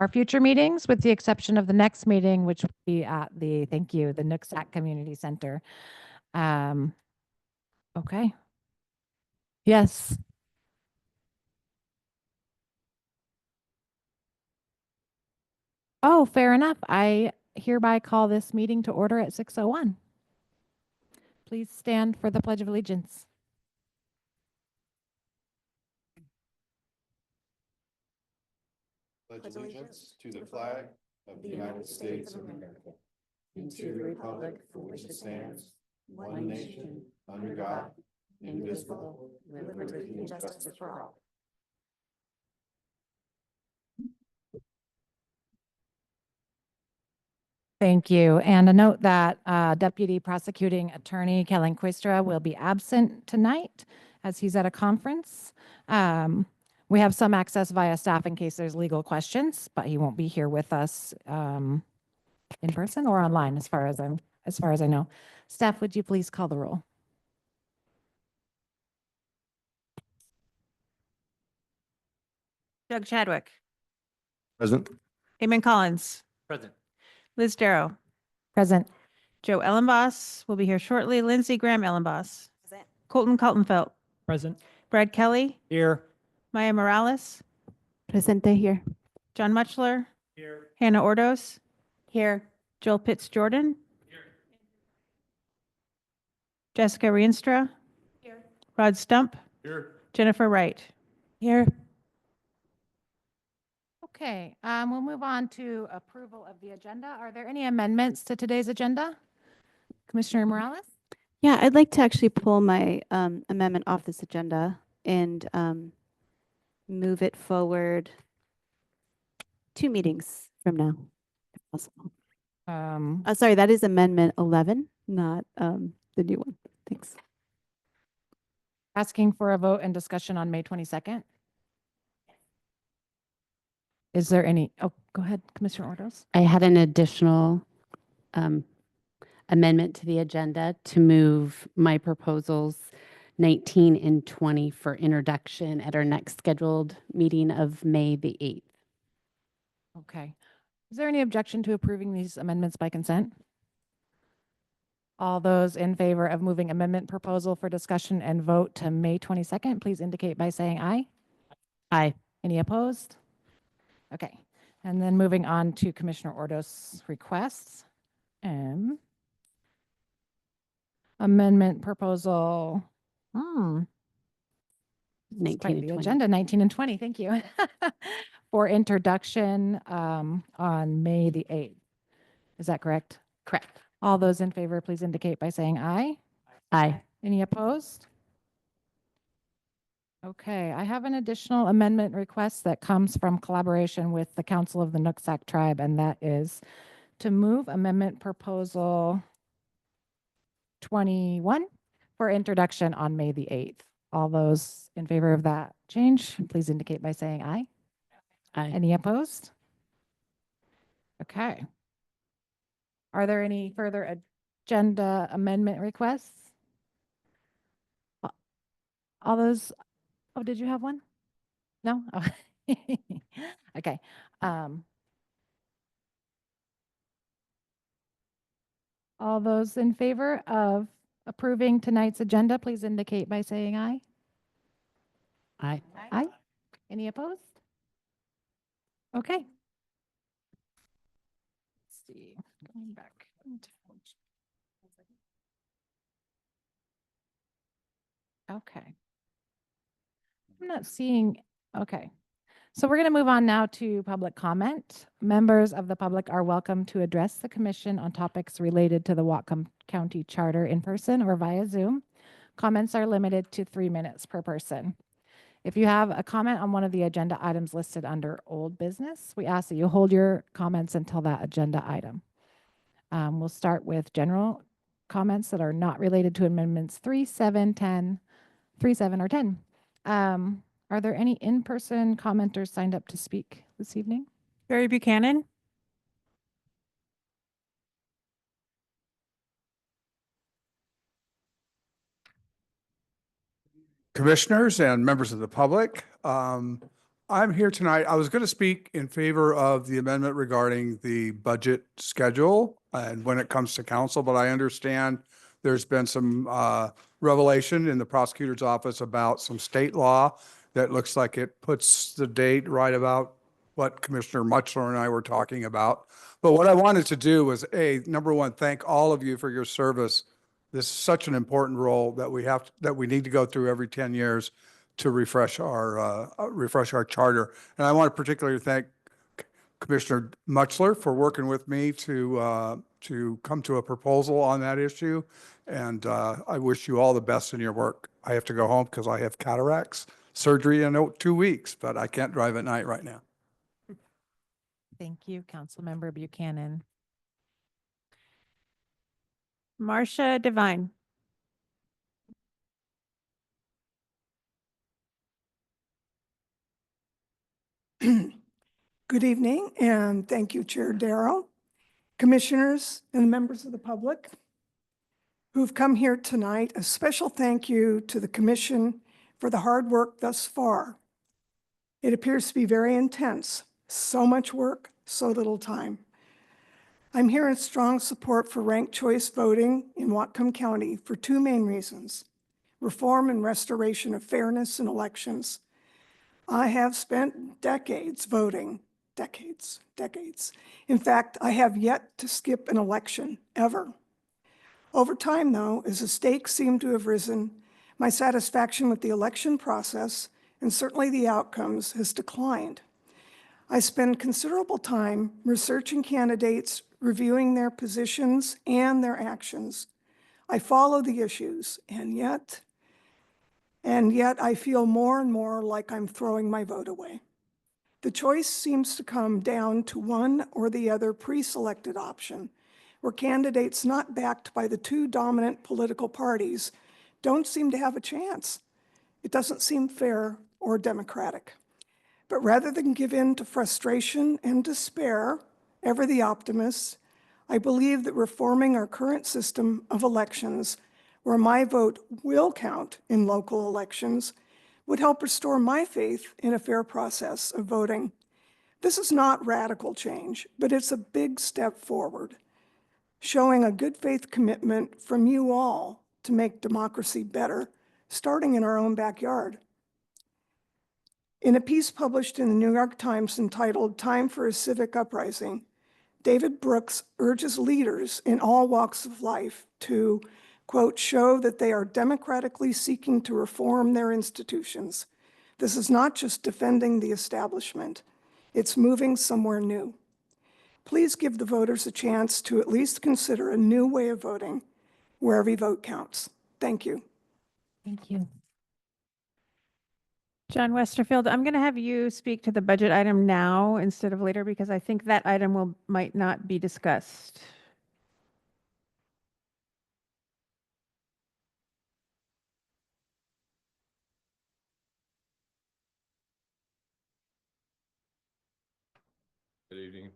our future meetings, with the exception of the next meeting, which will be at the, thank you, the Nooksack Community Center. Okay. Yes. Oh, fair enough. I hereby call this meeting to order at 6:01. Please stand for the Pledge of Allegiance. Pledge allegiance to the flag of the United States of America and to the republic for which it stands, one nation, under God, indivisible, with liberty and justice for all. Thank you. And a note that Deputy Prosecuting Attorney Kellen Quistra will be absent tonight as he's at a conference. We have some access via staff in case there's legal questions, but he won't be here with us in person or online as far as I know. Staff, would you please call the roll? Doug Chadwick. Present. Eamon Collins. Present. Liz Darrow. Present. Joe Ellenboss will be here shortly. Lindsey Graham Ellenboss. Present. Colton Kaltenfeld. Present. Brad Kelly. Here. Maya Morales. Presente here. John Muchler. Here. Hannah Ordos. Here. Joel Pitts Jordan. Jessica Rienstra. Here. Rod Stump. Here. Jennifer Wright. Here. Okay, we'll move on to approval of the agenda. Are there any amendments to today's agenda? Commissioner Morales? Yeah, I'd like to actually pull my amendment off this agenda and move it forward 2 meetings from now, if possible. Sorry, that is Amendment 11, not the new one. Thanks. Asking for a vote and discussion on May 22nd. Is there any, oh, go ahead, Commissioner Ordos. I had an additional amendment to the agenda to move my proposals 19 and 20 for introduction at our next scheduled meeting of May the 8th. Okay. Is there any objection to approving these amendments by consent? All those in favor of moving amendment proposal for discussion and vote to May 22nd, please indicate by saying aye. Aye. Any opposed? Okay. And then moving on to Commissioner Ordos' requests. Amendment proposal. 19 Quite and the 20. agenda, 19 and 20. Thank you. For introduction on May the 8th. Is that correct? Correct. All those in favor, please indicate by saying aye. Aye. Any opposed? Okay, I have an additional amendment request that comes from collaboration with the Council of the Nooksack Tribe, and that is to move amendment proposal 21 for introduction on May the 8th. All those in favor of that change, please indicate by saying aye. Aye. Any opposed? Okay. Are there any further agenda amendment requests? All those, oh, did you have one? No? Oh. Okay. All those in favor of approving tonight's agenda, please indicate by saying aye. Aye. Aye. Any opposed? Okay. Let's see, going back. Okay. I'm not seeing, okay. So we're going to move on now to public comment. Members of the public are welcome to address the commission on topics related to the Whatcom County Charter in person or via Zoom. Comments are limited to 3 minutes per person. If you have a comment on one of the agenda items listed under old business, we ask that you hold your comments until that agenda item. We'll start with general comments that are not related to amendments 3, 7, 10, 3, 7, or 10. Are there any in-person commenters signed up to speak this evening? Barry Buchanan. Commissioners and members of the public, I'm here tonight. I was going to speak in favor of the amendment regarding the budget schedule and when it comes to council, but I understand there's been some revelation in the prosecutor's office about some state law that looks like it puts the date right about what Commissioner Mutchler and I were talking about. But what I wanted to do was, number one, thank all of you for your service. This is such an important role that we need to go through every 10 years to refresh our charter. And I want to particularly thank Commissioner Mutchler for working with me to come to a proposal on that issue. And I wish you all the best in your work. I have to go home because I have cataracts surgery in 2 weeks, but I can't drive at night right now. Thank you, Councilmember Buchanan. Marcia Devine. Good evening, and thank you, Chair Darrow, commissioners, and members of the public who've come here tonight. A special thank you to the commission for the hard work thus far. It appears to be very intense. So much work, so little time. I'm here in strong support for ranked choice voting in Whatcom County for two main reasons: reform and restoration of fairness in elections. I have spent decades voting, decades. In fact, I have yet to skip an election, ever. Over time, though, as the stakes seem to have risen, my satisfaction with the election process, and certainly the outcomes, has declined. I spend considerable time researching candidates, reviewing their positions and their actions. I follow the issues, and yet I feel more and more like I'm throwing my vote away. The choice seems to come down to one or the other pre-selected option, where candidates not backed by the two dominant political parties don't seem to have a chance. It doesn't seem fair or democratic. But rather than give in to frustration and despair, ever the optimist, I believe that reforming our current system of elections, where my vote will count in local elections, would help restore my faith in a fair process of voting. This is not radical change, but it's a big step forward, showing a good faith commitment from you all to make democracy better, starting in our own backyard. In a piece published in the New York Times entitled "Time for a Civic Uprising," David Brooks urges leaders in all walks of life to, quote, show that they are democratically seeking to reform their institutions. This is not just defending the establishment, it's moving somewhere new. Please give the voters a chance to at least consider a new way of voting where every vote counts. Thank you. Thank you. John Westerfield, I'm going to have you speak to the budget item now instead of later because I think that item might not be discussed. Good evening,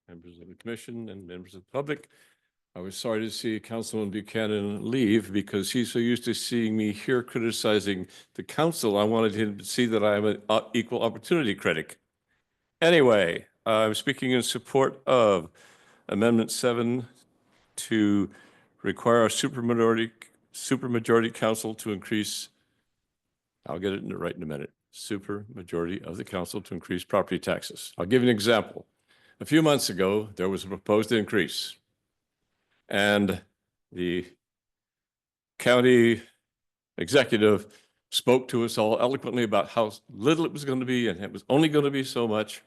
members of the commission and members of the public. I was sorry to see Councilman Buchanan leave because he's so used to seeing me here criticizing the council. I wanted him to see that I'm an equal opportunity critic. Anyway, I'm speaking in support of Amendment 7 to require a supermajority council to increase, I'll get it right in a minute, supermajority of the council to increase property taxes. I'll give you an example. A few months ago, there was a proposed increase, and the county executive spoke to us all eloquently about how little it was going to be, and it was only going to be so much.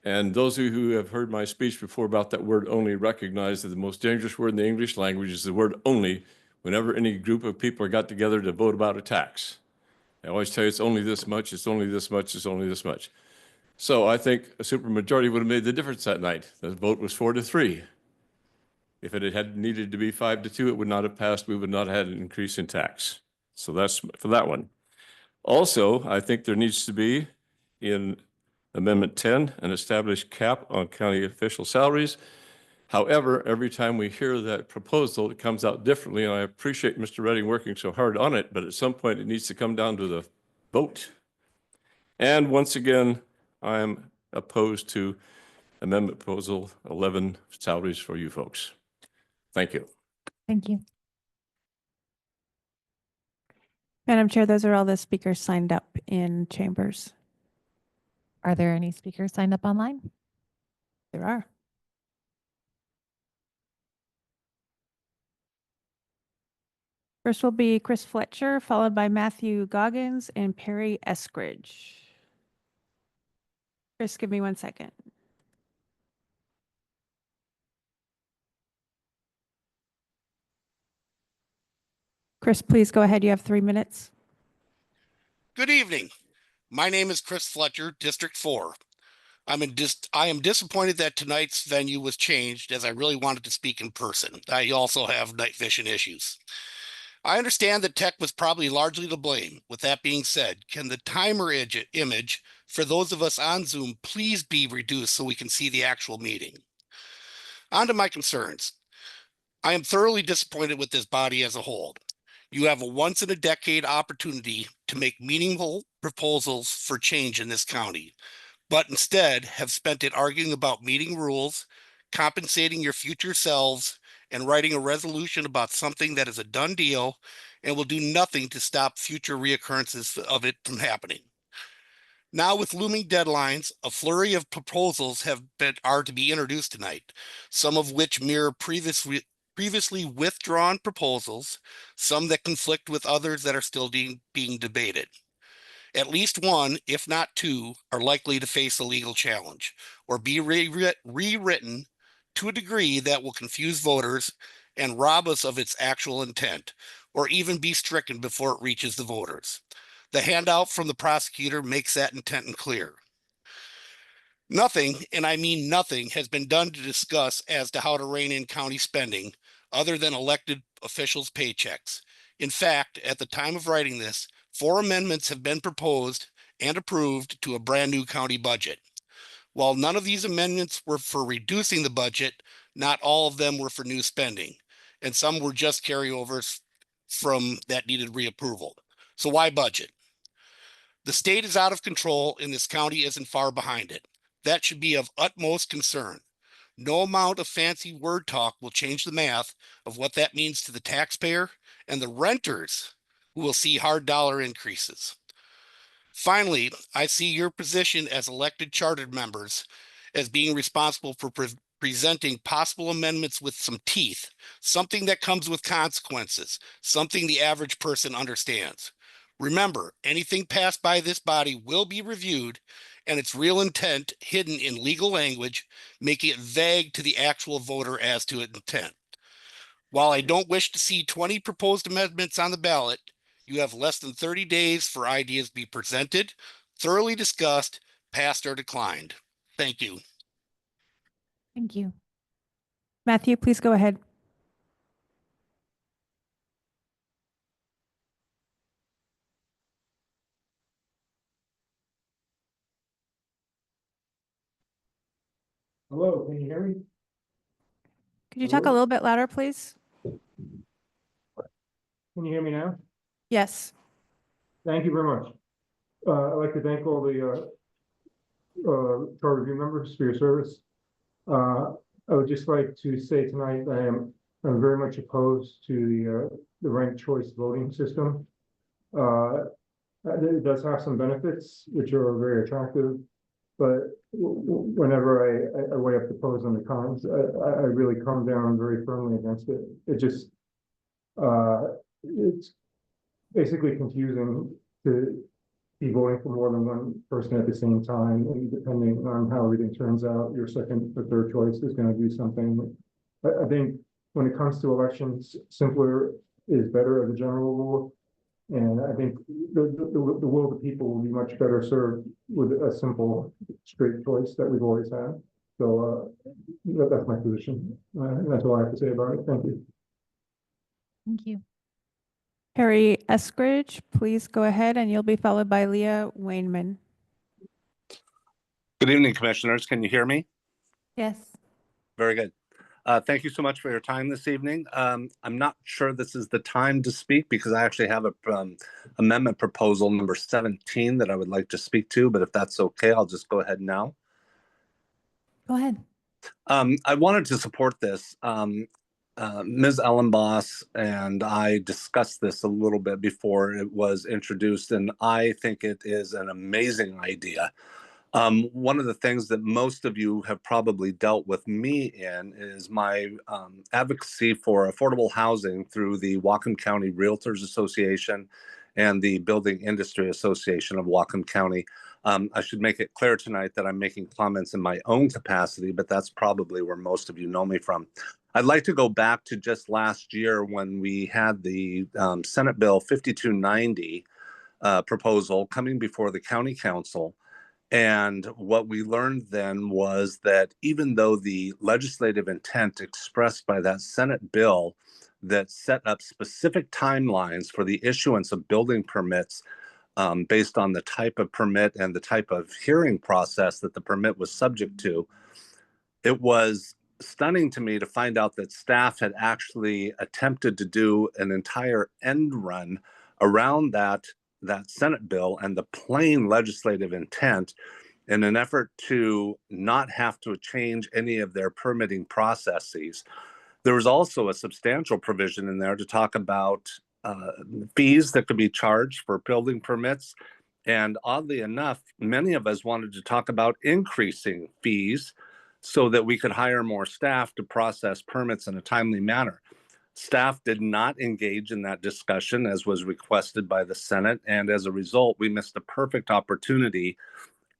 And those of you who have heard my speech before about that word only recognize that the most dangerous word in the English language is the word only whenever any group of people are got together to vote about a tax. I always tell you it's only this much, it's only this much, it's only this much. So I think a supermajority would have made the difference that night. The vote was 4-3. If it had needed to be 5-2, it would not have passed. We would not have had an increase in tax. So that's for that one. Also, I think there needs to be in Amendment 10 an established cap on county official salaries. However, every time we hear that proposal, it comes out differently, and I appreciate Mr. Redding working so hard on it, but at some point it needs to come down to the vote. And once again, I'm opposed to amendment proposal 11 salaries for you folks. Thank you. Thank you. Madam Chair, those are all the speakers signed up in chambers. Are there any speakers signed up online? There are. First will be Chris Fletcher, followed by Matthew Goggins and Perry Eskridge. Chris, give me 1 second. Chris, please go ahead. You have 3 minutes. Good evening. My name is Chris Fletcher, District 4. I am disappointed that tonight's venue was changed as I really wanted to speak in person. I also have night vision issues. I understand that tech was probably largely to blame. With that being said, can the timer image for those of us on Zoom please be reduced so we can see the actual meeting? On to my concerns. I am thoroughly disappointed with this body as a whole. You have a once in a decade opportunity to make meaningful proposals for change in this county, but instead have spent it arguing about meeting rules, compensating your future selves, and writing a resolution about something that is a done deal and will do nothing to stop future reoccurrences of it from happening. Now, with looming deadlines, a flurry of proposals are to be introduced tonight, some of which mirror previously withdrawn proposals, some that conflict with others that are still being debated. At least one, if not two, are likely to face a legal challenge or be rewritten to a degree that will confuse voters and rob us of its actual intent, or even be stricken before it reaches the voters. The handout from the prosecutor makes that intent clear. Nothing, and I mean nothing, has been done to discuss as to how to rein in county spending other than elected officials' paychecks. In fact, at the time of writing this, 4 amendments have been proposed and approved to a brand new county budget. While none of these amendments were for reducing the budget, not all of them were for new spending, and some were just carryovers from that needed reapproval. So why budget? The state is out of control and this county isn't far behind it. That should be of utmost concern. No amount of fancy word talk will change the math of what that means to the taxpayer and the renters who will see hard dollar increases. Finally, I see your position as elected chartered members as being responsible for presenting possible amendments with some teeth, something that comes with consequences, something the average person understands. Remember, anything passed by this body will be reviewed and its real intent hidden in legal language, making it vague to the actual voter as to its intent. While I don't wish to see 20 proposed amendments on the ballot, you have less than 30 days for ideas to be presented, thoroughly discussed, passed or declined. Thank you. Thank you. Matthew, please go ahead. Hello, can you hear me? Could you talk a Hello? little bit louder, please? Can you hear me now? Yes. Thank you very much. I'd like to thank all the charter review members for your service. I would just like to say tonight, I'm very much opposed to the ranked choice voting system. It does have some benefits, which are very attractive, but whenever I weigh up the pros and the cons, I really come down very firmly against it. It just, it's basically confusing to be voting for more than one person at the same time, and depending on how everything turns out, your second or third choice is going to do something. I think when it comes to elections, simpler is better as a general rule. And I think the will of the people will be much better served with a simple, straight choice that we've always had. So that's my position. And that's all I have to say about it. Thank you. Thank you. Perry Eskridge, please go ahead, and you'll be followed by Leah Wainman. Good evening, Commissioners. Can you hear me? Yes. Very good. Thank you so much for your time this evening. I'm not sure this is the time to speak because I actually have a amendment proposal number 17 that I would like to speak to, but if that's okay, I'll just go ahead now. Go ahead. I wanted to support this. Ms. Ellenboss and I discussed this a little bit before it was introduced, and I think it is an amazing idea. One of the things that most of you have probably dealt with me in is my advocacy for affordable housing through the Whatcom County Realtors Association and the Building Industry Association of Whatcom County. I should make it clear tonight that I'm making comments in my own capacity, but that's probably where most of you know me from. I'd like to go back to just last year when we had the Senate Bill 5290 proposal coming before the County Council. And what we learned then was that even though the legislative intent expressed by that Senate bill that set up specific timelines for the issuance of building permits based on the type of permit and the type of hearing process that the permit was subject to, it was stunning to me to find out that staff had actually attempted to do an entire end run around that Senate bill and the plain legislative intent in an effort to not have to change any of their permitting processes. There was also a substantial provision in there to talk about fees that could be charged for building permits. And oddly enough, many of us wanted to talk about increasing fees so that we could hire more staff to process permits in a timely manner. Staff did not engage in that discussion as was requested by the Senate. And as a result, we missed a perfect opportunity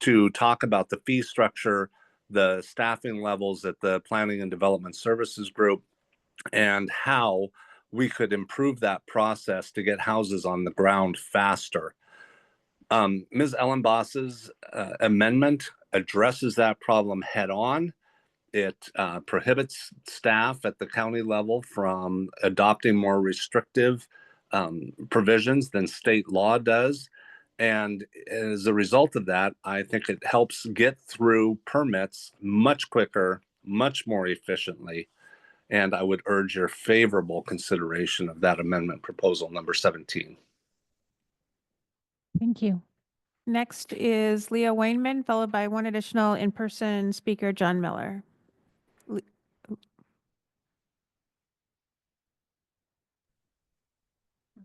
to talk about the fee structure, the staffing levels at the Planning and Development Services Group, and how we could improve that process to get houses on the ground faster. Ms. Ellenboss's amendment addresses that problem head on. It prohibits staff at the county level from adopting more restrictive provisions than state law does. And as a result of that, I think it helps get through permits much quicker, much more efficiently. And I would urge your favorable consideration of that amendment proposal number 17. Thank you. Next is Leah Wainman, followed by one additional in-person speaker, John Miller.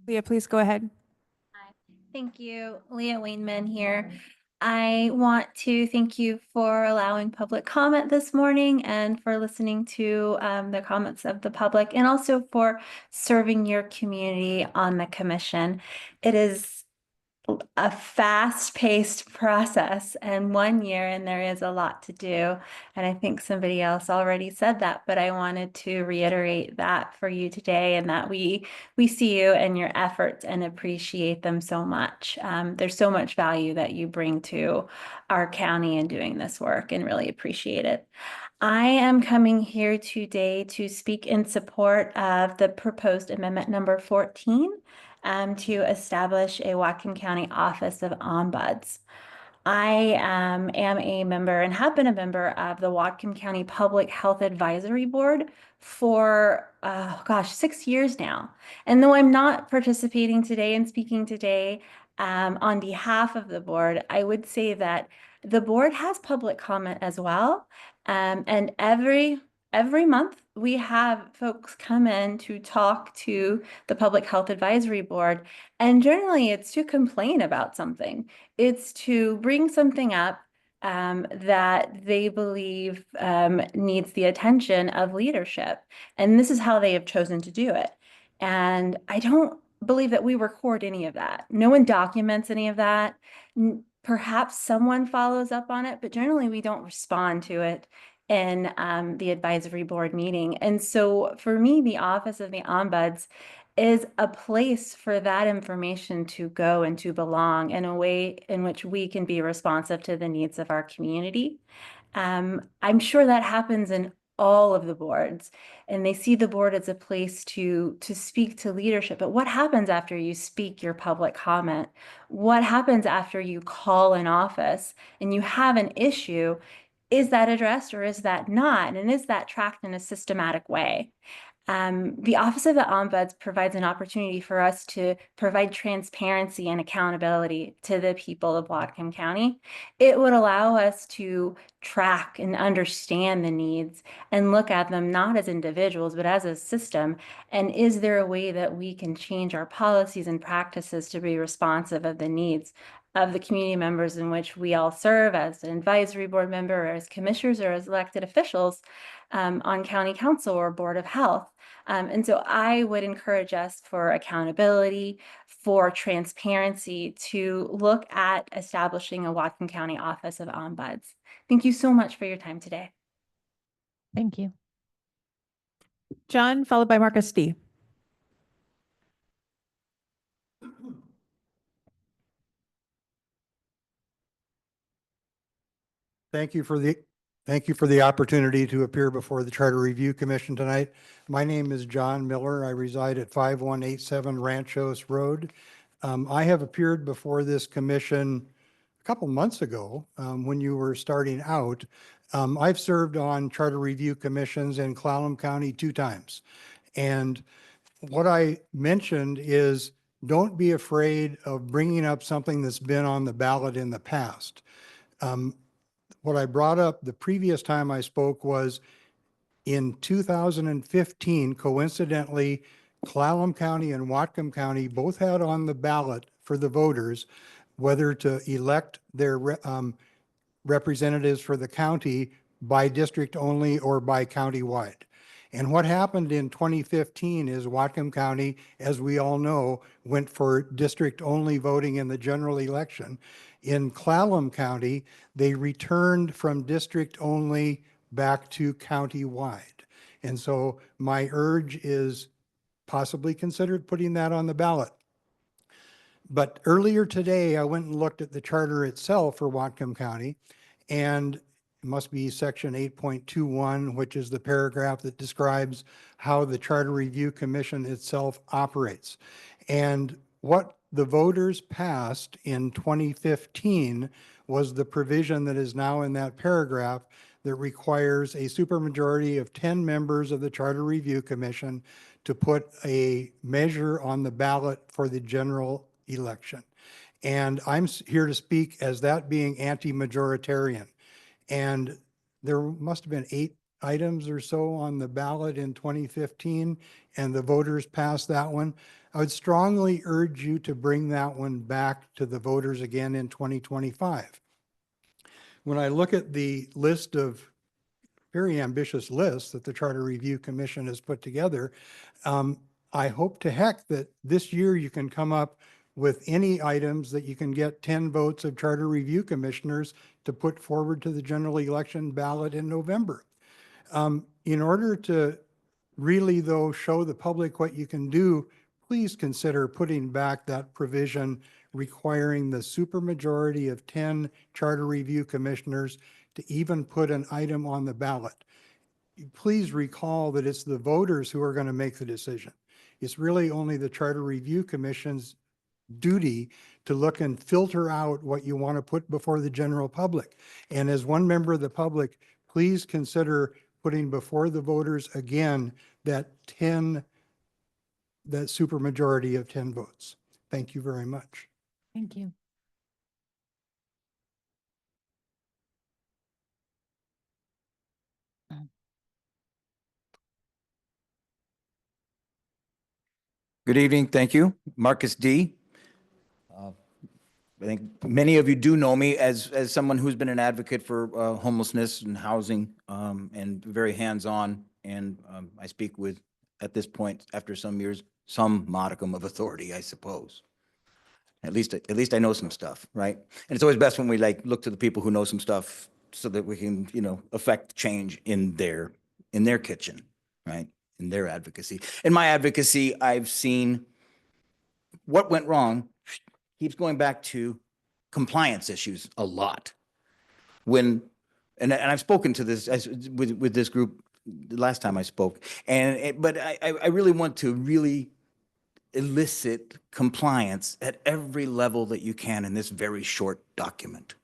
Leah, please go ahead. Thank you. Leah Wainman here. I want to thank you for allowing public comment this morning and for listening to the comments of the public, and also for serving your community on the commission. It is a fast-paced process and 1 year, and there is a lot to do. And I think somebody else already said that, but I wanted to reiterate that for you today, and that we see you and your efforts and appreciate them so much. There's so much value that you bring to our county in doing this work, and really appreciate it. I am coming here today to speak in support of the proposed amendment number 14 to establish a Whatcom County Office of Ombuds. I am a member and have been a member of the Whatcom County Public Health Advisory Board for, 6 years now. And though I'm not participating today and speaking today on behalf of the board, I would say that the board has public comment as well. And every month we have folks come in to talk to the Public Health Advisory Board, and generally it's to complain about something. It's to bring something up that they believe needs the attention of leadership. And this is how they have chosen to do it. And I don't believe that we record any of that. No one documents any of that. Perhaps someone follows up on it, but generally we don't respond to it in the advisory board meeting. And so for me, the Office of the Ombuds is a place for that information to go and to belong in a way in which we can be responsive to the needs of our community. I'm sure that happens in all of the boards, and they see the board as a place to speak to leadership. But what happens after you speak your public comment? What happens after you call an office and you have an issue? is that addressed or is that not? And is that tracked in a systematic way? The Office of the Ombuds provides an opportunity for us to provide transparency and accountability to the people of Whatcom County. It would allow us to track and understand the needs and look at them not as individuals, but as a system. And is there a way that we can change our policies and practices to be responsive of the needs of the community members in which we all serve as an advisory board member, or as commissioners, or as elected officials on county council or board of health? And so I would encourage us for accountability, for transparency, to look at establishing a Whatcom County Office of Ombuds. Thank you so much for your time today. Thank you. John, followed by Marcus D. Thank you for the opportunity to appear before the Charter Review Commission tonight. My name is John Miller. I reside at 5187 Ranchos Road. I have appeared before this commission a couple months ago when you were starting out. I've served on Charter Review Commissions in Clallam County 2 times. And what I mentioned is don't be afraid of bringing up something that's been on the ballot in the past. What I brought up the previous time I spoke was in 2015, coincidentally, Clallam County and Whatcom County both had on the ballot for the voters whether to elect their representatives for the county by district only or by county-wide. And what happened in 2015 is Whatcom County, as we all know, went for district-only voting in the general election. In Clallam County, they returned from district-only back to county-wide. And so my urge is possibly considered putting that on the ballot. But earlier today, I went and looked at the charter itself for Whatcom County, and it must be section 8.21, which is the paragraph that describes how the Charter Review Commission itself operates. And what the voters passed in 2015 was the provision that is now in that paragraph that requires a supermajority of 10 members of the Charter Review Commission to put a measure on the ballot for the general election. And I'm here to speak as that being anti-majoritarian. And there must have been 8 items or so on the ballot in 2015, and the voters passed that one. I would strongly urge you to bring that one back to the voters again in 2025. When I look at the list of very ambitious lists that the Charter Review Commission has put together, I hope to heck that this year you can come up with any items that you can get 10 votes of Charter Review Commissioners to put forward to the general election ballot in November. In order to really, though, show the public what you can do, please consider putting back that provision requiring the supermajority of 10 Charter Review Commissioners to even put an item on the ballot. Please recall that it's the voters who are going to make the decision. It's really only the Charter Review Commission's duty to look and filter out what you want to put before the general public. And as one member of the public, please consider putting before the voters again that supermajority of 10 votes. Thank you very much. Thank you. Good evening. Thank you. Marcus D. I think many of you do know me as someone who's been an advocate for homelessness and housing and very hands-on. And I speak with, at this point, after some years, some modicum of authority, I suppose. At least I know some stuff, right? And it's always best when we look to the people who know some stuff so that we can, affect change in their kitchen, right? In their advocacy. In my advocacy, I've seen what went wrong keeps going back to compliance issues a lot. And I've spoken to this with this group the last time I spoke, but I really want to really elicit compliance at every level that you can in this very short document.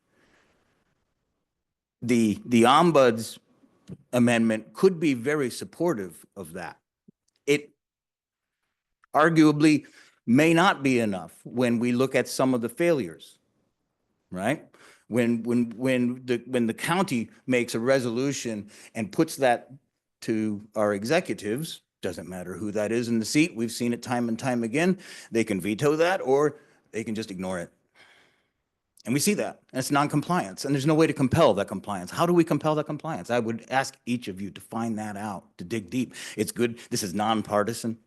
the ombuds amendment could be very supportive of that. It arguably may not be enough when we look at some of the failures, right? When the county makes a resolution and puts that to our executives, doesn't matter who that is in the seat, we've seen it time and time again, they can veto that or they can just ignore it. And we see that, and it's non-compliance, and there's no way to compel that compliance. How do we compel that compliance? I would ask each of you to find that out, to dig deep. It's good, this is nonpartisan.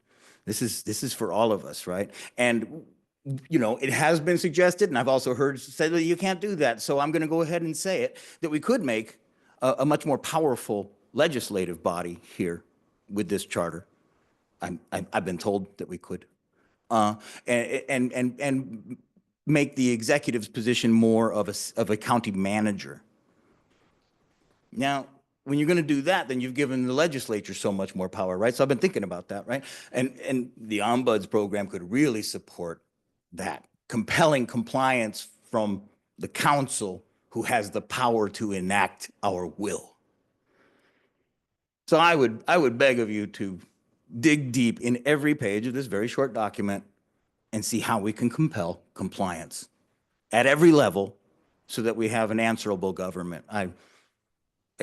This is for all of us, right? And, you know, it has been suggested, and I've also heard said that you can't do that, so I'm gonna go ahead and say it, that we could make a much more powerful legislative body here with this charter. I've been told that we could. And make the executive's position more of a county manager. Now, when you're going to do that, then you've given the legislature so much more power, right? So I've been thinking about that, right? And the ombuds program could really support that, compelling compliance from the council who has the power to enact our will. So I would beg of you to dig deep in every page of this very short document and see how we can compel compliance at every level so that we have an answerable government. I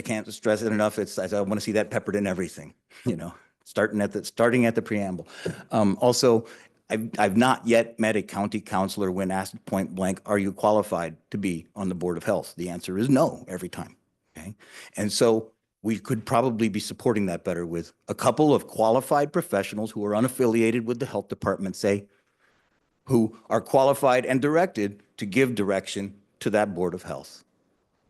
can't stress it enough. I want to see that peppered in everything, you know, starting at the preamble. Also, I've not yet met a county councilor when asked point blank, are you qualified to be on the Board of Health? The answer is no every time, okay? And so we could probably be supporting that better with a couple of qualified professionals who are unaffiliated with the health department, say, who are qualified and directed to give direction to that Board of Health.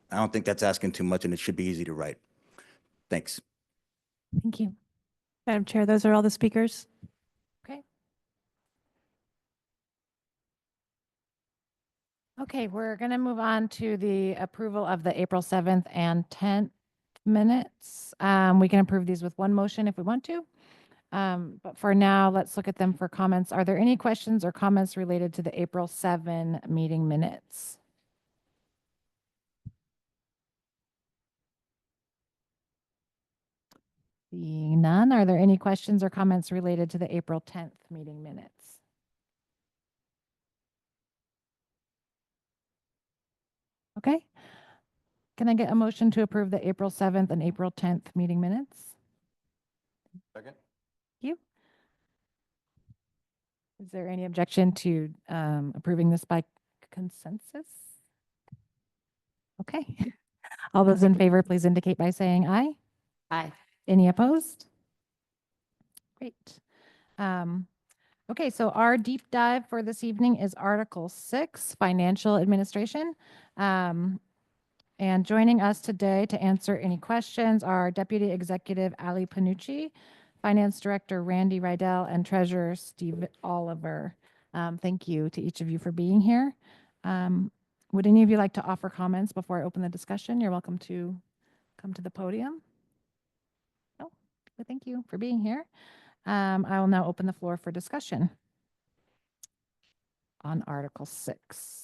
I don't think that's asking too much, and it should be easy to write. Thanks. Thank you. Madam Chair, those are all the speakers. Okay. Okay, we're going to move on to the approval of the April 7th and 10th minutes. We can approve these with one motion if we want to. But for now, let's look at them for comments. Are there any questions or comments related to the April 7 meeting minutes? Seeing none, are there any questions or comments related to the April 10th meeting minutes? Okay. Can I get a motion to approve the April 7th and April 10th meeting minutes? Second. Thank you. Is there any objection to approving this by consensus? Okay. All those in favor, please indicate by saying aye. Aye. Any opposed? Great. Okay, so our deep dive for this evening is Article 6, Financial Administration. And joining us today to answer any questions are Deputy Executive Ali Panucci, Finance Director Randy Rydell, and Treasurer Steve Oliver. Thank you to each of you for being here. Would any of you like to offer comments before I open the discussion? You're welcome to come to the podium. Oh, well, thank you for being here. I will now open the floor for discussion on Article 6.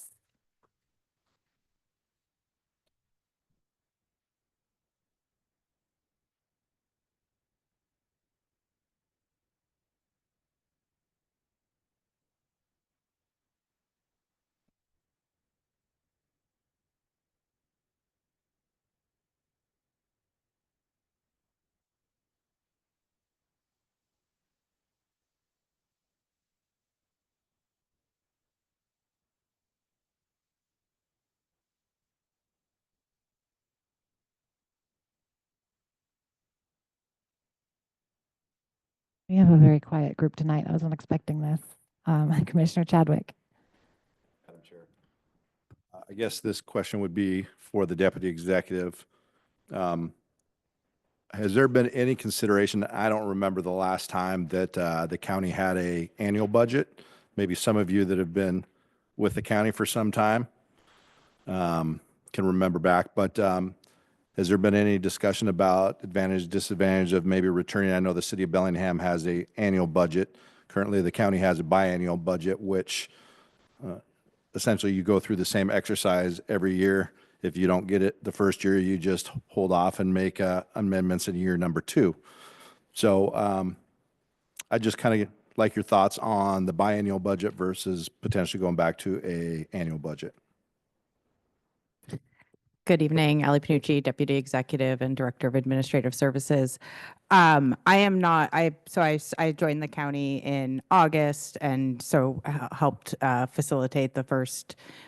We have a very quiet group tonight. I wasn't expecting this. Commissioner Chadwick. Madam Chair. I guess this question would be for the deputy executive. Has there been any consideration? I don't remember the last time that the county had a annual budget. Maybe some of you that have been with the county for some time can remember back, but has there been any discussion about advantage, disadvantage of maybe returning? I know the city of Bellingham has a annual budget. Currently, the county has a biannual budget, which essentially you go through the same exercise every year If you don't get it the first year, you just hold off and make amendments in year number 2. So I just kind of like your thoughts on the biennial budget versus potentially going back to a annual budget. Good evening, Ali Panucci, Deputy Executive and Director of Administrative Services. I am not, I joined the county in August and so helped facilitate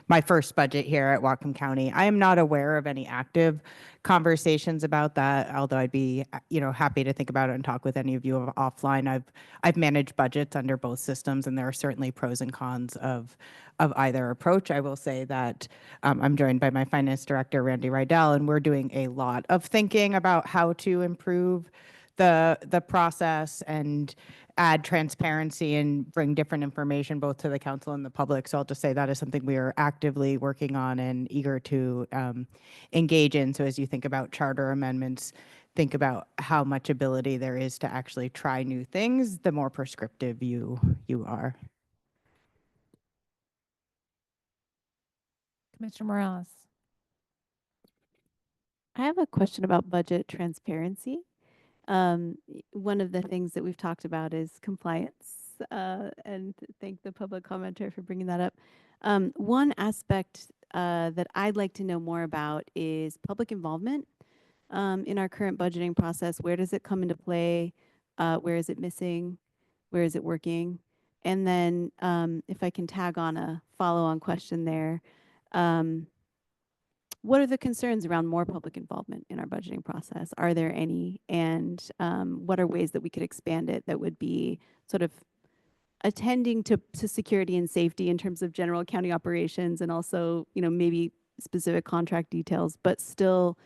my first budget here at Whatcom County. I am not aware of any active conversations about that, although I'd be, happy to think about it and talk with any of you offline. I've managed budgets under both systems, and there are certainly pros and cons of either approach. I will say that I'm joined by my finance director, Randy Rydell, and we're doing a lot of thinking about how to improve the process and add transparency and bring different information both to the council and the public. So I'll just say that is something we are actively working on and eager to engage in. So as you think about charter amendments, think about how much ability there is to actually try new things, the more prescriptive you are. Commissioner Morales. I have a question about budget transparency. One of the things that we've talked about is compliance, and thank the public commenter for bringing that up. One aspect that I'd like to know more about is public involvement in our current budgeting process. Where does it come into play? Where is it missing? Where is it working? And then if I can tag on a follow-on question there, what are the concerns around more public involvement in our budgeting process? Are there any? And what are ways that we could expand it that would be sort of attending to security and safety in terms of general county operations, and also, maybe specific contract details, but still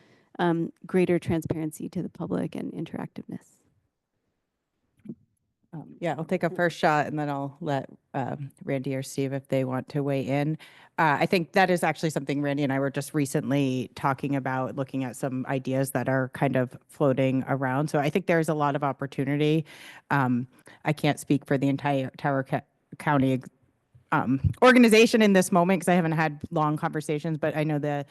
greater transparency to the public and interactiveness? Yeah, I'll take a first shot and then I'll let Randy or Steve if they want to weigh in. I think that is actually something Randy and I were just recently talking about, looking at some ideas that are kind of floating around. So I think there's a lot of opportunity. I can't speak for the entire County organization in this moment because I haven't had long conversations, but I know the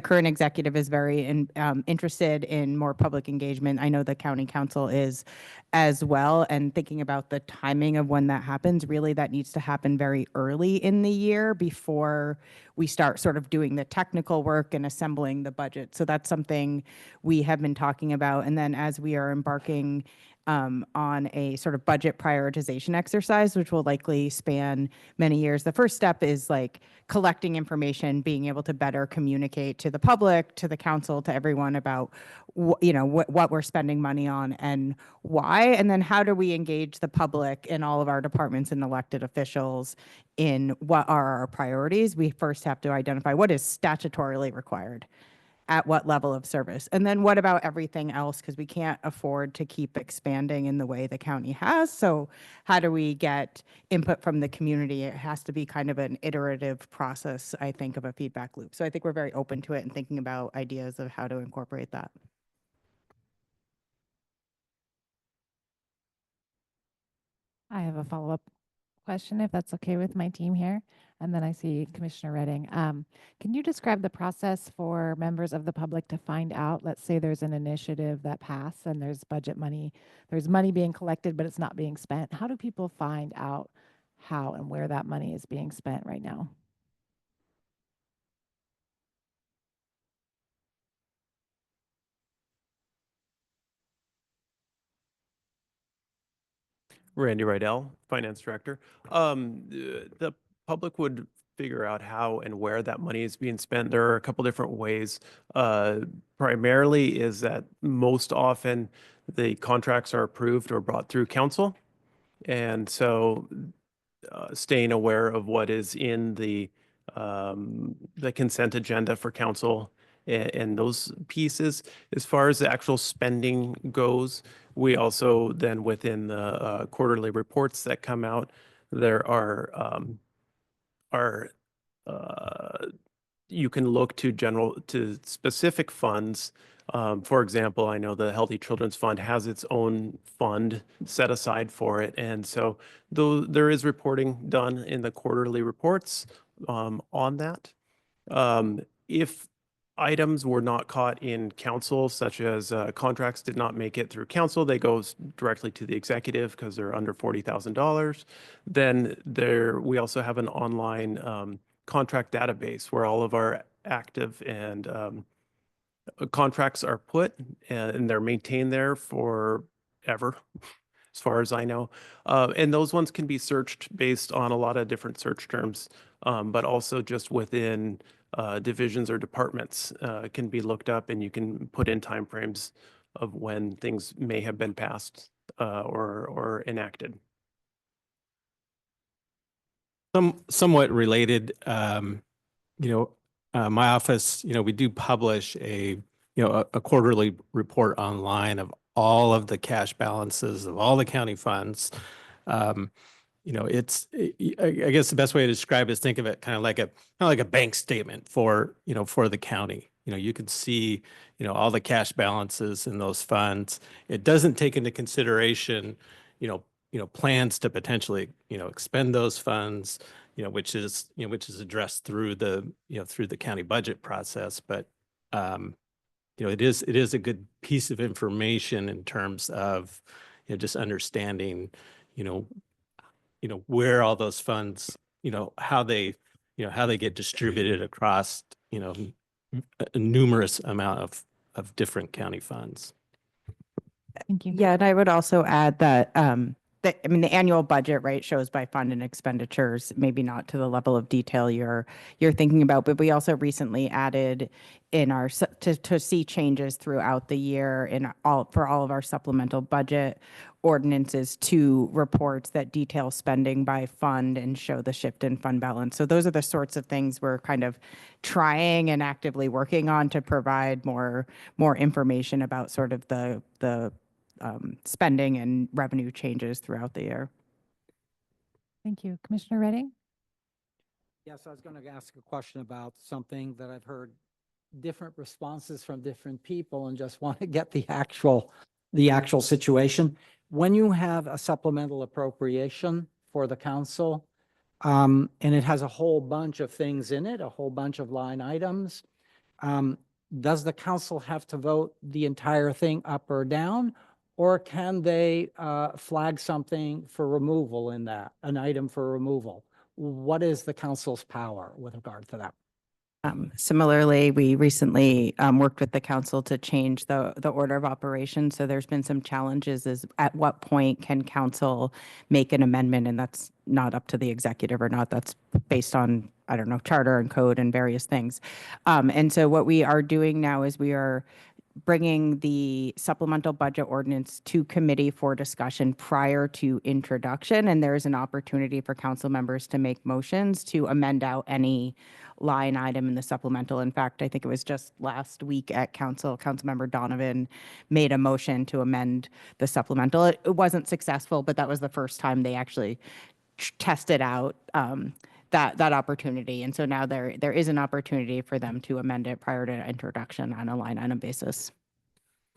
current executive is very interested in more public engagement. I know the county council is as well, and thinking about the timing of when that happens, really that needs to happen very early in the year before we start sort of doing the technical work and assembling the budget. So that's something we have been talking about. And then as we are embarking on a sort of budget prioritization exercise, which will likely span many years. The first step is like collecting information, being able to better communicate to the public, to the council, to everyone about what we're spending money on and why. And then how do we engage the public in all of our departments and elected officials in what are our priorities? We first have to identify what is statutorily required at what level of service. And then what about everything else? Because we can't afford to keep expanding in the way the county has. So how do we get input from the community? It has to be kind of an iterative process, I think, of a feedback loop. So I think we're very open to it and thinking about ideas of how to incorporate that. I have a follow-up question, if that's okay with my team here. And then I see Commissioner Redding. Can you describe the process for members of the public to find out? Let's say there's an initiative that passed and there's budget money, there's money being collected, but it's not being spent. How do people find out how and where that money is being spent right now? Randy Rydell, Finance Director. The public would figure out how and where that money is being spent. There are a couple different ways. Primarily is that most often the contracts are approved or brought through council. And so staying aware of what is in the consent agenda for council and those pieces. As far as the actual spending goes, we also then within the quarterly reports that come out, there are you can look to specific funds. For example, I know the Healthy Children's Fund has its own fund set aside for it. And so though there is reporting done in the quarterly reports on that. If items were not caught in council, such as contracts did not make it through council, they go directly to the executive because they're under $40,000. Then we also have an online contract database where all of our active and contracts are put, and they're maintained there forever, as far as I know. And those ones can be searched based on a lot of different search terms, but also just within divisions or departments can be looked up, and you can put in timeframes of when things may have been passed or enacted. Somewhat related, my office, we do publish a quarterly report online of all of the cash balances of all the county funds. I guess the best way to describe it is think of it kind of like a bank statement for the county. You can see, all the cash balances in those funds. It doesn't take into consideration, plans to potentially, expend those funds, which is addressed through the county budget process. But, it is a good piece of information in terms of, just understanding, where all those funds, how they get distributed across, a numerous amount of different county funds. Thank you. Yeah, and I would also add that, the annual budget, right, shows by fund and expenditures, maybe not to the level of detail you're thinking about, but we also recently added in our, to see changes throughout the year for all of our supplemental budget ordinances to reports that detail spending by fund and show the shift in fund balance. So those are the sorts of things we're kind of trying and actively working on to provide more information about sort of the spending and revenue changes throughout the year. Thank you. Commissioner Redding? Yes, I was going to ask a question about something that I've heard different responses from different people and just want to get the actual situation. When you have a supplemental appropriation for the council, and it has a whole bunch of things in it, a whole bunch of line items, does the council have to vote the entire thing up or down? Or can they flag something for removal in that, an item for removal? What is the council's power with regard to that? Similarly, we recently worked with the council to change the order of operations. So there's been some challenges is at what point can council make an amendment? And that's not up to the executive or not. That's based on, I don't know, charter and code and various things. And so what we are doing now is we are bringing the supplemental budget ordinance to committee for discussion prior to introduction. And there is an opportunity for council members to make motions to amend out any line item in the supplemental. In fact, I think it was just last week at Councilmember Donovan made a motion to amend the supplemental. It wasn't successful, but that was the first time they actually tested out that opportunity. And so now there is an opportunity for them to amend it prior to introduction on a line item basis.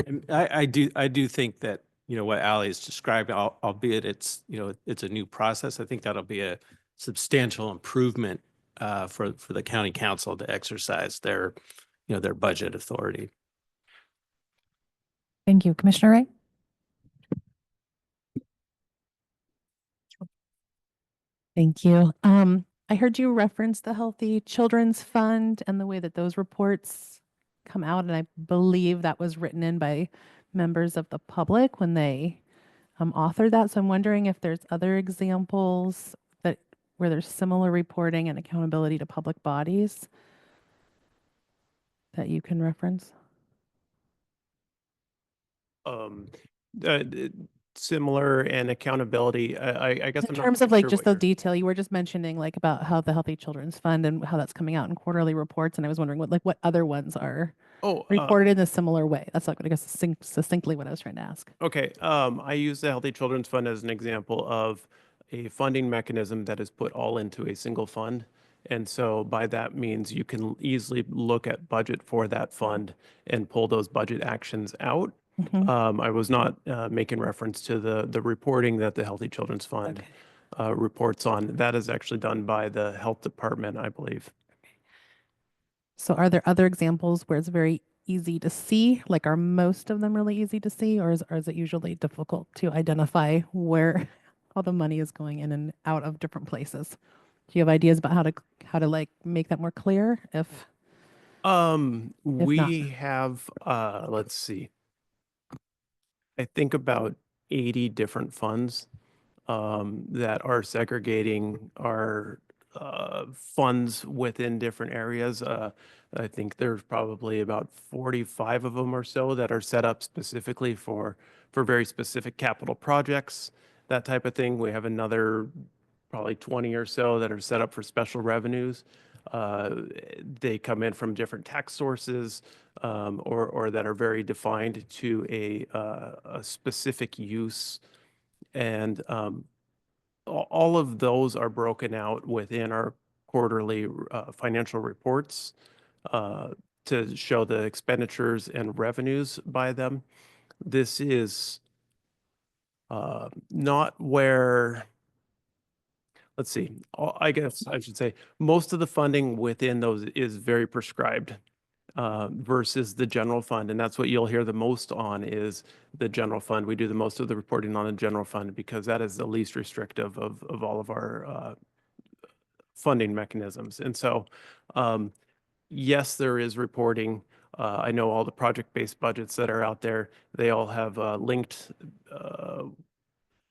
And I do think that, what Ally has described, albeit it's a new process, I think that'll be a substantial improvement for the county council to exercise their budget authority. Thank you. Commissioner Ray? Thank you. I heard you reference the Healthy Children's Fund and the way that those reports come out, and I believe that was written in by members of the public when they authored that. So I'm wondering if there's other examples where there's similar reporting and accountability to public bodies that you can reference. Similar and accountability. I guess In I'm not terms of quite like sure just what the detail, you were just mentioning like about how the Healthy Children's Fund and how that's coming out in quarterly reports. And I was wondering what other ones are reported in a similar way. That's like, I guess, succinctly what I was trying to ask. Okay. I use the Healthy Children's Fund as an example of a funding mechanism that is put all into a single fund. And so by that means you can easily look at budget for that fund and pull those budget actions out. I was not making reference to the reporting that the Healthy Children's Fund reports on. That is actually done by the health department, I believe. So are there other examples where it's very easy to see? Like, are most of them really easy to see, or is it usually difficult to identify where all the money is going in and out of different places? Do you have ideas about how to like make that more clear? If not. We have, let's see, I think about 80 different funds that are segregating our funds within different areas. I think there's probably about 45 of them or so that are set up specifically for very specific capital projects, that type of thing. We have another probably 20 or so that are set up for special revenues. They come in from different tax sources or that are very defined to a specific use. And all of those are broken out within our quarterly financial reports to show the expenditures and revenues by them. This is not where, let's see, I guess I should say most of the funding within those is very prescribed versus the general fund. And that's what you'll hear the most on is the general fund. We do the most of the reporting on the general fund because that is the least restrictive of all of our funding mechanisms. And so, yes, there is reporting. I know all the project-based budgets that are out there, they all have linked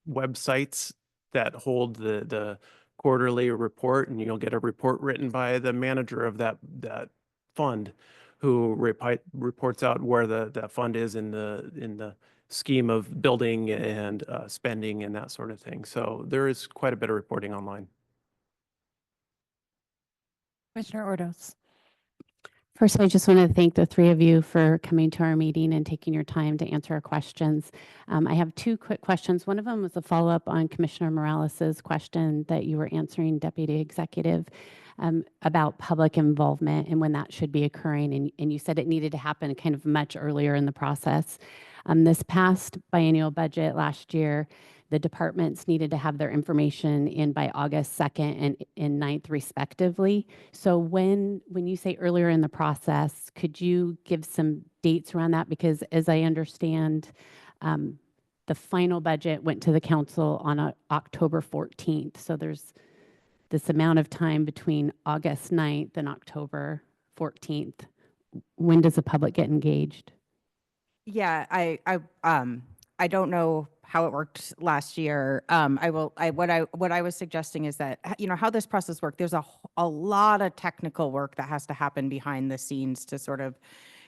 websites that hold the quarterly report, and you'll get a report written by the manager of that fund who reports out where that fund is in the scheme of building and spending and that sort of thing. So there is quite a bit of reporting online. Commissioner Ordos. First, I just want to thank the three of you for coming to our meeting and taking your time to answer our questions. I have two quick questions. One of them was a follow-up on Commissioner Morales's question that you were answering, Deputy Executive, about public involvement and when that should be occurring. And you said it needed to happen kind of much earlier in the process. This past biennial budget last year, the departments needed to have their information in by August 2nd and 9th respectively. So when you say earlier in the process, could you give some dates around that? Because as I understand, the final budget went to the council on October 14th. So there's this amount of time between August 9th and October 14th. When does the public get engaged? Yeah, I don't know how it worked last year. What I was suggesting is that, you know, how this process works, there's a lot of technical work that has to happen behind the scenes to sort of,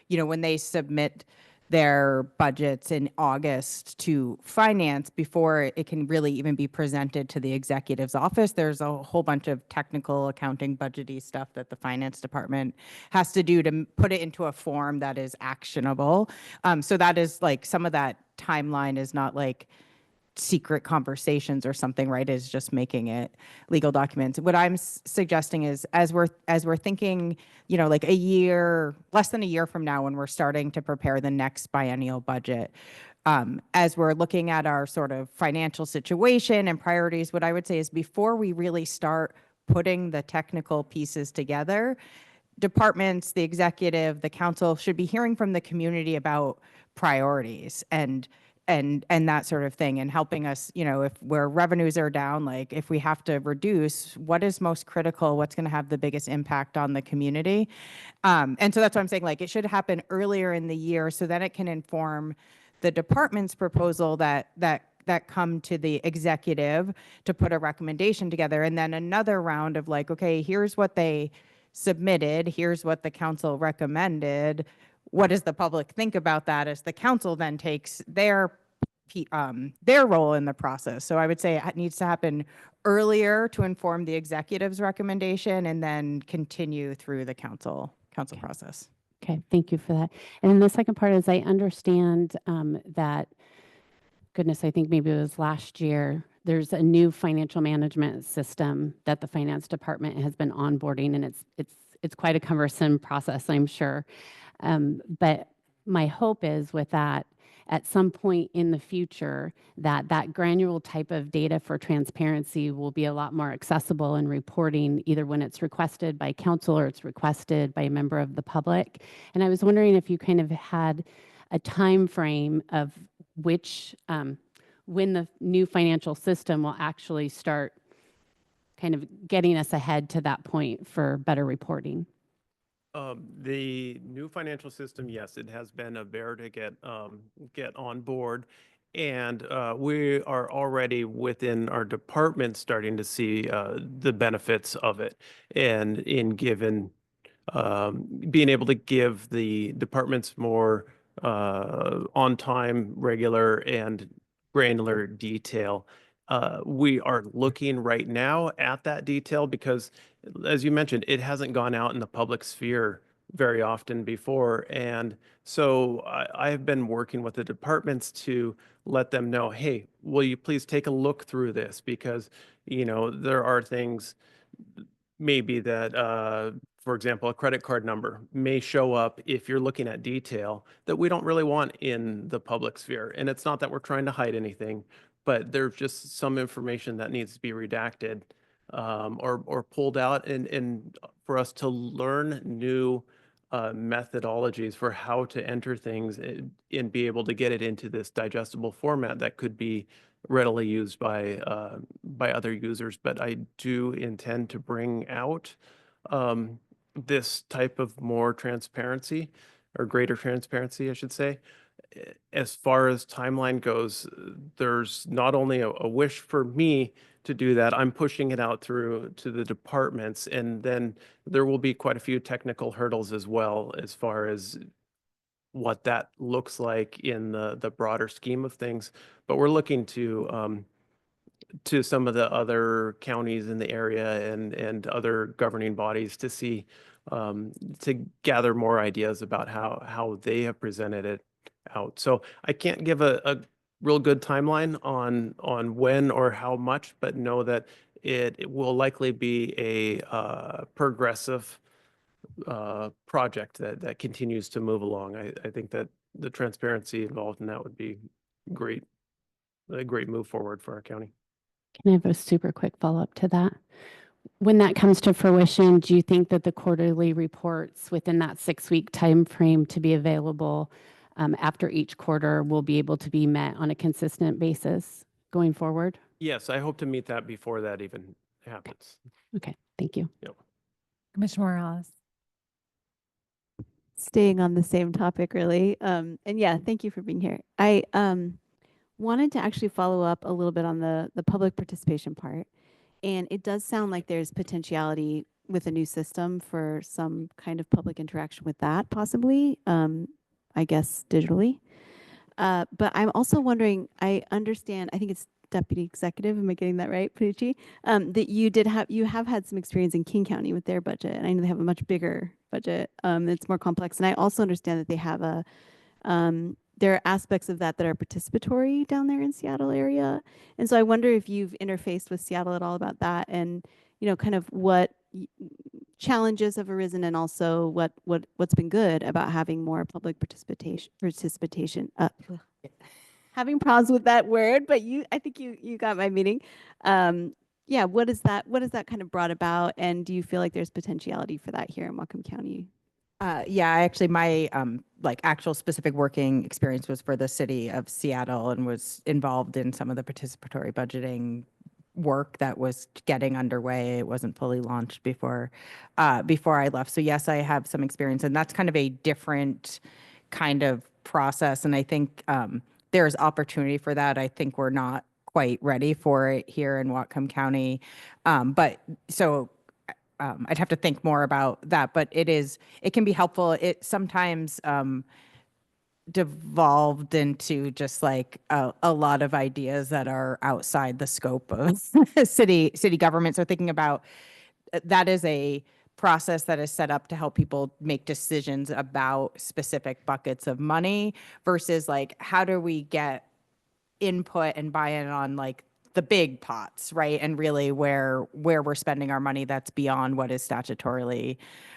you know, when they submit their budgets in August to finance before it can really even be presented to the executive's office. There's a whole bunch of technical accounting budgety stuff that the finance department has to do to put it into a form that is actionable. So that is like some of that timeline is not like secret conversations or something, right? Is just making it legal documents. What I'm suggesting is as we're thinking, you know, like less than a year from now, when we're starting to prepare the next biennial budget, as we're looking at our sort of financial situation and priorities, what I would say is before we really start putting the technical pieces together, departments, the executive, the council should be hearing from the community about priorities and that sort of thing, and helping us, you know, if where revenues are down, like if we have to reduce, what is most critical, what's going to have the biggest impact on the community. And so that's what I'm saying, like it should happen earlier in the year so that it can inform the department's proposal that come to the executive to put a recommendation together. And then another round of like, okay, here's what they submitted, here's what the council recommended. What does the public think about that as the council then takes their role in the process? So I would say it needs to happen earlier to inform the executive's recommendation and then continue through the council process. Okay, thank you for that. And then the second part is I understand that, goodness, I think maybe it was last year, there's a new financial management system that the finance department has been onboarding, and it's quite a cumbersome process, I'm sure. But my hope is with that, at some point in the future that that granular type of data for transparency will be a lot more accessible in reporting, either when it's requested by council or it's requested by a member of the public. And I was wondering if you kind of had a time frame of which, when the new financial system will actually start kind of getting us ahead to that point for better reporting. The new financial system, yes, it has been a bear to get on board. And we are already within our department starting to see the benefits of it. And in given being able to give the departments more on time, regular, and granular detail. We are looking right now at that detail because, as you mentioned, it hasn't gone out in the public sphere very often before. And so I have been working with the departments to let them know, hey, will you please take a look through this? Because, you know, there are things maybe that, for example, a credit card number may show up if you're looking at detail that we don't really want in the public sphere. And it's not that we're trying to hide anything, but there's just some information that needs to be redacted or pulled out, and for us to learn new methodologies for how to enter things and be able to get it into this digestible format that could be readily used by other users. But I do intend to bring out this type of more transparency, or greater transparency, I should say. As far as timeline goes, there's not only a wish for me to do that, I'm pushing it out through to the departments, and then there will be quite a few technical hurdles as well as far as what that looks like in the broader scheme of things. But we're looking to some of the other counties in the area and other governing bodies to see, to gather more ideas about how they have presented it out. So I can't give a real good timeline on when or how much, but know that it will likely be a progressive project that continues to move along. I think that the transparency involved in that would be great, a great move forward for our county. Can I have a super quick follow-up to that? When that comes to fruition, do you think that the quarterly reports within that 6-week time frame to be available after each quarter will be able to be met on a consistent basis going forward? Yes, I hope to meet that before that even happens. Okay, thank you. Yep. Commissioner Morales. Staying on the same topic, really. And yeah, thank you for being here. I wanted to actually follow up a little bit on the public participation part. And it does sound like there's potentiality with a new system for some kind of public interaction with that, possibly, I guess, digitally. But I'm also wondering, I understand, I think it's Deputy Executive, am I getting that right, Panucci? That you have had some experience in King County with their budget, and I know they have a much bigger budget. It's more complex. And I also understand that they have there are aspects of that are participatory down there in Seattle area. And so I wonder if you've interfaced with Seattle at all about that, and, you know, kind of what challenges have arisen, and also what's been good about having more public participation. Having problems with that word, but I think you got my meaning. Yeah, what is that kind of brought about, and do you feel like there's potentiality for that here in Whatcom County? Yeah, actually, my like actual specific working experience was for the city of Seattle, and was involved in some of the participatory budgeting work that was getting underway. It wasn't fully launched before I left. So yes, I have some experience, and that's kind of a different kind of process. And I think there's opportunity for that. I think we're not quite ready for it here in Whatcom County. But so I'd have to think more about that, but it can be helpful. It sometimes devolved into just like a lot of ideas that are outside the scope of city government. So thinking about that is a process that is set up to help people make decisions about specific buckets of money versus like, how do we get input and buy-in on like the big pots, right? And really where we're spending our money that's beyond what is statutorily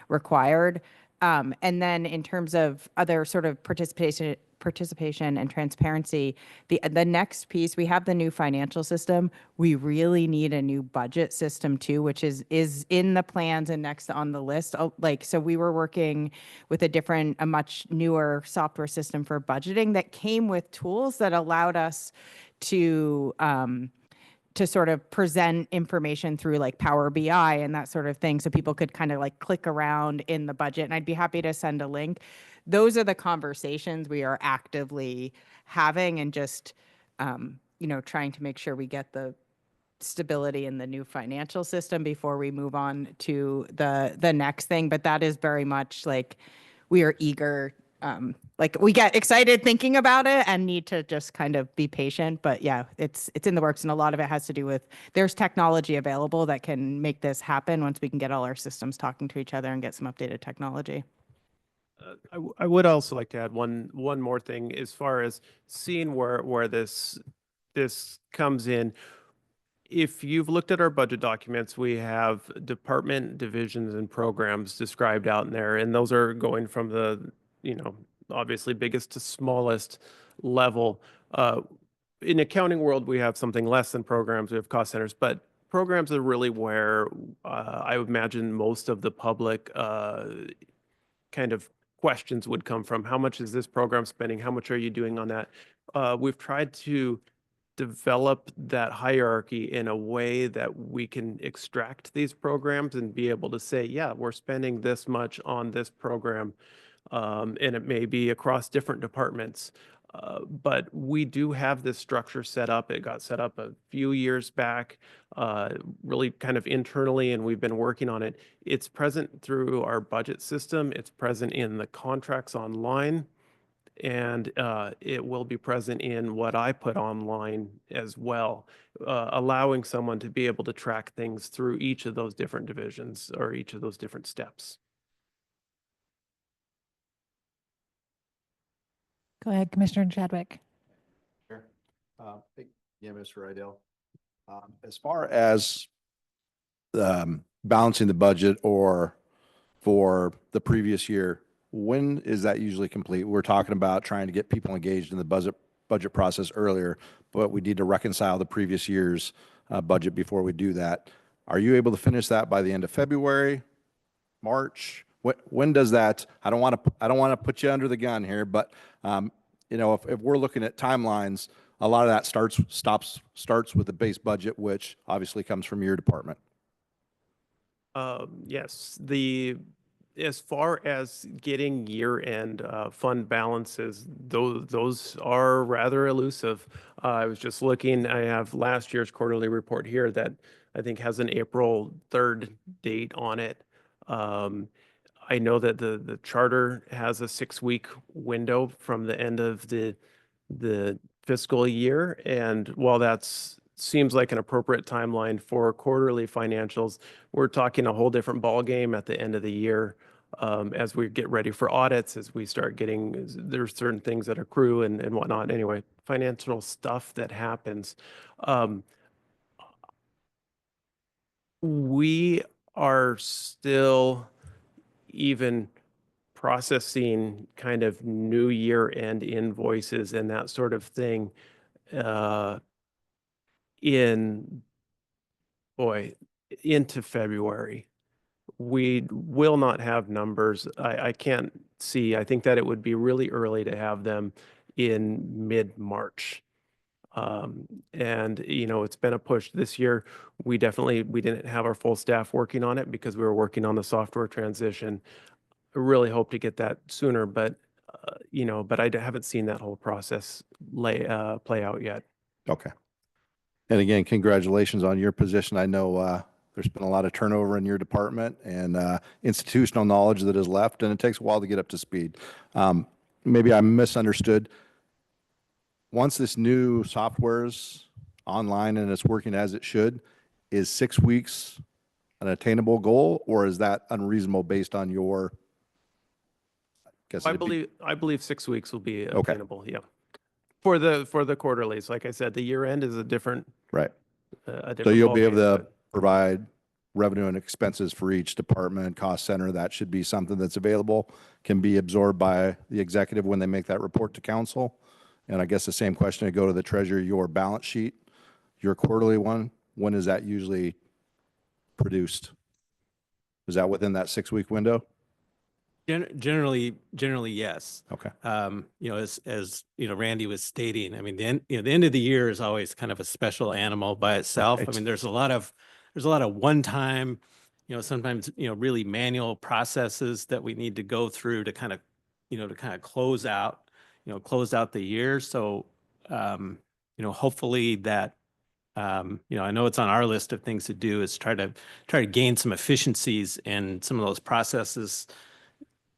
required. And then in terms of other sort of participation participation and transparency. The next piece, we have the new financial system. We really need a new budget system too, which is in the plans and next on the list. So we were working with a much newer software system for budgeting that came with tools that allowed us to sort of present information through like Power BI and that sort of thing, so people could kind of like click around in the budget. And I'd be happy to send a link. Those are the conversations we are actively having, and just trying to make sure we get the stability in the new financial system before we move on to the next thing. But that is very much like we are eager. Like we get excited thinking about it and need to just kind of be patient. But yeah, it's in the works, and a lot of it has to do with there's technology available that can make this happen once we can get all our systems talking to each other and get some updated technology. I would also like to add one more thing as far as seeing where this comes in. If you've looked at our budget documents, we have department divisions and programs described out in there, and those are going from the obviously biggest to smallest level. In accounting world, we have something less than programs. We have cost centers, but programs are really where I would imagine most of the public kind of questions would come from. How much is this program spending? How much are you doing on that? We've tried to develop that hierarchy in a way that we can extract these programs and be able to say, yeah, we're spending this much on this program. And it may be across different departments. But we do have this structure set up. It got set up a few years back, really kind of internally, and we've been working on it. It's present through our budget system. It's present in the contracts online, and it will be present in what I put online as well, allowing someone to be able to track things through each of those different divisions or each of those different steps. Go ahead, Commissioner Chadwick. Yeah, Mr. Rydell. As far as balancing the budget or for the previous year, when is that usually complete? We're talking about trying to get people engaged in the budget process earlier, but we need to reconcile the previous year's budget before we do that. Are you able to finish that by the end of February, March? When does that? I don't want to put you under the gun here, but if we're looking at timelines, a lot of that starts with the base budget, which obviously comes from your department. Yes, as far as getting year-end fund balances, those are rather elusive. I was just looking, I have last year's quarterly report here that I think has an April 3rd date on it. I know that the charter has a 6-week window from the end of the fiscal year, and while that's seems like an appropriate timeline for quarterly financials, we're talking a whole different ballgame at the end of the year. As we get ready for audits, as we start getting, there's certain things that accrue and whatnot. Anyway, financial stuff that happens. We are still even processing kind of new year end invoices and that sort of thing into February. We will not have numbers. I can't see. I think that it would be really early to have them in mid-March. And it's been a push this year. We didn't have our full staff working on it because we were working on the software transition. I really hope to get that sooner, but I haven't seen that whole process play out yet. Okay. And again, congratulations on your position. I know there's been a lot of turnover in your department and institutional knowledge that is left, and it takes a while to get up to speed. Maybe I misunderstood. Once this new software's online and it's working as it should, is 6 weeks an attainable goal, or is that unreasonable based on your? I believe 6 weeks will be attainable. Yeah. For the quarterlies, like I said, the year end is a different. Right. A different so you'll be able ballgame, to provide revenue and expenses for each department, cost center. That should be something that's available, can be absorbed by the executive when they make that report to council. And I guess the same question to go to the treasurer, your balance sheet, your quarterly one, when is that usually produced? Is that within that 6-week window? Generally, yes. Okay. You know, as you know, Randy was stating, I mean, the end of the year is always kind of a special animal by itself. I Right. mean, there's a lot of one-time, you know, sometimes, you know, really manual processes that we need to go through to kind of, you know, close out the year. So, you know, hopefully that, you know, I know it's on our list of things to do is try to gain some efficiencies in some of those processes,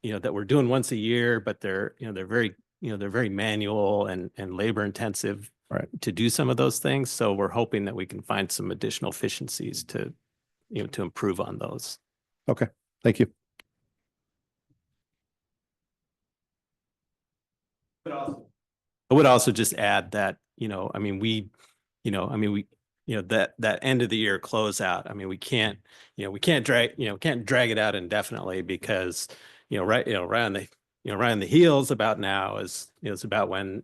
you know, that we're doing once a year, but they're very manual and labor intensive to do some of those things. So we're hoping that we can find some additional efficiencies to, you know, to improve on those. Okay. Thank you. I would also just add that, you know, I mean, we, that end of the year closeout, I mean, we can't drag it out indefinitely because, right on the heels about now is about when,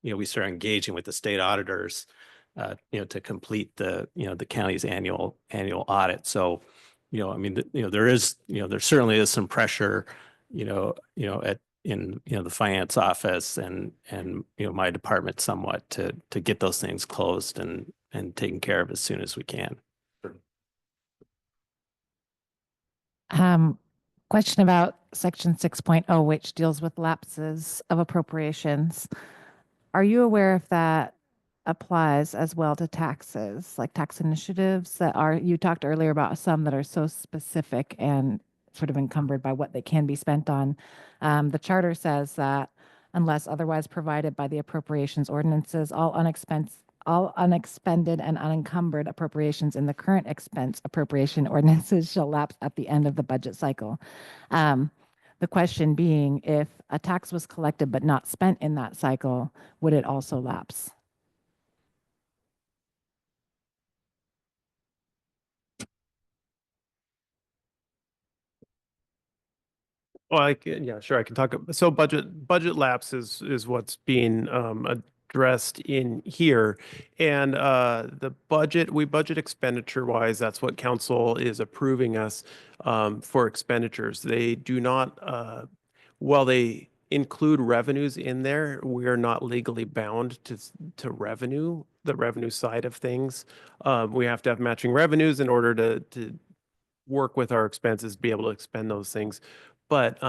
we start engaging with the state auditors, to complete the county's annual audit. So, I mean, there certainly is some pressure, in the finance office and my department somewhat to get those things closed and taken care of as soon as we can. Question about section 6.0, which deals with lapses of appropriations. Are you aware if that applies as well to taxes, like tax initiatives you talked earlier about some that are so specific and sort of encumbered by what they can be spent on. The charter says that unless otherwise provided by the appropriations ordinances, all unexpended and unencumbered appropriations in the current expense appropriation ordinances shall lapse at the end of the budget cycle. The question being, if a tax was collected but not spent in that cycle, would it also lapse? Well, yeah, sure, I can talk. So budget lapse is what's being addressed in here, and we budget expenditure wise. That's what council is approving us for expenditures. They do not, while they include revenues in there, we are not legally bound to the revenue side of things. We have to have matching revenues in order to work with our expenses, be able to expend those things. But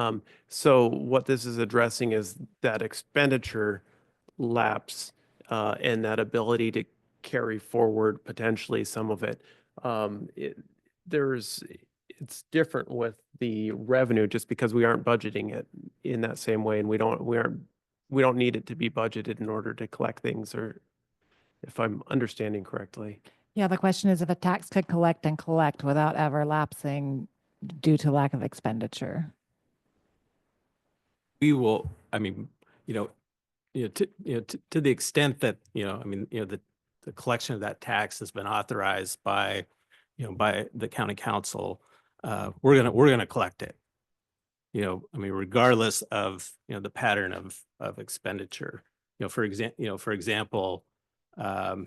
so what this is addressing is that expenditure lapse and that ability to carry forward potentially some of it. It's different with the revenue just because we aren't budgeting it in that same way, and we don't need it to be budgeted in order to collect things, or if I'm understanding correctly. Yeah, the question is if a tax could collect without ever lapsing due to lack of expenditure. We will, I mean, to the extent that, the collection of that tax has been authorized by the county council, we're gonna collect it. Regardless of, the pattern of expenditure. For example, the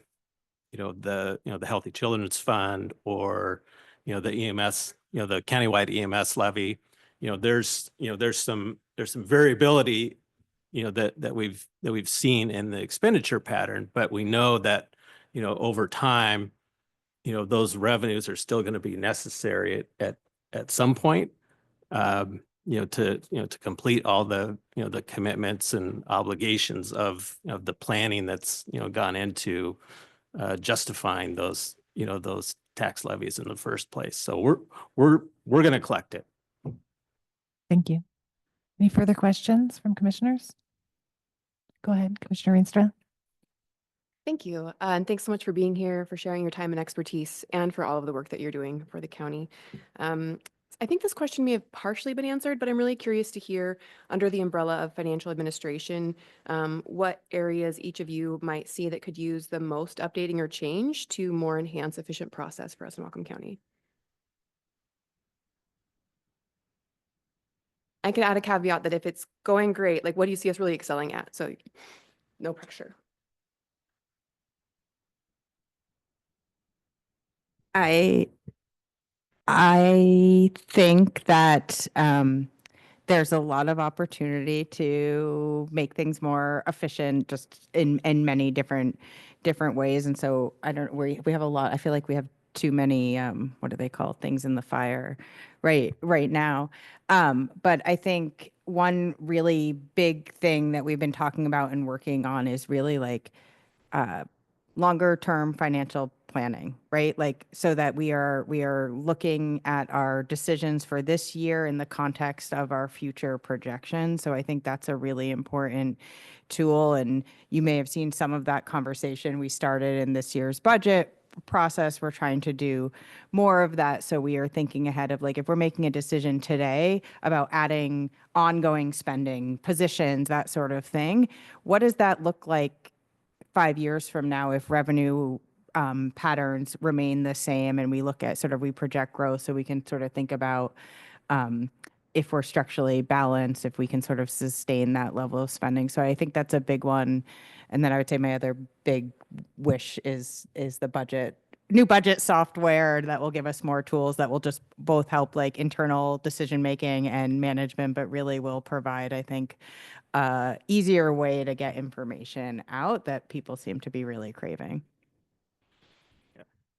Healthy Children's Fund or, the EMS, the countywide EMS levy, there's some variability, that we've seen in the expenditure pattern, but we know that, over time, those revenues are still going to be necessary at some point, to complete all the, the commitments and obligations of the planning that's, gone into justifying those, those tax levies in the first place. So we're going to collect it. Thank you. Any further questions from commissioners? Go ahead, Commissioner Rienstra. Thank you. And thanks so much for being here, for sharing your time and expertise, and for all of the work that you're doing for the county. I think this question may have partially been answered, but I'm really curious to hear, under the umbrella of financial administration, what areas each of you might see that could use the most updating or change to more enhance efficient process for us in Whatcom County. I can add a caveat that if it's going great, like what do you see us really excelling at? So no pressure. I think that there's a lot of opportunity to make things more efficient, just in many different ways. And so I don't we have a lot. I feel like we have too many what do they call things in the fire right now. But I think one really big thing that we've been talking about and working on is really like longer term financial planning, right? Like so that we are looking at our decisions for this year in the context of our future projections. So I think that's a really important tool. And you may have seen some of that conversation we started in this year's budget process. We're trying to do more of that. So we are thinking ahead of like, if we're making a decision today about adding ongoing spending, positions, that sort of thing, what does that look like 5 years from now if revenue patterns remain the same and we look at sort of, we project growth, so we can sort of think about if we're structurally balanced, if we can sort of sustain that level of spending. So I think that's a big one. And then I would say my other big wish is the new budget software that will give us more tools that will just both help like internal decision making and management, but really will provide, I think, easier way to get information out that people seem to be really craving.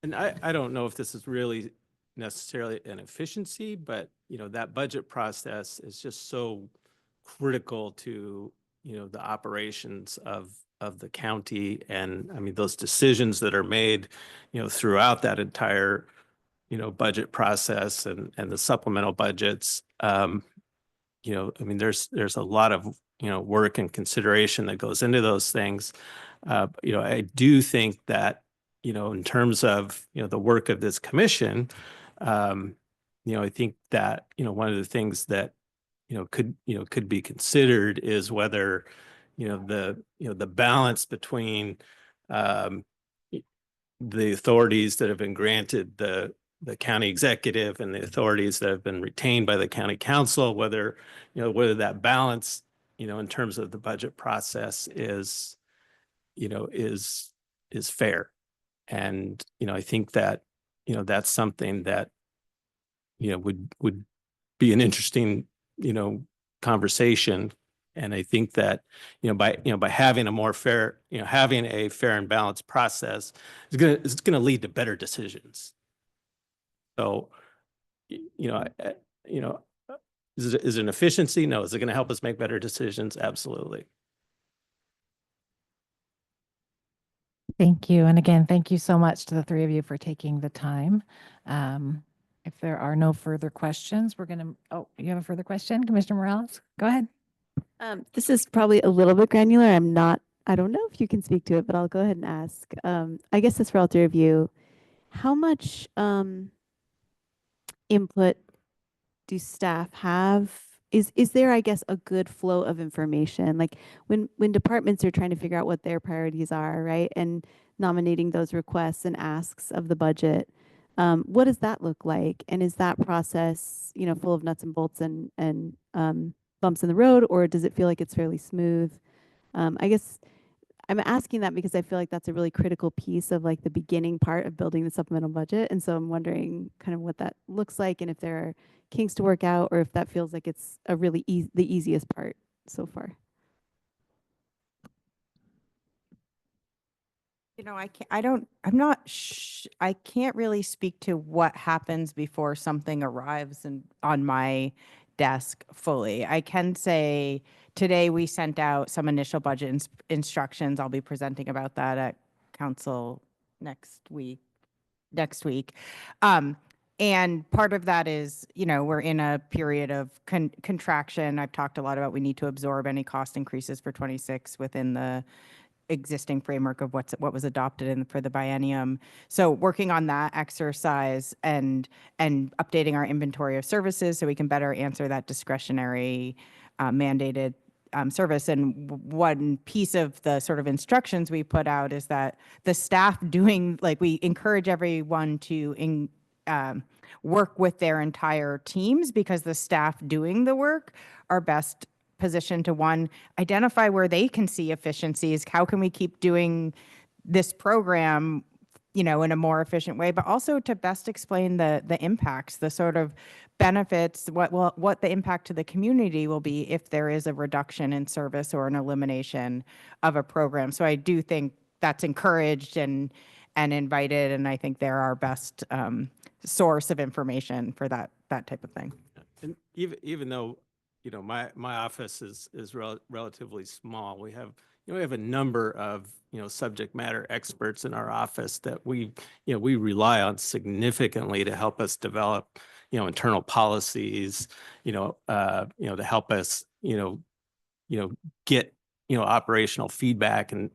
And I don't know if this is really necessarily an efficiency, but that budget process is just so critical to the operations of the county. And I mean, those decisions that are made throughout that entire budget process and the supplemental budgets. I mean, there's a lot of work and consideration that goes into those things. I do think that in terms of the work of this commission, I think that one of the things that could be considered is whether the balance between the authorities that have been granted the county executive and the authorities that have been retained by the county council, whether that balance in terms of the budget process is fair. And I think that that's something that would be an interesting conversation. And I think that by having a more fair having a fair and balanced process is gonna lead to better decisions. So is it an efficiency? No. Is it going to help us make better decisions? Absolutely. Thank you. And again, thank you so much to the three of you for taking the time. If there are no further questions, we're going to, oh, you have a further question, Commissioner Morales? Go ahead. This is probably a little bit granular. I don't know if you can speak to it, but I'll go ahead and ask. I guess it's for all three of you. How much input do staff have? Is there, I guess, a good flow of information? Like when departments are trying to figure out what their priorities are, right? And nominating those requests and asks of the budget, what does that look like? And is that process, full of nuts and bolts and bumps in the road, or does it feel like it's fairly smooth? I guess I'm asking that because I feel like that's a really critical piece of like the beginning part of building the supplemental budget. And so I'm wondering kind of what that looks like and if there are kinks to work out or if that feels like it's a really the easiest part so far. I can't really speak to what happens before something arrives on my desk fully. I can say today we sent out some initial budget instructions. I'll be presenting about that at council next week. And part of that is, we're in a period of contraction. I've talked a lot about we need to absorb any cost increases for 26 within the existing framework of what was adopted for the biennium. So working on that exercise and updating our inventory of services so we can better answer that discretionary mandated service. And one piece of the sort of instructions we put out is that the staff we encourage everyone to work with their entire teams, because the staff doing the work are best positioned to, one, identify where they can see efficiencies. How can we keep doing this program, in a more efficient way, but also to best explain the impacts, the sort of benefits, what the impact to the community will be if there is a reduction in service or an elimination of a program. So I do think that's encouraged and invited, and I think they're our best source of information for that type of thing. And even though, my office is relatively small, we have a number of, subject matter experts in our office that we rely on significantly to help us develop, internal policies, to help us, get, operational feedback and,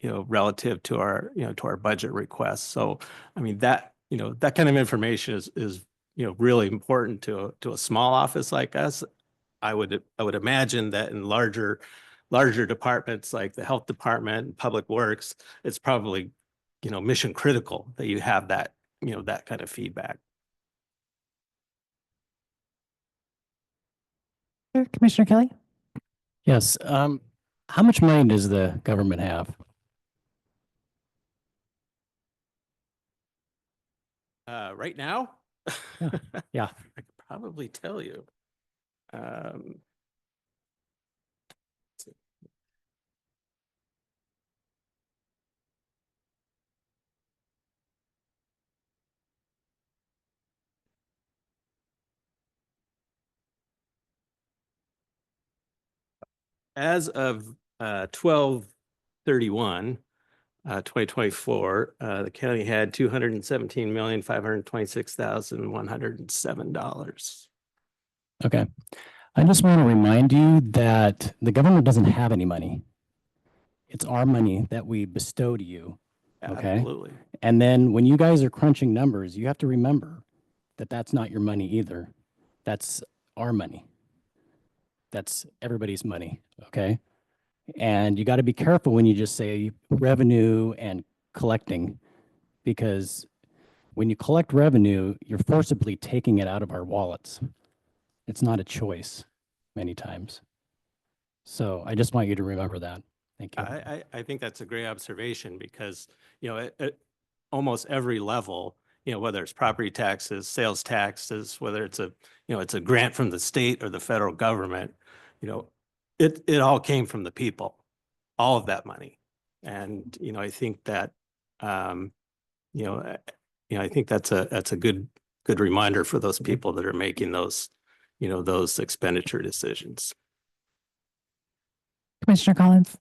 relative to our, to our budget requests. So, I mean, that kind of information is really important to a small office like us. I would imagine that in larger departments like the health department and public works, it's probably, mission critical that you have that, that kind of feedback. Commissioner Kelly? Yes. How much money does the government have? Right now? Yeah. I could probably tell you. As of 12/31, 2024, the county had $217,526,107. Okay. I just want to remind you that the government doesn't have any money. It's our money that we bestow to you. Okay. Absolutely. And then when you guys are crunching numbers, you have to remember that that's not your money either. That's our money. That's everybody's money. Okay. And you got to be careful when you just say revenue and collecting, because when you collect revenue, you're forcibly taking it out of our wallets. It's not a choice many times. So I just want you to remember that. Thank you. I think that's a great observation because, at almost every level, whether it's property taxes, sales taxes, whether it's a grant from the state or the federal government, it all came from the people, all of that money. And, I think that, I think that's a good reminder for those people that are making those, those expenditure decisions. Commissioner Collins?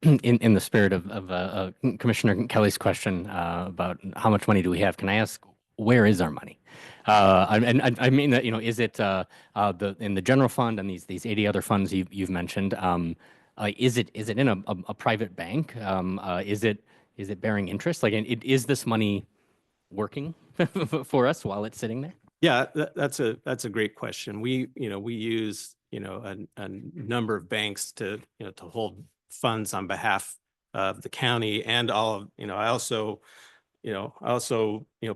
In the spirit of Commissioner Kelly's question about how much money do we have, can I ask, where is our money? I mean that, is it in the general fund and these 80 other funds you've mentioned? Is it in a private bank? Is it bearing interest? Like, is this money working for us while it's sitting there? Yeah, that's a great question. We use a number of banks to to hold funds on behalf of the county and all of I also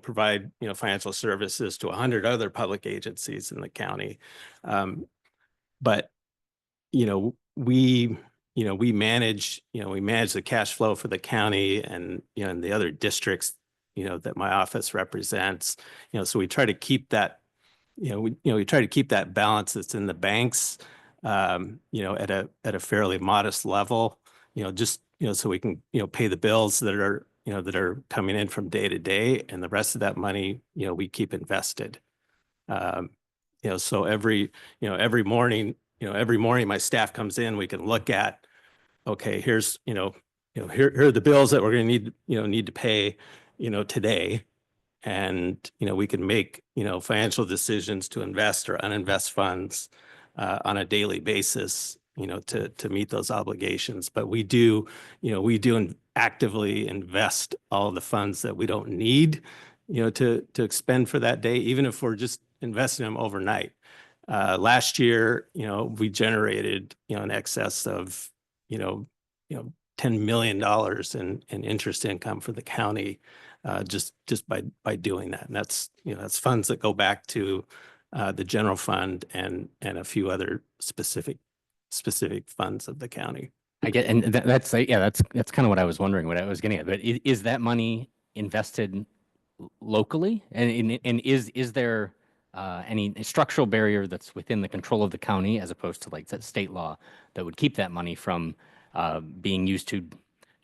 provide financial services to 100 other public agencies in the county. But we manage the cash flow for the county and and the other districts that my office represents. So we try to keep that we try to keep that balance that's in the banks at a fairly modest level, just so we can pay the bills that are that are coming in from day to day, and the rest of that money we keep invested. So every morning my staff comes in, we can look at, okay, here's here are the bills that we're going to need to pay today, and we can make financial decisions to invest or uninvest funds on a daily basis to meet those obligations. But we do actively invest all of the funds that we don't need to expend for that day, even if we're just investing them overnight. Last year we generated in excess of $10 million in interest income for the county just by doing that. And that's, that's funds that go back to the general fund and a few other specific funds of the county. I get, and that's yeah, that's kind of what I was wondering, what I was getting at. But is that money invested locally, and is there any structural barrier that's within the control of the county as opposed to like that state law that would keep that money from being used to,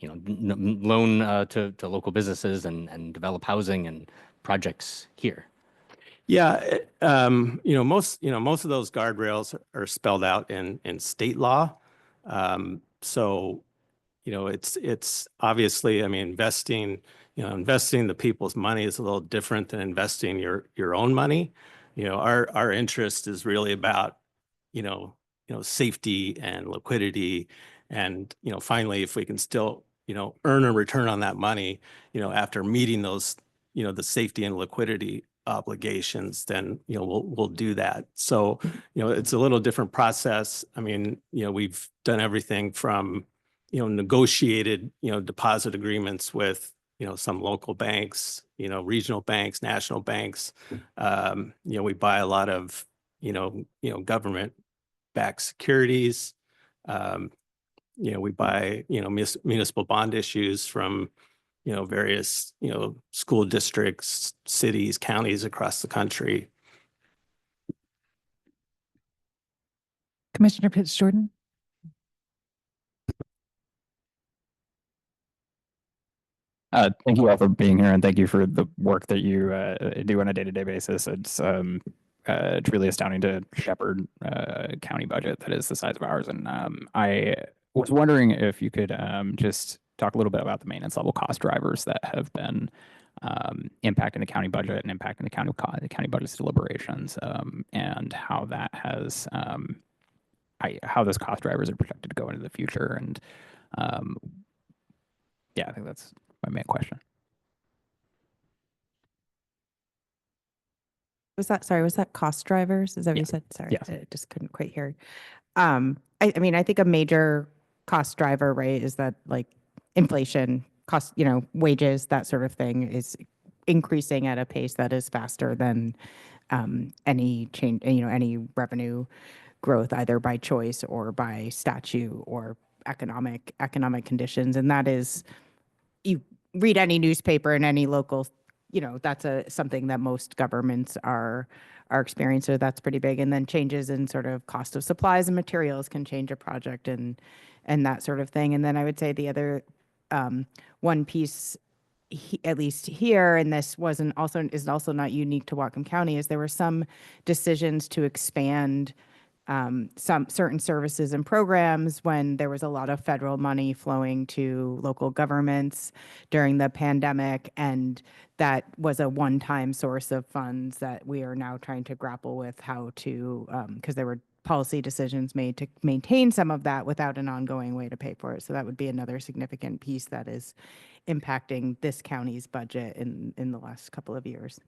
loan to local businesses and develop housing and projects here? Yeah, most of those guardrails are spelled out in state law. So, it's obviously, I mean, investing the people's money is a little different than investing your own money. Our interest is really about, safety and liquidity. And, finally, if we can still, earn a return on that money, after meeting those, the safety and liquidity obligations, then, we'll do that. So, it's a little different process. I mean, we've done everything from, negotiated, deposit agreements with, some local banks, regional banks, national banks. We buy a lot of, government-backed securities. We buy, municipal bond issues from, various, school districts, cities, counties across the country. Commissioner Pitts Jordan. Thank you all for being here, and thank you for the work that you do on a day-to-day basis. It's truly astounding to shepherd a county budget that is the size of ours. And I was wondering if you could just talk a little bit about the maintenance level cost drivers that have been impacting the county budget and impacting the county budget's deliberations, and how that has how those cost drivers are projected to go into the future. And yeah, I think that's my main question. Was that cost drivers? Is that what you said? Sorry, Yes. I just couldn't quite hear. I mean, I think a major cost driver, right, is that like inflation, cost, wages, that sort of thing is increasing at a pace that is faster than any change, any revenue growth, either by choice or by statute or economic conditions. And that is, you read any newspaper in any local, that's something that most governments are experiencing. So that's pretty big. And then changes in sort of cost of supplies and materials can change a project and that sort of thing. And then I would say the other one piece, at least here, and this is also not unique to Whatcom County, is there were some decisions to expand some certain services and programs when there was a lot of federal money flowing to local governments during the pandemic. And that was a one-time source of funds that we are now trying to grapple with how to, because there were policy decisions made to maintain some of that without an ongoing way to pay for it. So that would be another significant piece that is impacting this county's budget in the last couple of years.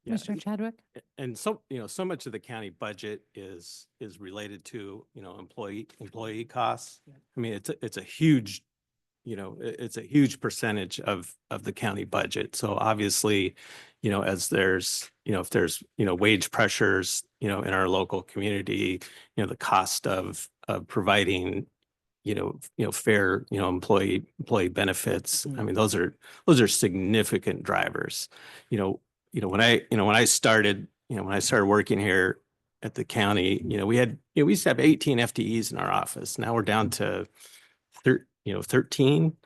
Yeah. Mr. Chadwick. And so, so much of the county budget is related to, employee costs. I mean, it's a huge, it's a huge percentage of the county budget. So obviously, as there's, if there's, wage pressures, in our local community, the cost of providing, fair, employee benefits. I mean, those are significant drivers. When I started working here at the county, we used to have 18 FTEs in our office. Now we're down to 13,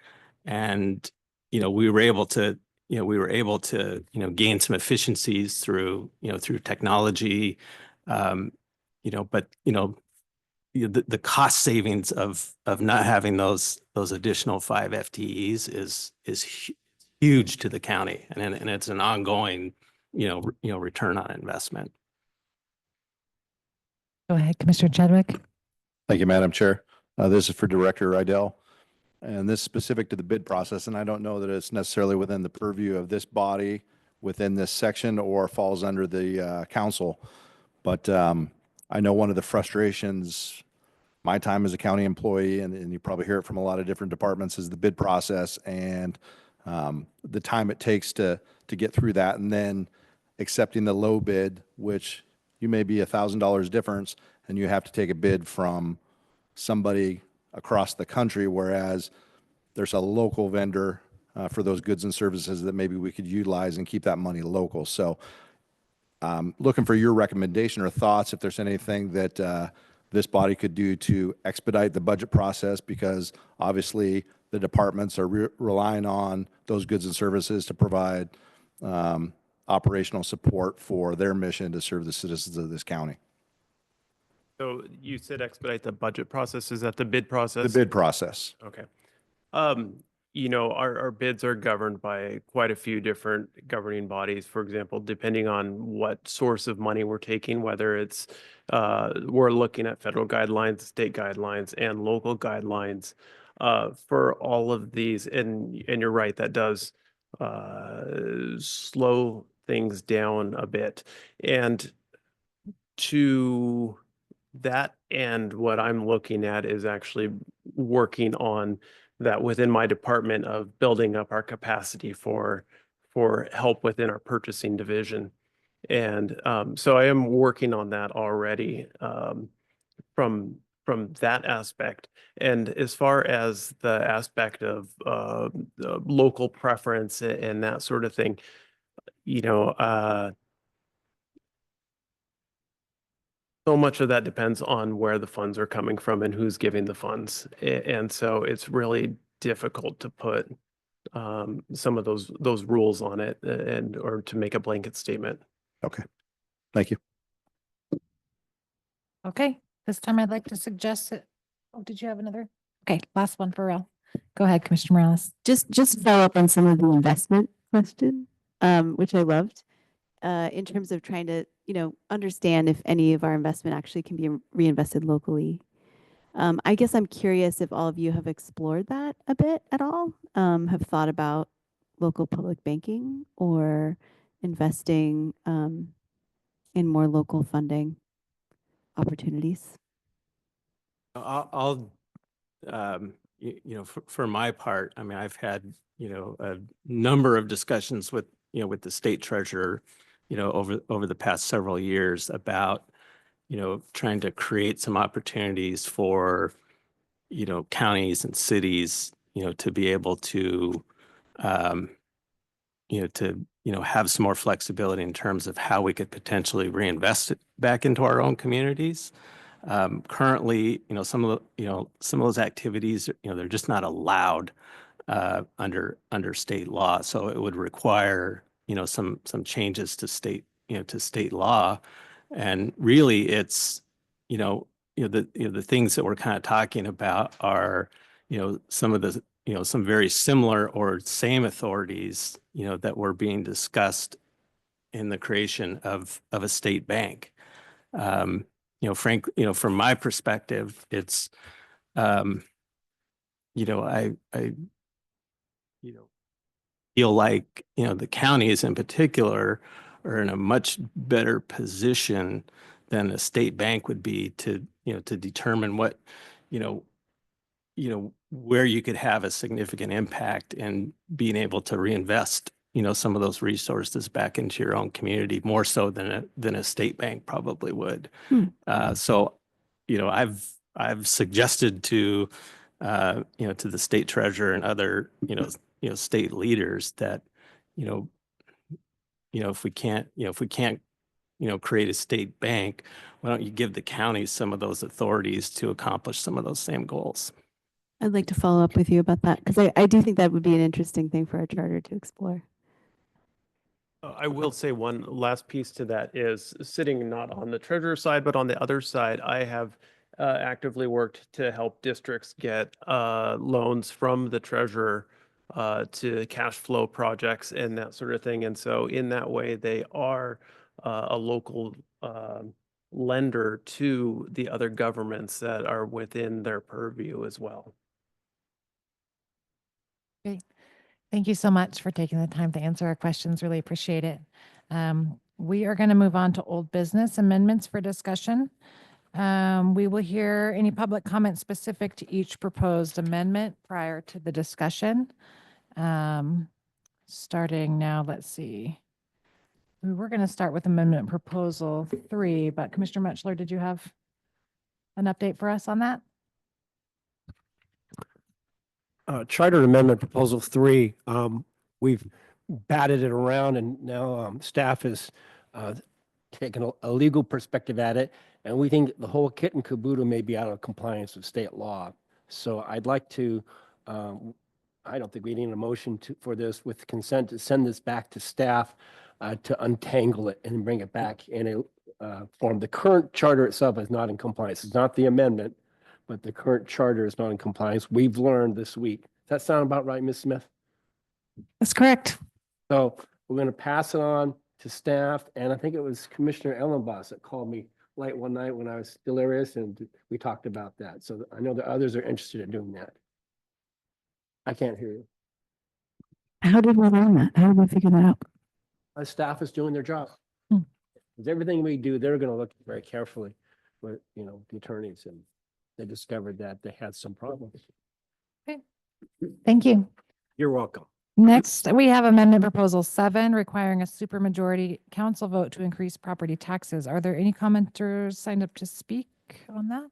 and we were able to gain some efficiencies through technology, but the cost savings of not having those additional 5 FTEs is huge to the county, and it's an ongoing return on investment. Go ahead, Commissioner Chadwick. Thank you, Madam Chair. This is for Director Rydell, and this is specific to the bid process, and I don't know that it's necessarily within the purview of this body within this section or falls under the council. But I know one of the frustrations, my time as a county employee, and you probably hear it from a lot of different departments, is the bid process and the time it takes to get through that, and then accepting the low bid, which you may be $1,000 difference, and you have to take a bid from somebody across the country, whereas there's a local vendor for those goods and services that maybe we could utilize and keep that money local. So looking for your recommendation or thoughts if there's anything that this body could do to expedite the budget process, because obviously the departments are relying on those goods and services to provide operational support for their mission to serve the citizens of this county. So you said expedite the budget process. Is that the bid process? The bid process. Okay. You know, our bids are governed by quite a few different governing bodies. For example, depending on what source of money we're taking, whether it's we're looking at federal guidelines, state guidelines, and local guidelines for all of these. And you're right, that does slow things down a bit. And to that end, what I'm looking at is actually working on that within my department of building up our capacity for help within our purchasing division. And so I am working on that already from that aspect. And as far as the aspect of local preference and that sort of thing, you know, so much of that depends on where the funds are coming from and who's giving the funds. And so it's really difficult to put some of those rules on it and or to make a blanket statement. Okay. Thank you. Okay, this time I'd like to suggest that, oh, did you have another? Okay, last one for real. Go ahead, Commissioner Morales. Just follow up on some of the investment question, which I loved, in terms of trying to, understand if any of our investment actually can be reinvested locally. I guess I'm curious if all of you have explored that a bit at all, have thought about local public banking or investing in more local funding opportunities. I'll for my part, I mean, I've had, a number of discussions with, with the state treasurer, over the past several years about, trying to create some opportunities for, counties and cities, to be able to, have some more flexibility in terms of how we could potentially reinvest it back into our own communities. Currently, some of those activities, they're just not allowed under state law. So it would require, some changes to state law. And really it's, the things that we're kind of talking about are, some of the, some very similar or same authorities, that were being discussed in the creation of a state bank. Frank, from my perspective, it's, I feel like, the counties in particular are in a much better position than a state bank would be to, to determine what, where you could have a significant impact in being able to reinvest, some of those resources back into your own community more so than a state bank probably would. So, I've suggested to, to the state treasurer and other, state leaders that, if we can't, create a state bank, why don't you give the counties some of those authorities to accomplish some of those same goals? I'd like to follow up with you about that, because I do think that would be an interesting thing for our charter to explore. I will say one last piece to that is sitting not on the treasurer side, but on the other side, I have actively worked to help districts get loans from the treasurer to cash flow projects and that sort of thing. And so in that way, they are a local lender to the other governments that are within their purview as well. Great. Thank you so much for taking the time to answer our questions. Really appreciate it. We are going to move on to old business amendments for discussion. We will hear any public comment specific to each proposed amendment prior to the discussion. Starting now, let's see. We were going to start with amendment proposal 3, but Commissioner Mutchler, did you have an update for us on that? Charter Amendment Proposal 3, we've batted it around and now staff has taken a legal perspective at it. And we think the whole kit and caboodle may be out of compliance with state law. So I'd like to, I don't think we need a motion for this with consent to send this back to staff to untangle it and bring it back in a form. The current charter itself is not in compliance. It's not the amendment, but the current charter is not in compliance. We've learned this week. Does that sound about right, Ms. Smith? That's correct. So we're going to pass it on to staff. And I think it was Commissioner Ellenboss that called me late one night when I was delirious and we talked about that. So I know that others are interested in doing that. I can't hear you. How did we learn that? How did we figure that out? Our staff is doing their job. Hmm. Because everything we do, they're going to look very carefully with, the attorneys, and they discovered that they had some problems. Thank you. You're welcome. Next, we have amendment proposal 7 requiring a supermajority council vote to increase property taxes. Are there any commenters signed up to speak on that?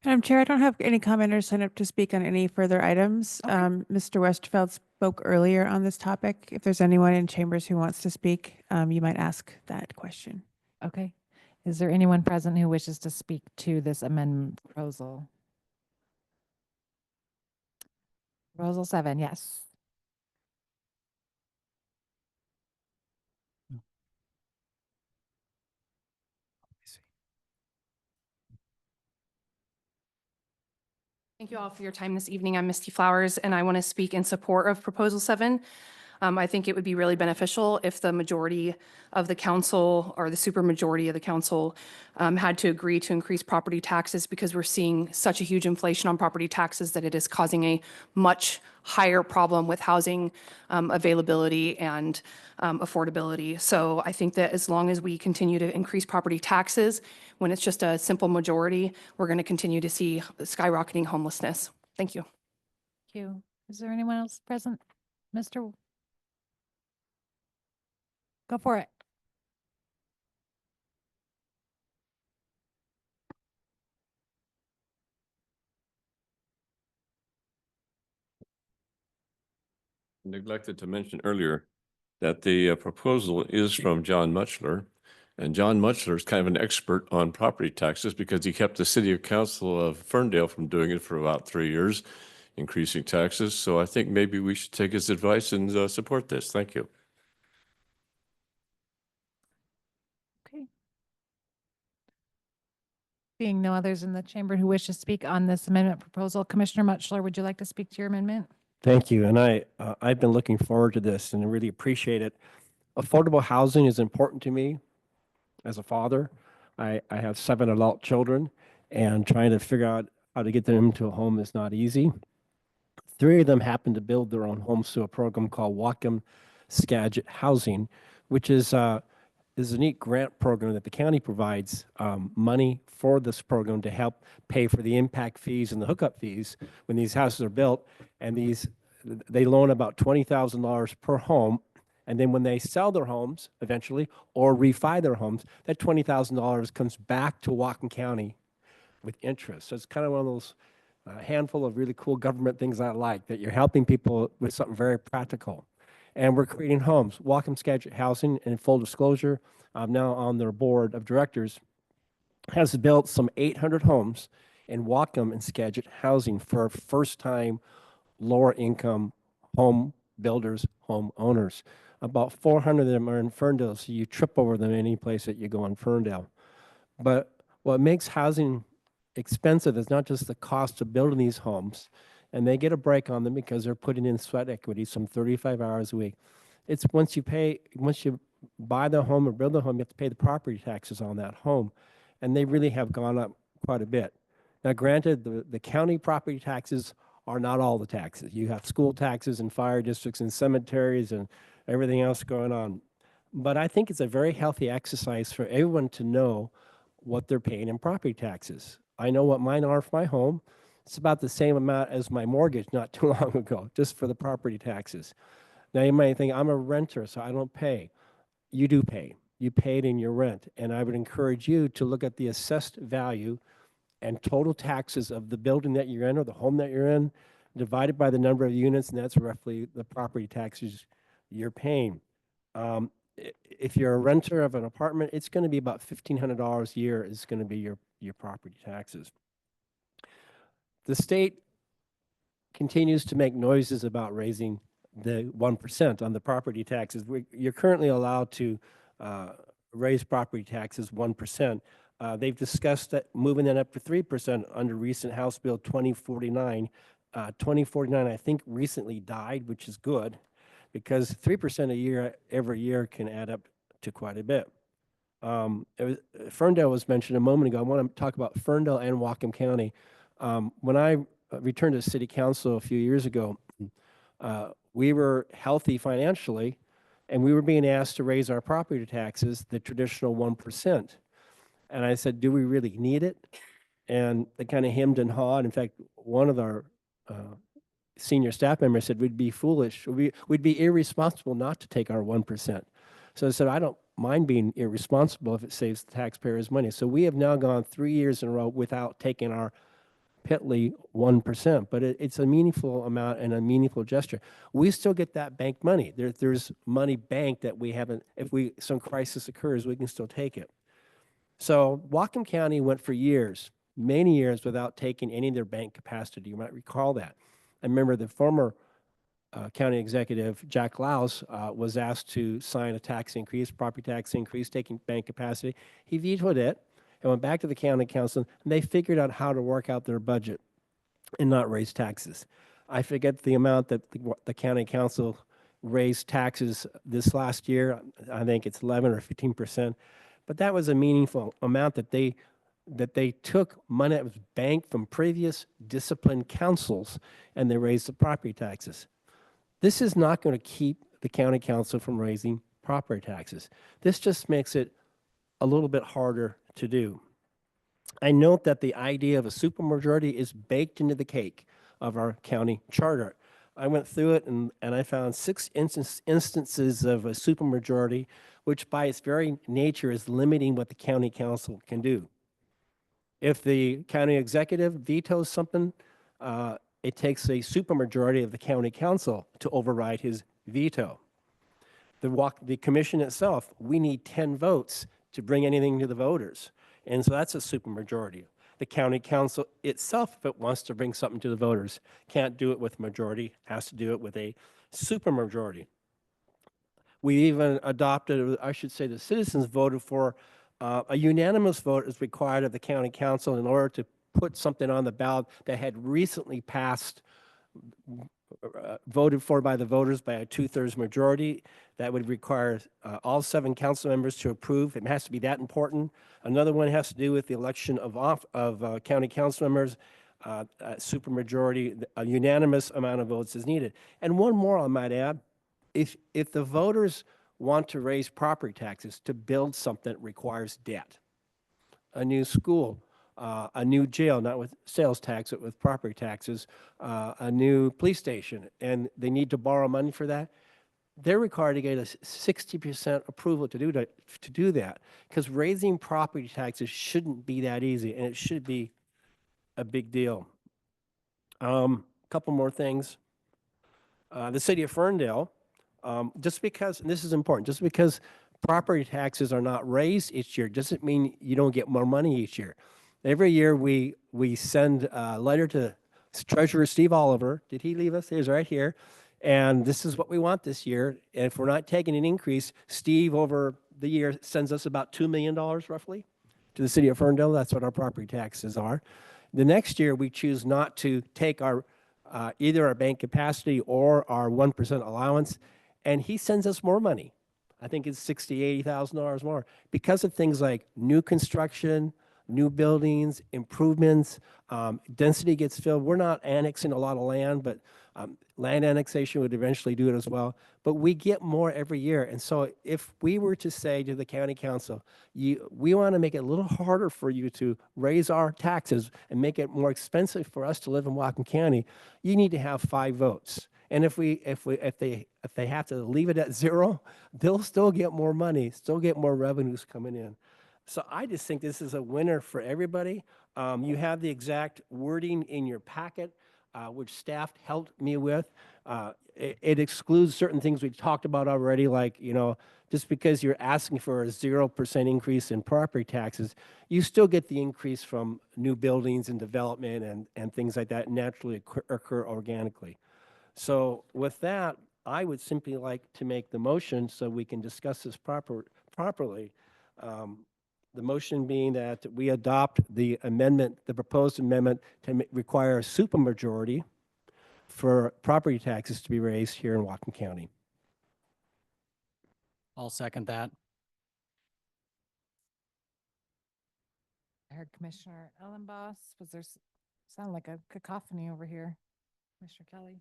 Madam Chair, I don't have any commenters signed up to speak on any further items. Mr. Westerfeld spoke earlier on this topic. If there's anyone in chambers who wants to speak, you might ask that question. Okay. Is there anyone present who wishes to speak to this amendment proposal? Proposal 7, yes. Thank you all for your time this evening. I'm Misty Flowers, and I want to speak in support of Proposal 7. I think it would be really beneficial if the majority of the council or the supermajority of the council had to agree to increase property taxes, because we're seeing such a huge inflation on property taxes that it is causing a much higher problem with housing availability and affordability. So I think that as long as we continue to increase property taxes, when it's just a simple majority, we're going to continue to see skyrocketing homelessness. Thank you. Thank you. Is there anyone else present? Mr. Go for it. Neglected to mention earlier that the proposal is from John Mutchler. And John Mutchler is kind of an expert on property taxes because he kept the city council of Ferndale from doing it for about 3 years, increasing taxes. So I think maybe we should take his advice and support this. Thank you. Okay. Being no others in the chamber who wish to speak on this amendment proposal, Commissioner Mutchler, would you like to speak to your amendment? Thank you. And I've been looking forward to this and I really appreciate it. Affordable housing is important to me as a father. I have 7 adult children, and trying to figure out how to get them into a home is not easy. 3 of them happen to build their own homes through a program called Whatcom County Housing, which is a neat grant program that the county provides money for this program to help pay for the impact fees and the hookup fees when these houses are built. And they loan about $20,000 per home. And then when they sell their homes eventually or refi their homes, that $20,000 comes back to Whatcom County with interest. So it's kind of one of those handful of really cool government things I like, that you're helping people with something very practical. And we're creating homes. Whatcom County Housing, in full disclosure, I'm now on their board of directors, has built some 800 homes in Whatcom and Skagit housing for first-time lower income home builders, home owners. About 400 of them are in Ferndale, so you trip over them any place that you go in Ferndale. But what makes housing expensive is not just the cost of building these homes, and they get a break on them because they're putting in sweat equity, some 35 hours a week. It's once you buy the home or build the home, you have to pay the property taxes on that home, and they really have gone up quite a bit. Now, granted, the county property taxes are not all the taxes. You have school taxes and fire districts and cemeteries and everything else going on. But I think it's a very healthy exercise for everyone to know what they're paying in property taxes. I know what mine are for my home, It's about the same amount as my mortgage not too long ago, just for the property taxes. Now, you might think, I'm a renter, so I don't pay. You do pay. You paid in your rent. And I would encourage you to look at the assessed value and total taxes of the building that you're in or the home that you're in, divided by the number of units, and that's roughly the property taxes you're paying. If you're a renter of an apartment, it's going to be about $1,500 a year is going to be your property taxes. The state continues to make noises about raising the 1% on the property taxes. You're currently allowed to raise property taxes 1%. They've discussed that moving that up to 3% under recent House Bill 2049. 2049, I think, recently died, which is good, because 3% a year every year can add up to quite a bit. Ferndale was mentioned a moment ago. I want to talk about Ferndale and Whatcom County. When I returned to city council a few years ago, we were healthy financially, and we were being asked to raise our property taxes, the traditional 1%. And I said, do we really need it? And they kind of hemmed and hawed. In fact, one of our senior staff members said, we'd be foolish, we'd be irresponsible not to take our 1%. So I said, I don't mind being irresponsible if it saves the taxpayers money. So we have now gone 3 years in a row without taking our piddly 1%, but it's a meaningful amount and a meaningful gesture. We still get that bank money. There's money banked that we haven't, if some crisis occurs, we can still take it. So Whatcom County went for years, many years, without taking any of their bank capacity. You might recall that. I remember the former county executive, Jack Laus, was asked to sign a tax increase, property tax increase, taking bank capacity. He vetoed it and went back to the county council, and they figured out how to work out their budget and not raise taxes. I forget the amount that the county council raised taxes this last year. I think it's 11 or 15%. But that was a meaningful amount that they took money that was banked from previous disciplined councils, and they raised the property taxes. This is not going to keep the county council from raising property taxes. This just makes it a little bit harder to do. I note that the idea of a supermajority is baked into the cake of our county charter. I went through it and I found 6 instances of a supermajority, which by its very nature is limiting what the county council can do. If the county executive vetoes something, it takes a supermajority of the county council to override his veto. The commission itself, we need 10 votes to bring anything to the voters. And so that's a supermajority. The county council itself, if it wants to bring something to the voters, can't do it with majority, has to do it with a supermajority. We even adopted, I should say the citizens voted for a unanimous vote is required of the county council in order to put something on the ballot that had recently passed, voted for by the voters by a 2/3 majority. That would require all 7 council members to approve. It has to be that important. Another one has to do with the election of county council members. Supermajority, a unanimous amount of votes is needed. And one more I might add, if the voters want to raise property taxes to build something that requires debt, a new school, a new jail, not with sales tax, but with property taxes, a new police station, and they need to borrow money for that, they're required to get a 60% approval to do that, because raising property taxes shouldn't be that easy, and it should be a big deal. Couple more things. The city of Ferndale, just because, and this is important, just because property taxes are not raised each year doesn't mean you don't get more money each year. Every year we send a letter to Treasurer Steve Oliver. Did he leave us? He's right here. And this is what we want this year. And if we're not taking an increase, Steve over the year sends us about $2 million roughly to the city of Ferndale. That's what our property taxes are. The next year we choose not to take our either our bank capacity or our 1% allowance, and he sends us more money. I think it's $60,000, $80,000 more because of things like new construction, new buildings, improvements, density gets filled. We're not annexing a lot of land, but Land annexation would eventually do it as well, but we get more every year. And so if we were to say to the county council, we want to make it a little harder for you to raise our taxes and make it more expensive for us to live in Whatcom County, you need to have 5 votes. And if they have to leave it at 0, they'll still get more money, still get more revenues coming in. So I just think this is a winner for everybody. You have the exact wording in your packet, which staff helped me with. It excludes certain things we've talked about already, like, just because you're asking for a 0% increase in property taxes, you still get the increase from new buildings and development and things like that naturally occur organically. So with that, I would simply like to make the motion so we can discuss this properly. The motion being that we adopt the amendment, the proposed amendment to require a supermajority for property taxes to be raised here in Whatcom County. I'll second that. I heard Commissioner Ellenboss. Was there sound like a cacophony over here? Commissioner Kelly.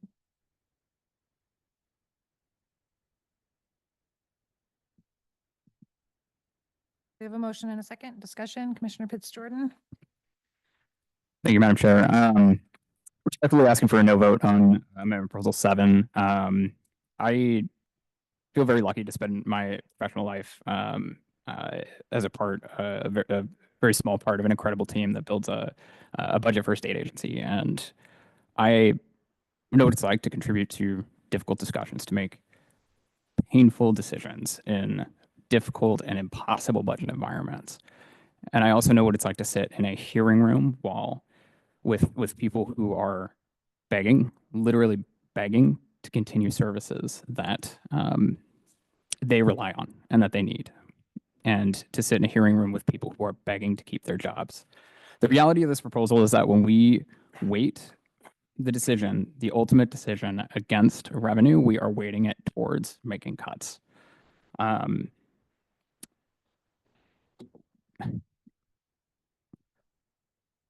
We have a motion and a second discussion. Commissioner Pitts Jordan. Thank you, Madam Chair. Respectfully asking for a no vote on Amendment Proposal 7. I feel very lucky to spend my professional life as a very small part of an incredible team that builds a budget for a state agency. And I know what it's like to contribute to difficult discussions, to make painful decisions in difficult and impossible budget environments. And I also know what it's like to sit in a hearing room with people who are begging, literally begging to continue services that they rely on and that they need, and to sit in a hearing room with people who are begging to keep their jobs. The reality of this proposal is that when we weight the decision, the ultimate decision against revenue, we are weighting it towards making cuts.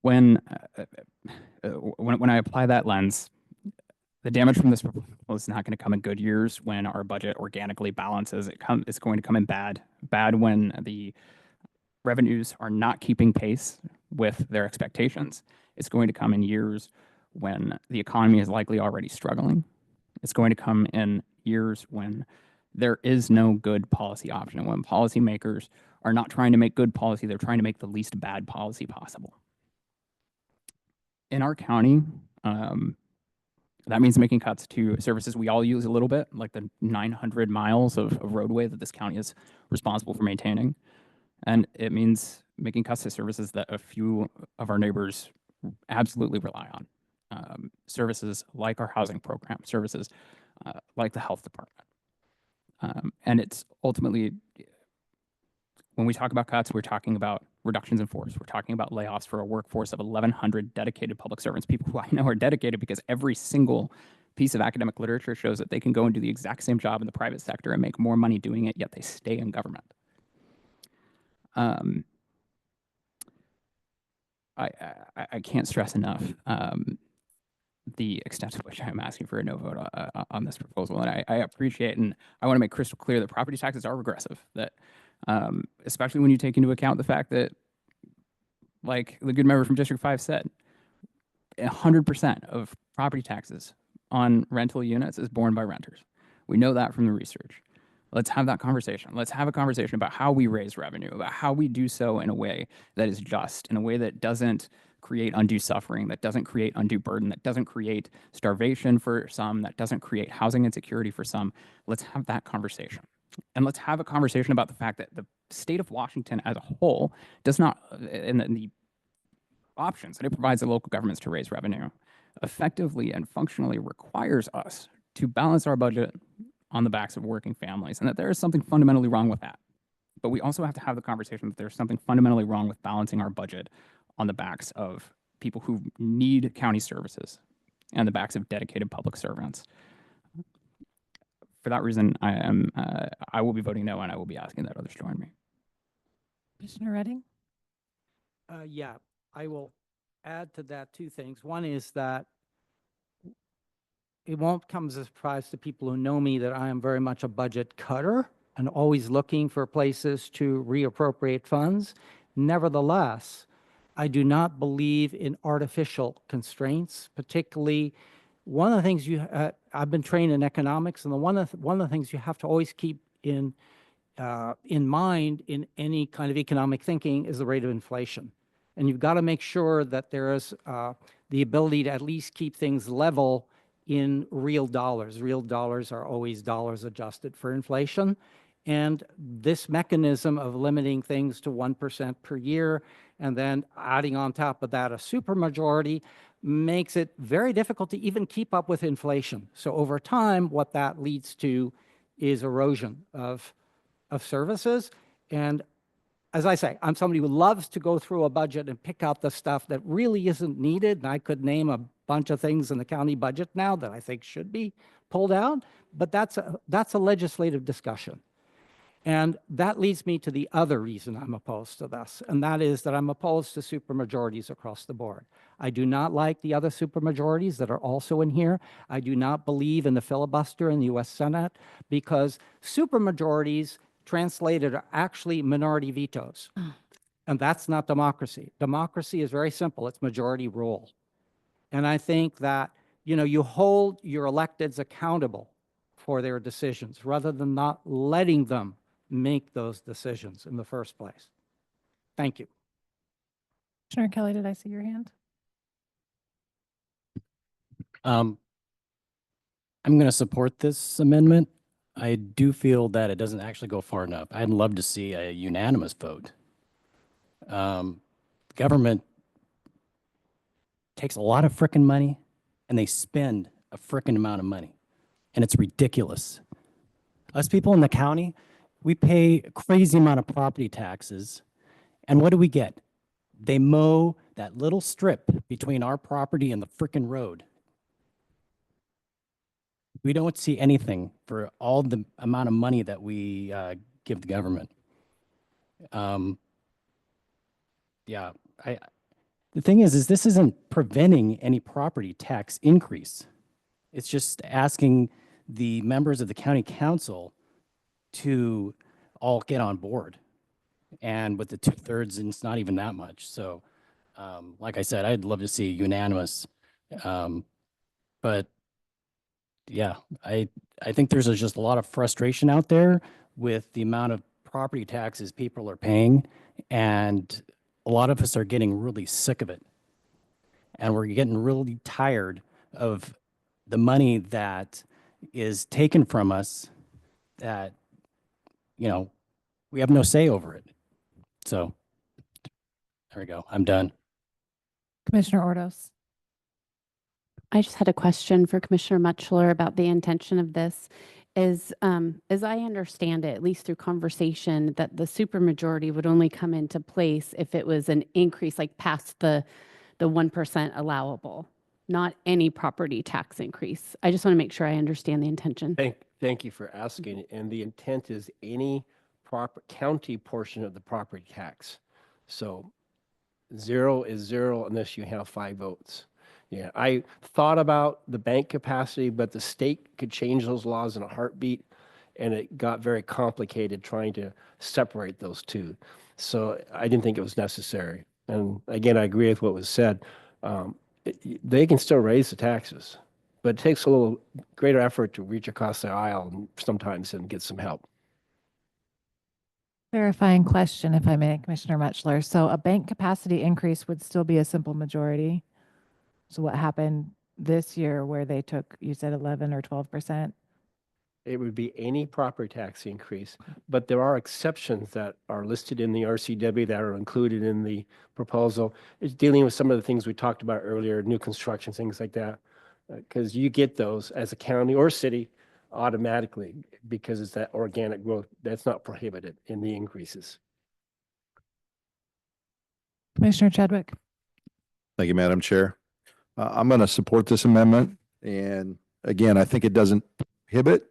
When I apply that lens, the damage from this proposal is not going to come in good years when our budget organically balances. It's going to come in bad when the revenues are not keeping pace with their expectations. It's going to come in years when the economy is likely already struggling. It's going to come in years when there is no good policy option, and when policymakers are not trying to make good policy, they're trying to make the least bad policy possible. In our county, that means making cuts to services we all use a little bit, like the 900 miles of roadway that this county is responsible for maintaining. And it means making cuts to services that a few of our neighbors absolutely rely on. Services like our housing program, services like the health department. And it's ultimately, when we talk about cuts, we're talking about reductions in force. We're talking about layoffs for a workforce of 1,100 dedicated public servants, people who I know are dedicated because every single piece of academic literature shows that they can go and do the exact same job in the private sector and make more money doing it, yet they stay in government. I can't stress enough the extent to which I'm asking for a no vote on this proposal. And I appreciate, and I want to make crystal clear that property taxes are regressive, that especially when you take into account the fact that, like the good member from District 5 said, 100% of property taxes on rental units is borne by renters. We know that from the research. Let's have that conversation. Let's have a conversation about how we raise revenue, about how we do so in a way that is just, in a way that doesn't create undue suffering, that doesn't create undue burden, that doesn't create starvation for some, that doesn't create housing insecurity for some. Let's have that conversation. And let's have a conversation about the fact that the state of Washington as a whole does not, in the options that it provides the local governments to raise revenue, effectively and functionally requires us to balance our budget on the backs of working families, and that there is something fundamentally wrong with that. But we also have to have the conversation that there's something fundamentally wrong with balancing our budget on the backs of people who need county services and the backs of dedicated public servants. For that reason, I will be voting no, and I will be asking that others join me. Commissioner Redding? Yeah, I will add to that 2 things. One is that it won't come as a surprise to people who know me that I am very much a budget cutter and always looking for places to reappropriate funds. Nevertheless, I do not believe in artificial constraints, particularly one of the things I've been trained in economics, and one of the things you have to always keep in mind in any kind of economic thinking is the rate of inflation. And you've got to make sure that there is the ability to at least keep things level in real dollars. Real dollars are always dollars adjusted for inflation. And this mechanism of limiting things to 1% per year and then adding on top of that a supermajority makes it very difficult to even keep up with inflation. So over time, what that leads to is erosion of services. And as I say, I'm somebody who loves to go through a budget and pick out the stuff that really isn't needed. And I could name a bunch of things in the county budget now that I think should be pulled out, but that's a legislative discussion. And that leads me to the other reason I'm opposed to this, and that is that I'm opposed to supermajorities across the board. I do not like the other supermajorities that are also in here. I do not believe in the filibuster in the U.S. Senate because supermajorities translated are actually minority vetoes. And that's not democracy. Democracy is very simple. It's majority rule. And I think that, you hold your electeds accountable for their decisions rather than not letting them make those decisions in the first place. Thank you. Commissioner Kelly, did I see your hand? I'm going to support this amendment. I do feel that it doesn't actually go far enough. I'd love to see a unanimous vote. Government takes a lot of frickin' money and they spend a frickin' amount of money. And it's ridiculous. Us people in the county, we pay a crazy amount of property taxes. And what do we get? They mow that little strip between our property and the frickin' road. We don't see anything for all the amount of money that we give the government. Yeah, the thing is this isn't preventing any property tax increase. It's just asking the members of the county council to all get on board. And with the 2/3, it's not even that much. So, like I said, I'd love to see unanimous. But yeah, I think there's just a lot of frustration out there with the amount of property taxes people are paying. And a lot of us are getting really sick of it. And we're getting really tired of the money that is taken from us that, we have no say over it. So there we go. I'm done. Commissioner Ordos. I just had a question for Commissioner Mutchler about the intention of this. As I understand it, at least through conversation, that the supermajority would only come into place if it was an increase, like past the 1% allowable, not any property tax increase. I just want to make sure I understand the intention. Thank you for asking. And the intent is any county portion of the property tax. So 0 is 0 unless you have 5 votes. Yeah, I thought about the bank capacity, but the state could change those laws in a heartbeat, and it got very complicated trying to separate those two. So I didn't think it was necessary. And again, I agree with what was said. They can still raise the taxes, but it takes a little greater effort to reach across the aisle sometimes and get some help. Clarifying question, if I may, Commissioner Mutchler. So a bank capacity increase would still be a simple majority. So what happened this year where they took, you said 11 or 12%? It would be any property tax increase, but there are exceptions that are listed in the RCW that are included in the proposal. It's dealing with some of the things we talked about earlier, new construction, things like that, because you get those as a county or city automatically because it's that organic growth that's not prohibited in the increases. Commissioner Chadwick. Thank you, Madam Chair. I'm going to support this amendment. And again, I think it doesn't prohibit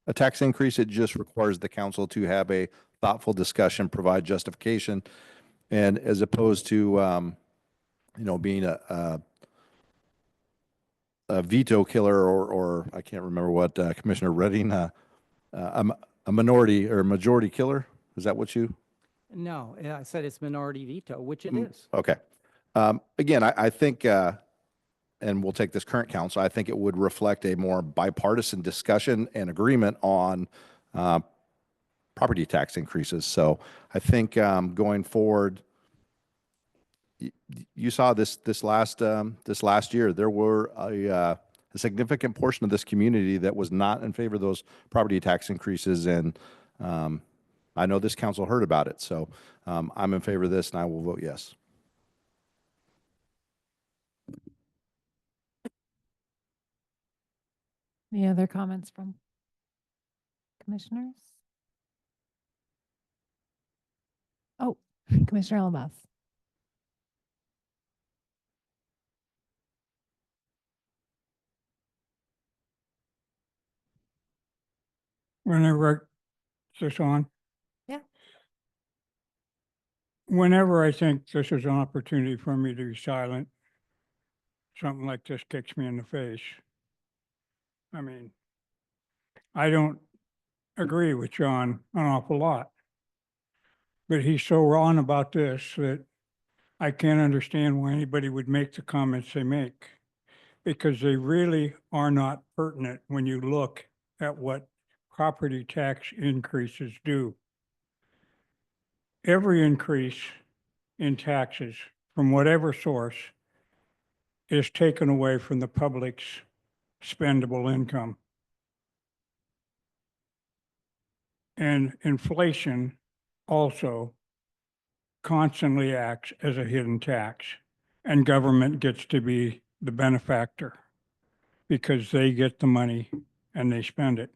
a tax increase. It just requires the council to have a thoughtful discussion, provide justification, and as opposed to, being a veto killer, or I can't remember what Commissioner Redding, a minority or a majority killer. Is that what you? No, I said it's minority veto, which it Mm, is. Okay. Again, I think, and we'll take this current council, I think it would reflect a more bipartisan discussion and agreement on property tax increases. So I think going forward, you saw this last year, there were a significant portion of this community that was not in favor of those property tax increases, and I know this council heard about it. So I'm in favor of this, and I will vote yes. Any other comments from commissioners? Oh, Commissioner Elbaz. Whenever, is this on? Yeah. Whenever I think this is an opportunity for me to be silent, something like this kicks me in the face. I mean, I don't agree with John an awful lot, but he's so wrong about this that I can't understand why anybody would make the comments they make, because they really are not pertinent when you look at what property tax increases do. Every increase in taxes from whatever source is taken away from the public's spendable income. And inflation also constantly acts as a hidden tax, and government gets to be the benefactor because they get the money and they spend it.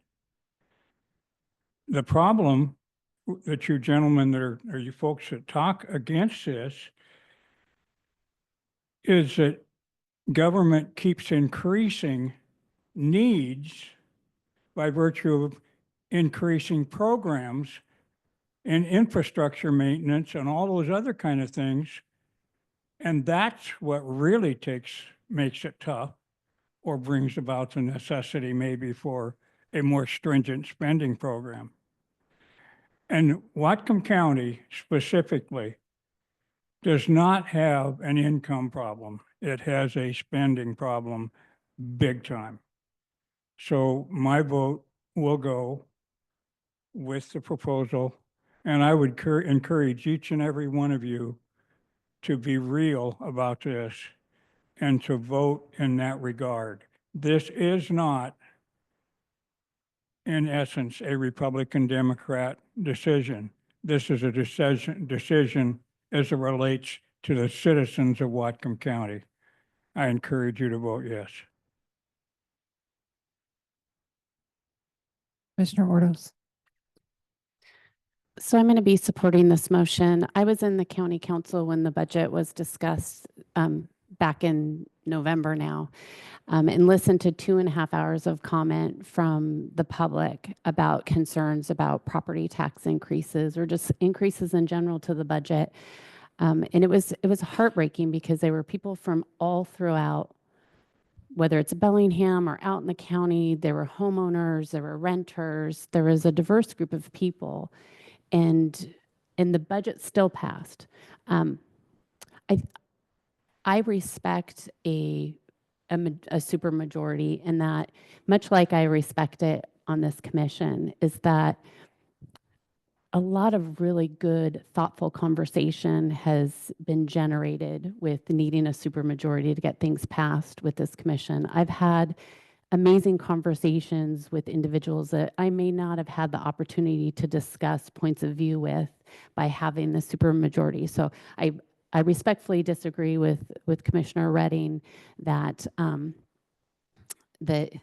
The problem that you gentlemen that are you folks that talk against this is that government keeps increasing needs by virtue of increasing programs and infrastructure maintenance and all those other kind of things. And that's what really makes it tough, or brings about the necessity maybe for a more stringent spending program. And Whatcom County specifically does not have an income problem. It has a spending problem big time. So my vote will go with the proposal, and I would encourage each and every one of you to be real about this and to vote in that regard. This is not, in essence, a Republican-Democrat decision. This is a decision as it relates to the citizens of Whatcom County. I encourage you to vote yes. Commissioner Ordos. So I'm going to be supporting this motion. I was in the county council when the budget was discussed back in November now, and listened to 2.5 hours of comment from the public about concerns about property tax increases or just increases in general to the budget. And it was heartbreaking because they were people from all throughout, whether it's Bellingham or out in the county. There were homeowners, there were renters, there was a diverse group of people. And the budget still passed. I respect a supermajority in that, much like I respect it on this commission, is that a lot of really good, thoughtful conversation has been generated with needing a supermajority to get things passed with this commission. I've had amazing conversations with individuals that I may not have had the opportunity to discuss points of view with by having the supermajority. So I respectfully disagree with Commissioner Redding that that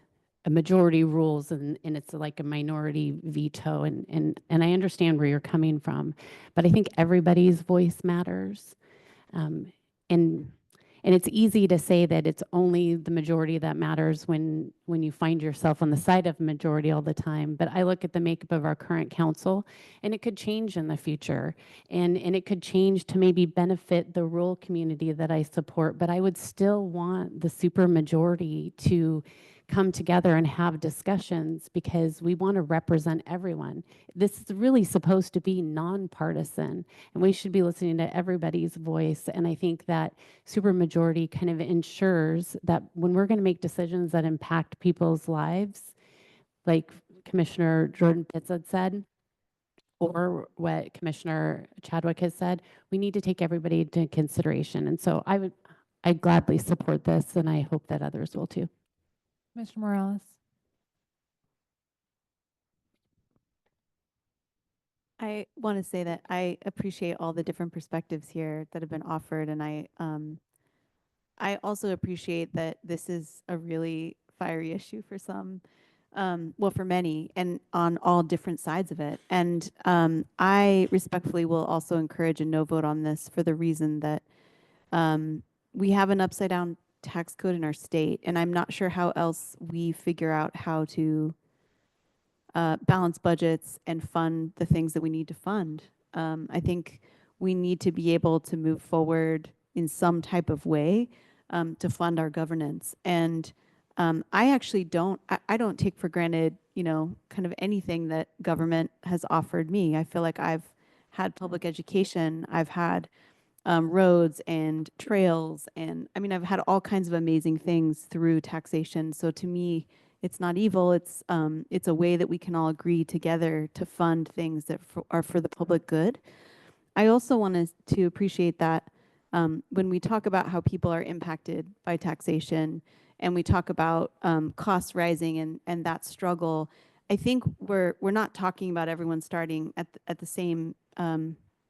a majority rules and it's like a minority veto, and I understand where you're coming from, but I think everybody's voice matters. And And it's easy to say that it's only the majority that matters when you find yourself on the side of majority all the time. But I look at the makeup of our current council, and it could change in the future. And it could change to maybe benefit the rural community that I support. But I would still want the supermajority to come together and have discussions because we want to represent everyone. This is really supposed to be nonpartisan, and we should be listening to everybody's voice. And I think that supermajority kind of ensures that when we're going to make decisions that impact people's lives, like Commissioner Jordan Pitts had said, or what Commissioner Chadwick has said, we need to take everybody into consideration. And so I gladly support this, and I hope that others will too. Mr. Morales. I want to say that I appreciate all the different perspectives here that have been offered, and I also appreciate that this is a really fiery issue for some, well, for many, and on all different sides of it. And I respectfully will also encourage a no vote on this for the reason that we have an upside down tax code in our state, and I'm not sure how else we figure out how to balance budgets and fund the things that we need to fund. I think we need to be able to move forward in some type of way to fund our governance. And I actually I don't take for granted, kind of anything that government has offered me. I feel like I've had public education, I've had roads and trails, and I mean, I've had all kinds of amazing things through taxation. So to me, it's not evil. It's a way that we can all agree together to fund things that are for the public good. I also wanted to appreciate that when we talk about how people are impacted by taxation, and we talk about costs rising and that struggle, I think we're not talking about everyone starting at the same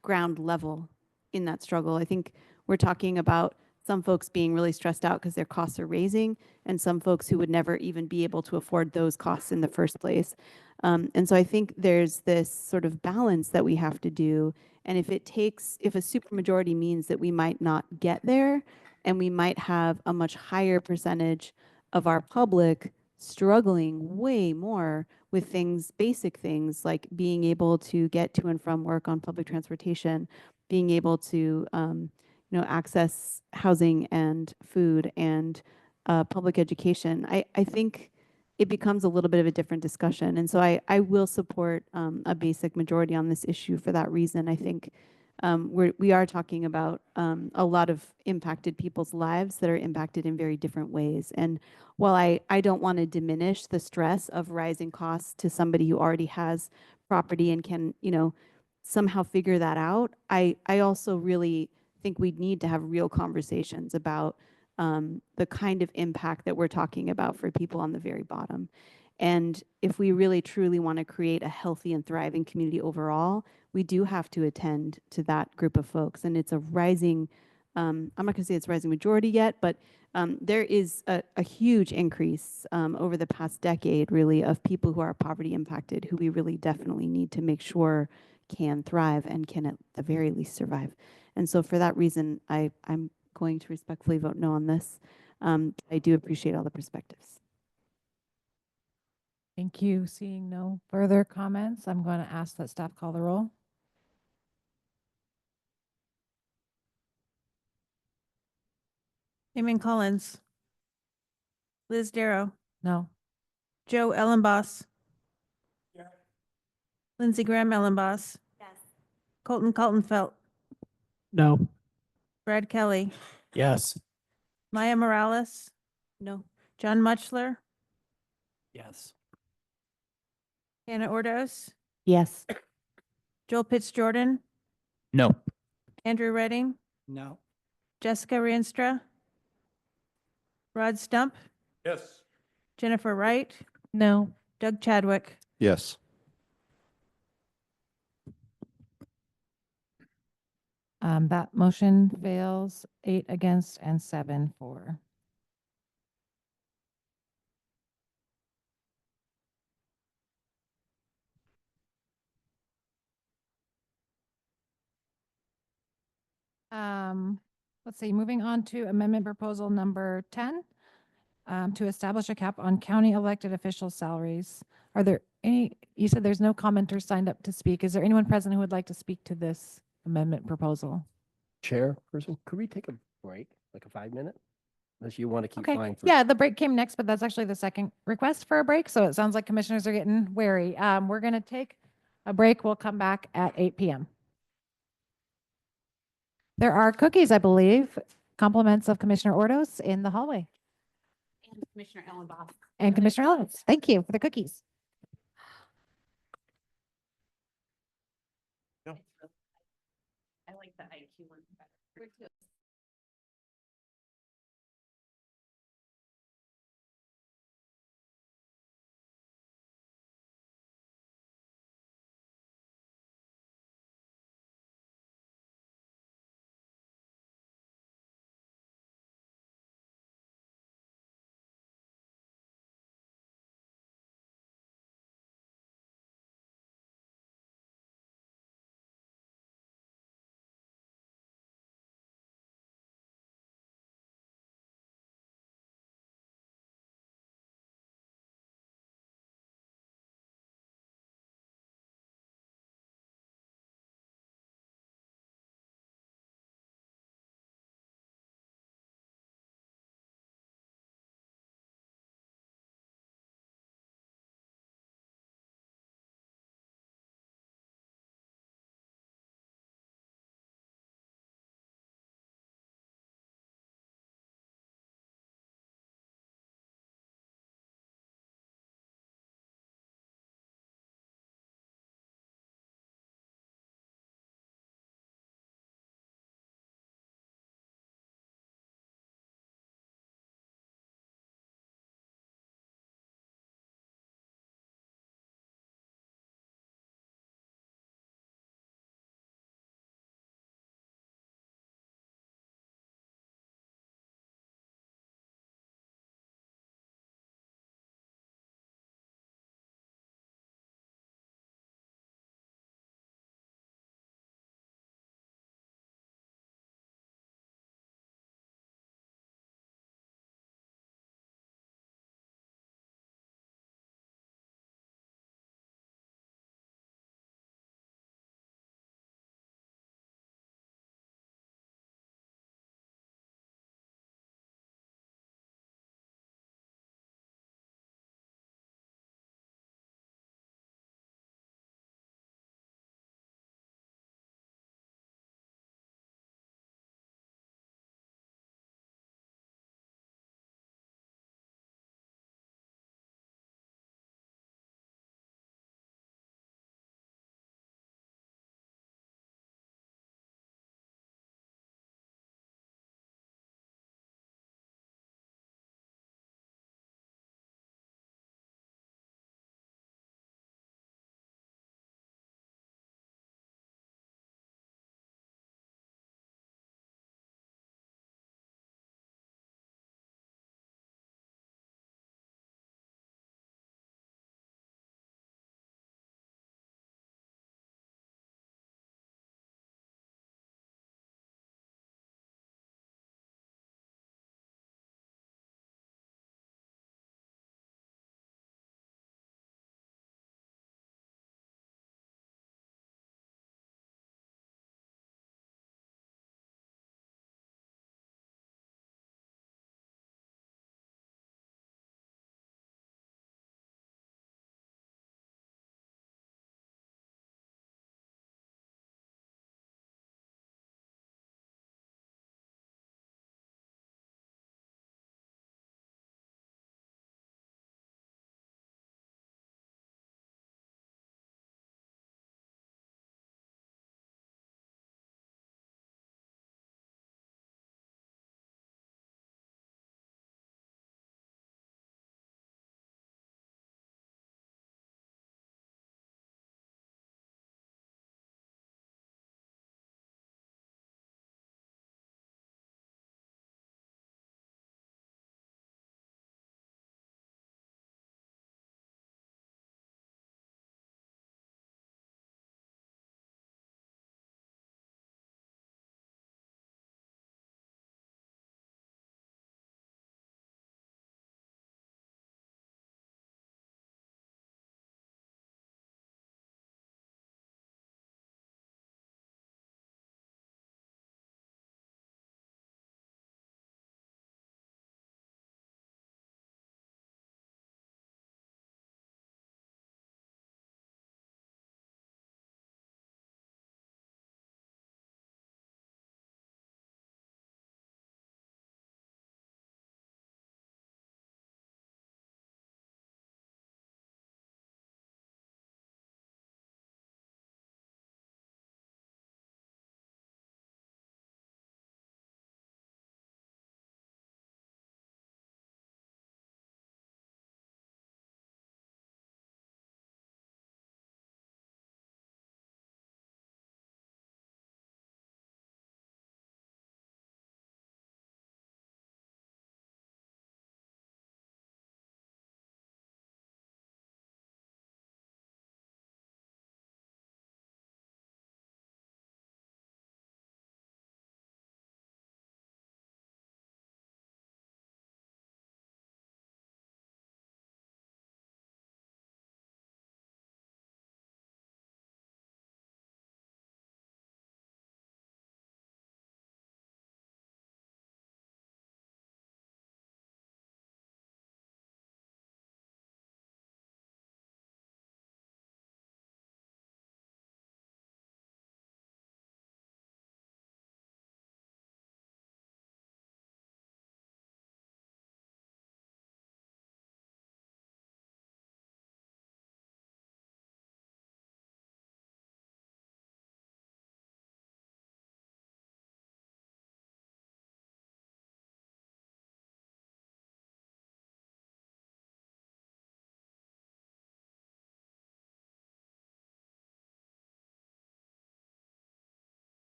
ground level in that struggle. I think we're talking about some folks being really stressed out because their costs are raising, and some folks who would never even be able to afford those costs in the first place. And so I think there's this sort of balance that we have to do. And if a supermajority means that we might not get there, and we might have a much higher percentage of our public struggling way more with basic things like being able to get to and from work on public transportation, being able to access housing and food and public education, I think it becomes a little bit of a different discussion. And so I will support a basic majority on this issue for that reason. I think we are talking about a lot of impacted people's lives that are impacted in very different ways. And while I don't want to diminish the stress of rising costs to somebody who already has property and can, somehow figure that out, I also really think we need to have real conversations about the kind of impact that we're talking about for people on the very bottom. And if we really truly want to create a healthy and thriving community overall, we do have to attend to that group of folks. And it's a rising, I'm not going to say it's a rising majority yet, but there is a huge increase over the past decade, really, of people who are poverty impacted, who we really definitely need to make sure can thrive and can at the very least survive. And so for that reason, I'm going to respectfully vote no on this. I do appreciate all the perspectives. Thank you. Seeing no further comments, I'm going to ask that staff call the roll. Eamon Collins. Liz Darrow. No. Joe Ellenboss. Lindsey Graham Ellenboss. Yes. Colton Coltonfelt. No. Brad Kelly. Yes. Maya Morales. No. John Muchler. Yes. Hannah Ordos. Yes. Joel Pitts Jordan. No. Andrew Redding. No. Jessica Rienstra. Rod Stump. Yes. Jennifer Wright. No. Doug Chadwick. Yes. That motion fails, 8 against and 7 for. Let's see, moving on to amendment proposal number 10, to establish a cap on county elected official salaries. Are there any, you said there's no commenters signed up to speak. Is there anyone present who would like to speak to this amendment proposal? Chairperson, could we take a break, like a 5-minute? Unless you want to keep Okay, flying through. yeah, the break came next, but that's actually the second request for a break. So it sounds like commissioners are getting wary. We're going to take a break. We'll come back at 8 p.m. There are cookies, I believe, compliments of Commissioner Ordos in the hallway. And Commissioner Ellenboss. And Commissioner Ellis, thank you for the cookies. I like the IQ one better.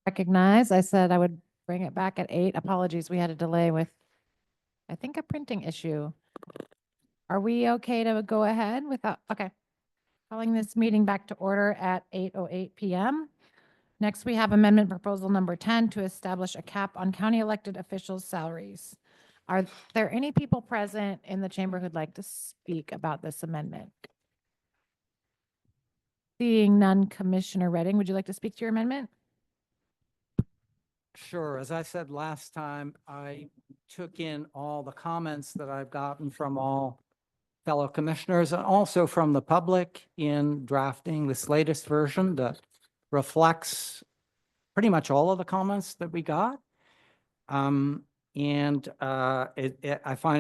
Recognize, I said I would bring it back at 8. Apologies, we had a delay with, I think, a printing issue. Are we okay to go ahead without, okay. Calling this meeting back to order at 8:08 PM. Next, we have amendment proposal number 10 to establish a cap on county elected officials' salaries. Are there any people present in the chamber who'd like to speak about this amendment? Seeing none, Commissioner Redding, would you like to speak to your amendment? Sure. As I said last time, I took in all the comments that I've gotten from all fellow commissioners and also from the public in drafting this latest version that reflects pretty much all of the comments that we got. I find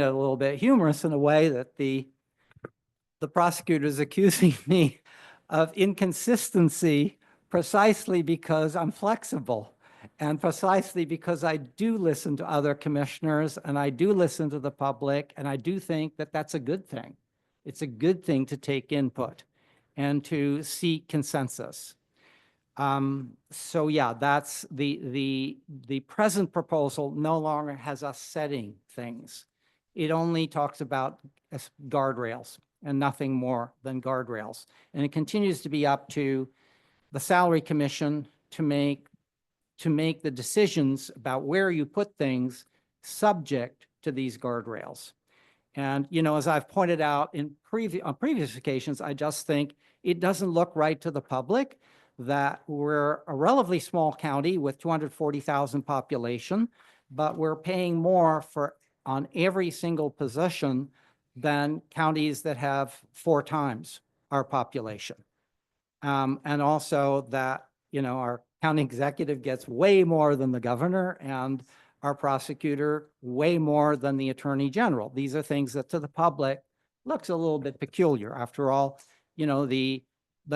it a little bit humorous in a way that the prosecutor is accusing me of inconsistency precisely because I'm flexible and precisely because I do listen to other commissioners and I do listen to the public, and I do think that that's a good thing. It's a good thing to take input and to seek consensus. So yeah, that's the present proposal no longer has us setting things. It only talks about guardrails and nothing more than guardrails. And it continues to be up to the Salary Commission to make the decisions about where you put things subject to these guardrails. And, you know, as I've pointed out on previous occasions, I just think it doesn't look right to the public that we're a relatively small county with 240,000 population, but we're paying more on every single position than counties that have 4 times our population. And also that, you know, our county executive gets way more than the governor and our prosecutor way more than the attorney general. These are things that to the public looks a little bit peculiar. After all, you know, the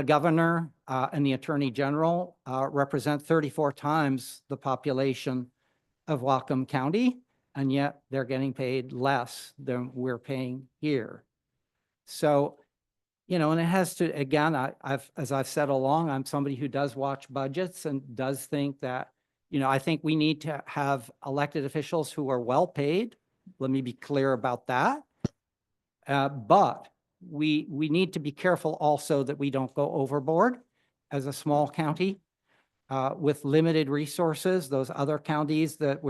governor and the attorney general represent 34 times the population of Whatcom County, and yet they're getting paid less than we're paying here. So, you know, and it has to, again, as I've said along, I'm somebody who does watch budgets and does think that, you know, I think we need to have elected officials who are well paid. Let me be clear about that. But we need to be careful also that we don't go overboard as a small county with limited resources. Those other counties that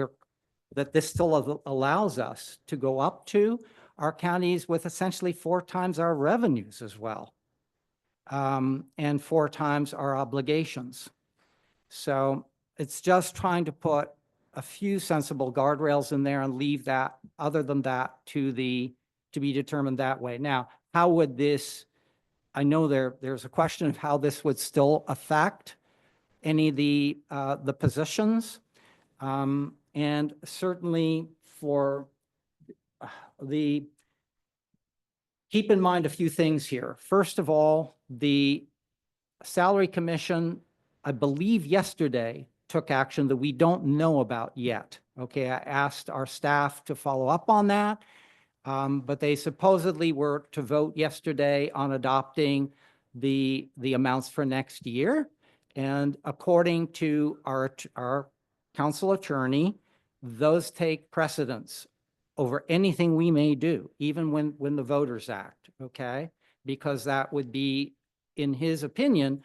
this still allows us to go up to are counties with essentially 4 times our revenues as well, and 4 times our obligations. So it's just trying to put a few sensible guardrails in there and leave that, other than that, to be determined that way. Now, how would this, I know there's a question of how this would still affect any of the positions. And certainly for keep in mind a few things here. First of all, the Salary Commission, I believe yesterday, took action that we don't know about yet. Okay, I asked our staff to follow up on that, but they supposedly were to vote yesterday on adopting the amounts for next year. And according to our council attorney, those take precedence over anything we may do, even when the voters act, okay? Because that would be, in his opinion,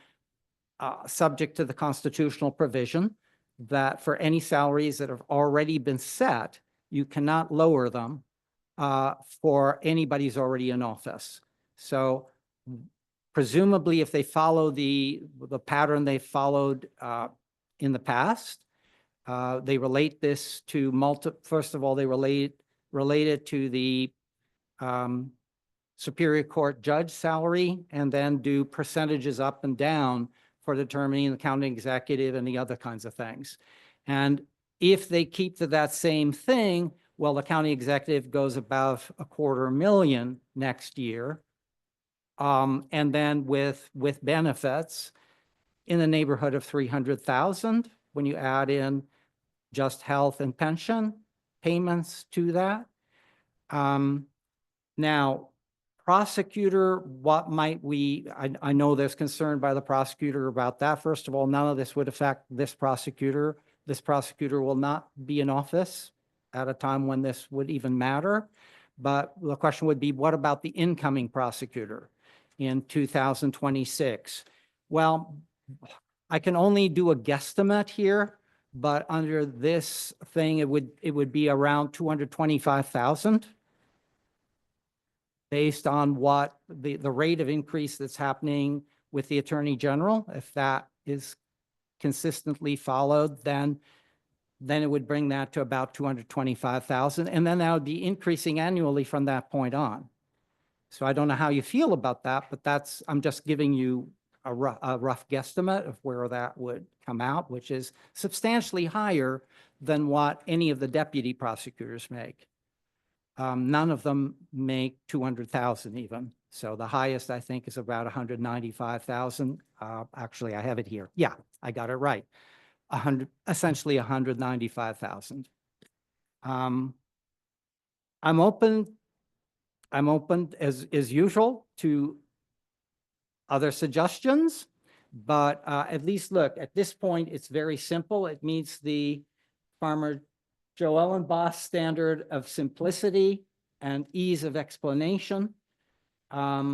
subject to the constitutional provision that for any salaries that have already been set, you cannot lower them for anybody who's already in office. So presumably if they follow the pattern they followed in the past, they relate this to first of all, they relate it to the Superior Court judge salary, and then do percentages up and down for determining the county executive and the other kinds of things. And if they keep to that same thing, well, the county executive goes above $250,000 next year. And then with benefits in the neighborhood of 300,000, when you add in just health and pension payments to that. Now, Prosecutor, what might we, I know there's concern by the prosecutor about that. First of all, none of this would affect this prosecutor. This prosecutor will not be in office at a time when this would even matter. But the question would be, what about the incoming prosecutor in 2026? Well, I can only do a guesstimate here, but under this thing, it would be around 225,000. Based on what the rate of increase that's happening with the Attorney General. If that is consistently followed, then it would bring that to about 225,000. And then that would be increasing annually from that point on. So I don't know how you feel about that, but I'm just giving you a rough guesstimate of where that would come out, which is substantially higher than what any of the deputy prosecutors make. None of them make 200,000 even. So the highest I think is about 195,000. Actually, I have it here. Yeah, I got it right. Essentially 195,000. I'm open as usual to other suggestions, but at least look, at this point, it's very simple. It meets the Farmer Joe Ellenboss standard of simplicity and ease of explanation. Yeah,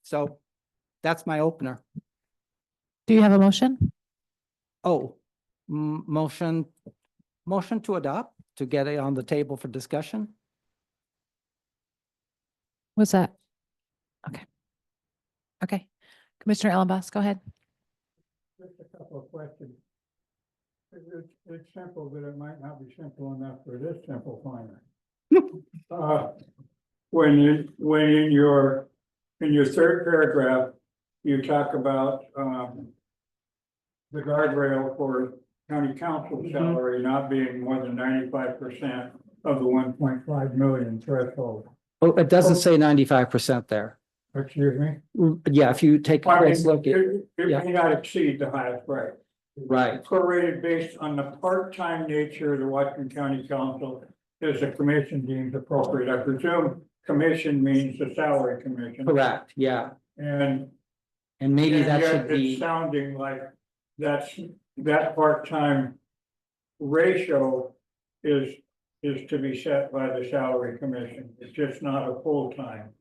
so that's my opener. Do you have a motion? Oh, motion to adopt, to get it on the table for discussion. What's that? Okay. Okay. Commissioner Ellenboss, go ahead. Just a couple of questions. It's simple, but it might not be simple enough for this simplifyer. When in your third paragraph, you talk about the guardrail for county council salary not being more than 95% of the 1.5 million threshold. Oh, it doesn't say 95% there. Excuse me? Yeah, if you take a close look at. It may not exceed the highest rate. Right. Prorated based on the part-time nature of the Whatcom County Council as the commission deems appropriate. I presume commission means the salary commission. Correct, yeah. And maybe that yet should be. it's sounding like that part-time ratio is to be set by the salary commission. It's just not a full-time.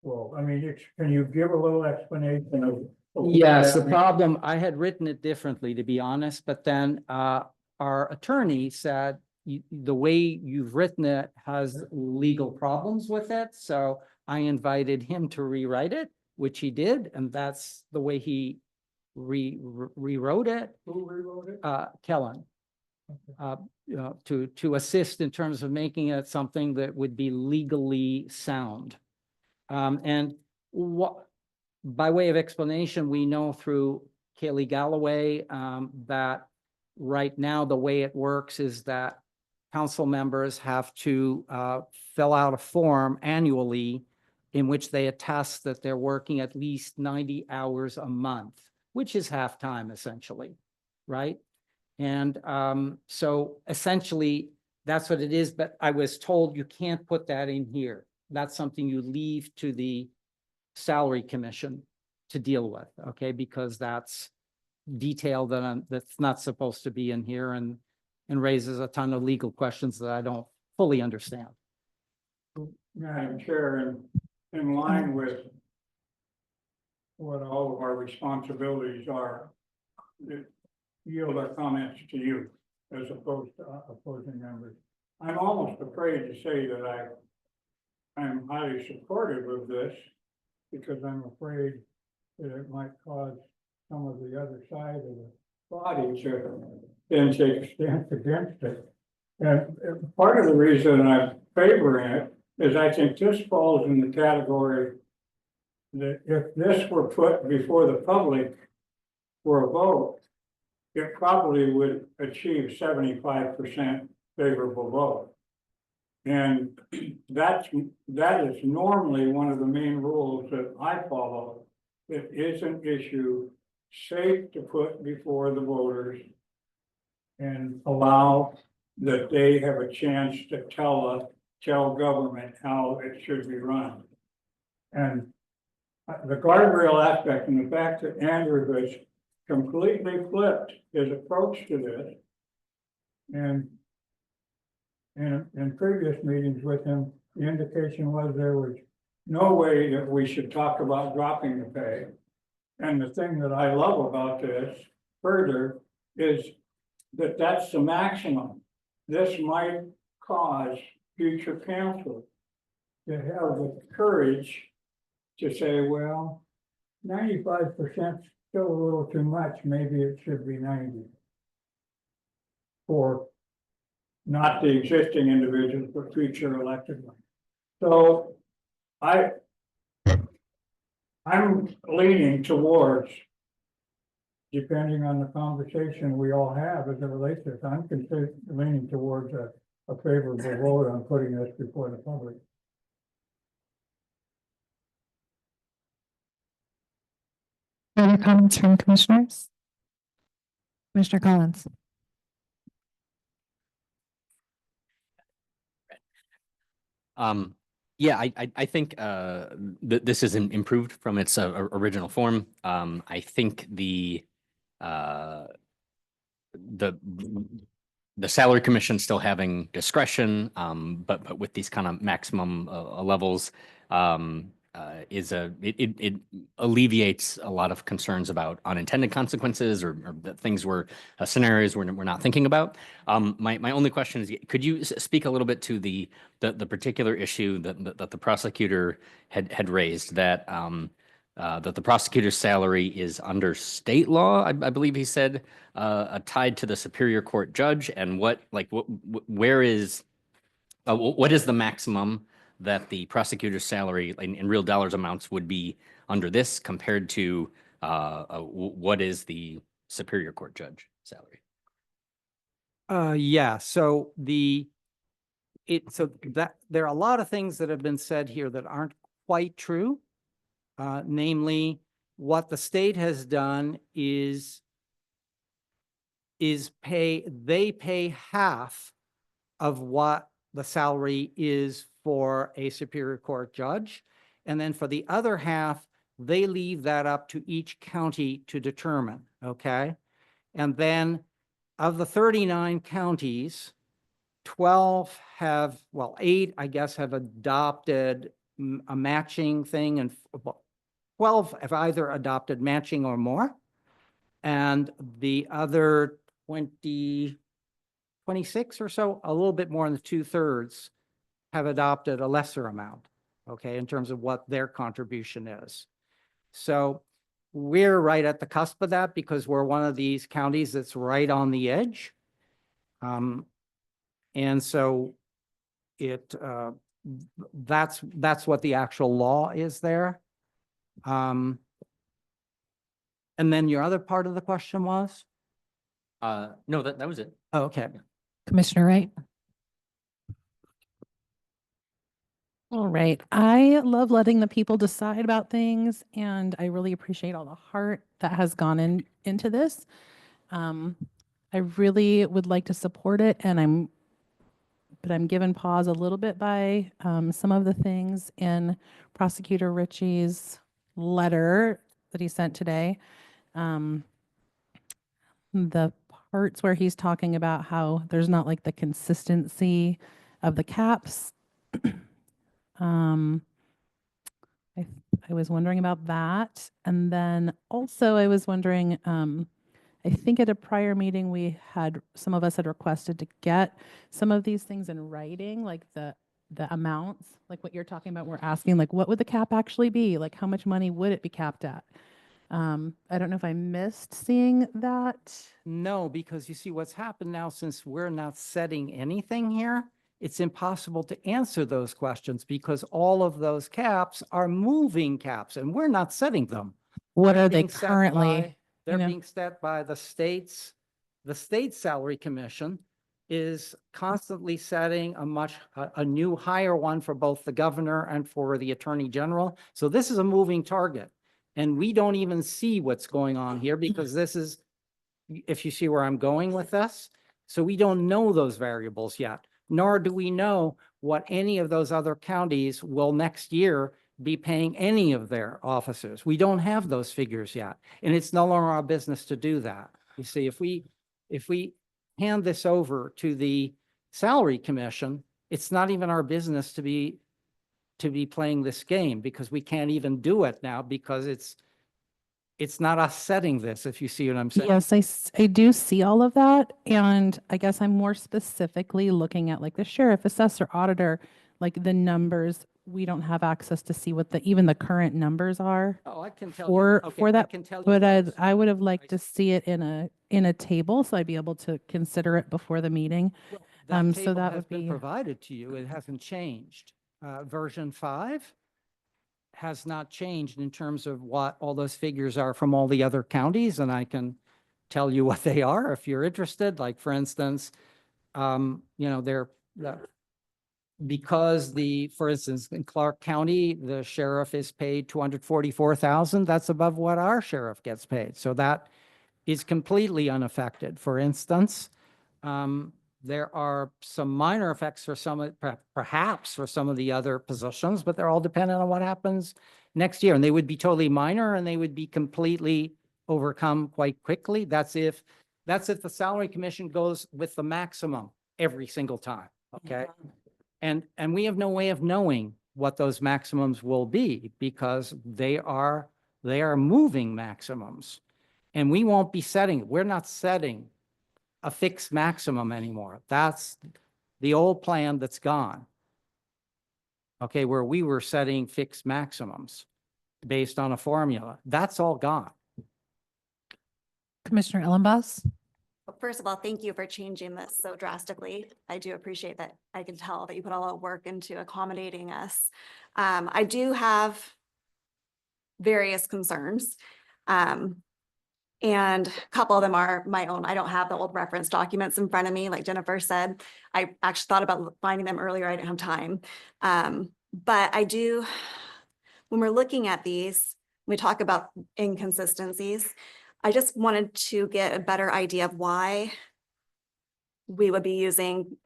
Well, I mean, can you give a little explanation of? Yes, the problem, I had written it differently, to be honest, but then our attorney said the way you've written it has legal problems with it. So I invited him to rewrite it, which he did, and that's the way he rewrote it. Who rewrote it? Kellen. To assist in terms of making it something that would be legally sound. And what, by way of explanation, we know through Kaylee Galloway that right now the way it works is that council members have to fill out a form annually in which they attest that they're working at least 90 hours a month, which is half-time essentially, right? And so essentially that's what it is, but I was told you can't put that in here. That's something you leave to the salary commission to deal with, okay? Because that's detail that's not supposed to be in here and raises a ton of legal questions that I don't fully understand. Madam Chair, in line with what all of our responsibilities are, yield our comments to you as opposed to opposing members. I'm almost afraid to say that I'm highly supportive of this because I'm afraid that it might cause some of the other side of the body to then take a stance against it. And part of the reason I'm favoring it is I think this falls in the category that if this were put before the public for a vote, it probably would achieve 75% favorable vote. And that is normally one of the main rules that I follow. It is an issue safe to put before the voters and allow that they have a chance to tell government how it should be run. And the guardrail aspect and the fact that Andrew has completely flipped his approach to this. And in previous meetings with him, the indication was there was no way that we should talk about dropping the pay. And the thing that I love about this further is that that's the maximum. This might cause future council to have the courage to say, well, 95% still a little too much, maybe it should be 90. For not the existing individuals, but future elected ones. So I'm leaning towards, depending on the conversation we all have as it relates to this, I'm leaning towards a favorable vote on putting this before the public. Other comments from commissioners? Commissioner Collins. Yeah, I think this is improved from its original form. I think the salary commission still having discretion, but with these kind of maximum levels, it alleviates a lot of concerns about unintended consequences or the things scenarios we're not thinking about. My only question is, could you speak a little bit to the particular issue that the prosecutor had raised, that the prosecutor's salary is under state law, I believe he said, tied to the Superior Court judge, and what is the maximum that the prosecutor's salary in real dollars amounts would be under this compared to what is the Superior Court judge salary? Yeah, so there are a lot of things that have been said here that aren't quite true. Namely, what the state has done is they pay half of what the salary is for a Superior Court judge. And then for the other half, they leave that up to each county to determine, okay? And then of the 39 counties, 12 have, well, 8, I guess, have adopted a matching thing, and 12 have either adopted matching or more. And the other 26 or so, a little bit more than 2/3, have adopted a lesser amount, okay, in terms of what their contribution is. So we're right at the cusp of that because we're one of these counties that's right on the edge. And so that's what the actual law is there. And then your other part of the question was? No, that was it. Oh, okay. Commissioner Wright. All right. I love letting the people decide about things, and I really appreciate all the heart that has gone into this. I really would like to support it, but I'm given pause a little bit by some of the things in Prosecutor Ritchie's letter that he sent today. The parts where he's talking about how there's not like the consistency of the caps. I was wondering about that. And then also I was wondering, I think at a prior meeting, some of us had requested to get some of these things in writing, like the amounts, like what you're talking about. We're asking, like, what would the cap actually be? Like, how much money would it be capped at? I don't know if I missed seeing that. No, because you see what's happened now, since we're not setting anything here, it's impossible to answer those questions because all of those caps are moving caps and we're not setting them. What are they Being set currently? They're being set by the states. The state salary commission is constantly setting a new higher one for both the governor and for the attorney general. So this is a moving target. And we don't even see what's going on here because this is, if you see where I'm going with this. So we don't know those variables yet, nor do we know what any of those other counties will next year be paying any of their officers. We don't have those figures yet, and it's no longer our business to do that. You see, if we hand this over to the salary commission, it's not even our business to be playing this game, because we can't even do it now because it's not us setting this, if you see what I'm saying. Yes, I do see all of that. And I guess I'm more specifically looking at like the sheriff, assessor, auditor, like the numbers. We don't have access to see what even the current numbers are Oh, I can tell for, you. Okay, for I that. can tell you But this. I would have liked to see it in a table, so I'd be able to consider it before the meeting. That So table that has would been be, provided to you. It hasn't changed. Version 5 has not changed in terms of what all those figures are from all the other counties, and I can tell you what they are if you're interested. Like, for instance, because for instance, in Clark County, the sheriff is paid $244,000. That's above what our sheriff gets paid. So that is completely unaffected. For instance, there are some minor effects for perhaps for some of the other positions, but they're all dependent on what happens next year. And they would be totally minor, and they would be completely overcome quite quickly. That's if the salary commission goes with the maximum every single time, okay? And we have no way of knowing what those maximums will be, because they are moving maximums. And we're not setting a fixed maximum anymore. That's the old plan that's gone. Okay, where we were setting fixed maximums based on a formula. That's all gone. Commissioner Ellenboss? Well, first of all, thank you for changing this so drastically. I do appreciate that. I can tell that you put a lot of work into accommodating us. I do have various concerns. And a couple of them are my own. I don't have the old reference documents in front of me, like Jennifer said. I actually thought about finding them earlier. I didn't have time. But I do, when we're looking at these, we talk about inconsistencies. I just wanted to get a better idea of why we would be using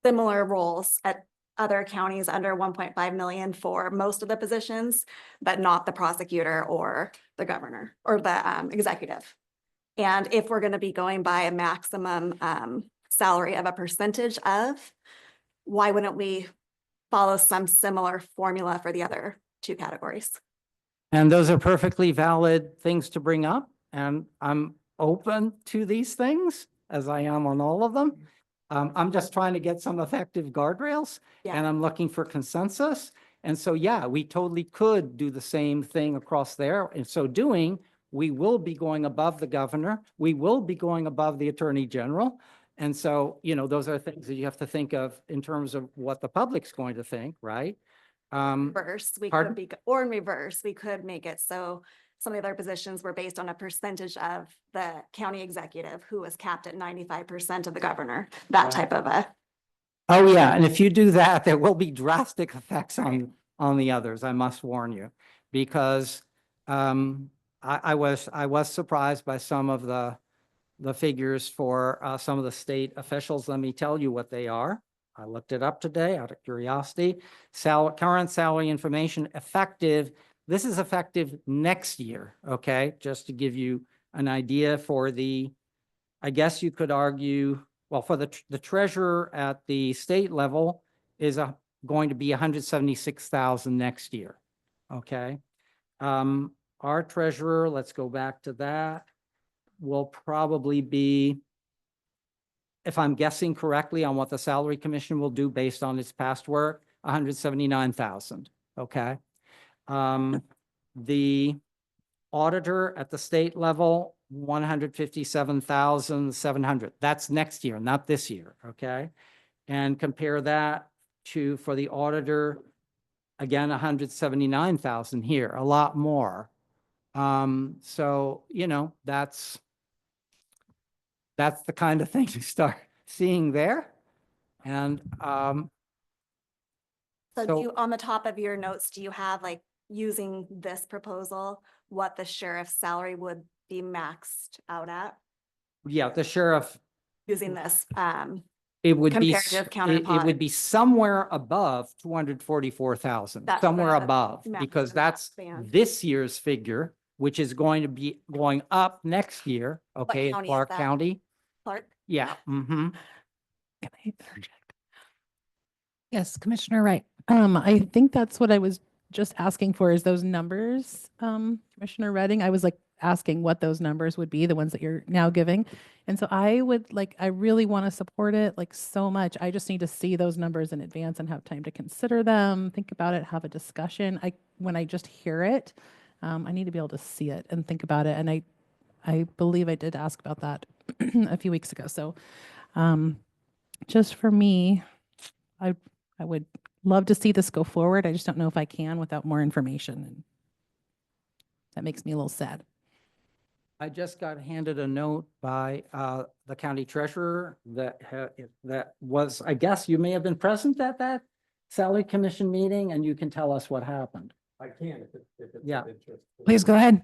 similar roles at other counties under 1.5 million for most of the positions, but not the prosecutor or the governor or the executive. And if we're going to be going by a maximum salary of a percentage of, why wouldn't we follow some similar formula for the other two categories? And those are perfectly valid things to bring up. And I'm open to these things, as I am on all of them. I'm just trying to get some effective guardrails, and I'm looking for consensus. And so, yeah, we totally could do the same thing across there. In so doing, we will be going above the governor. We will be going above the attorney general. And so, those are things that you have to think of in terms of what the public's going to think, right? Reverse, we pardon? could be, or in reverse, we could make it so some of the other positions were based on a percentage of the county executive, who was capped at 95% of the governor, that type of a. Oh, yeah. And if you do that, there will be drastic effects on the others, I must warn you, because I was surprised by some of the figures for some of the state officials. Let me tell you what they are. I looked it up today out of curiosity. Current salary information effective. This is effective next year, okay? Just to give you an idea for I guess you could argue, well, for the treasurer at the state level is going to be 176,000 next year, okay? Our treasurer, let's go back to that, will probably be, if I'm guessing correctly on what the salary commission will do based on its past work, 179,000, okay? The auditor at the state level, 157,700. That's next year, not this year, okay? And compare that to, for the auditor, again, 179,000 here, a lot more. So, that's the kind of thing you start seeing there. And So on the top of your notes, do you have, like, using this proposal, what the sheriff's salary would be maxed out at yeah, the sheriff using this? It would be, Comparative it would counterpart. be somewhere above 244,000, That's somewhere the above, max because in that that's span. this year's figure, which is going to be going up next year, okay, in county is Clark that? County. Clark? Yeah, mm-hmm. Can I interject? Yes, Commissioner Wright. I think that's what I was just asking for is those numbers, Commissioner Redding. I was like asking what those numbers would be, the ones that you're now giving. And so I would like, I really want to support it like so much. I just need to see those numbers in advance and have time to consider them, think about it, have a discussion. When I just hear it, I need to be able to see it and think about it. And I believe I did ask about that a few weeks ago. So just for me, I would love to see this go forward. I just don't know if I can without more information. And that makes me a little sad. I just got handed a note by the county treasurer that that was, I guess you may have been present at that salary commission meeting, and you can tell us what happened. I can if it's Yeah. of interest. Please go ahead.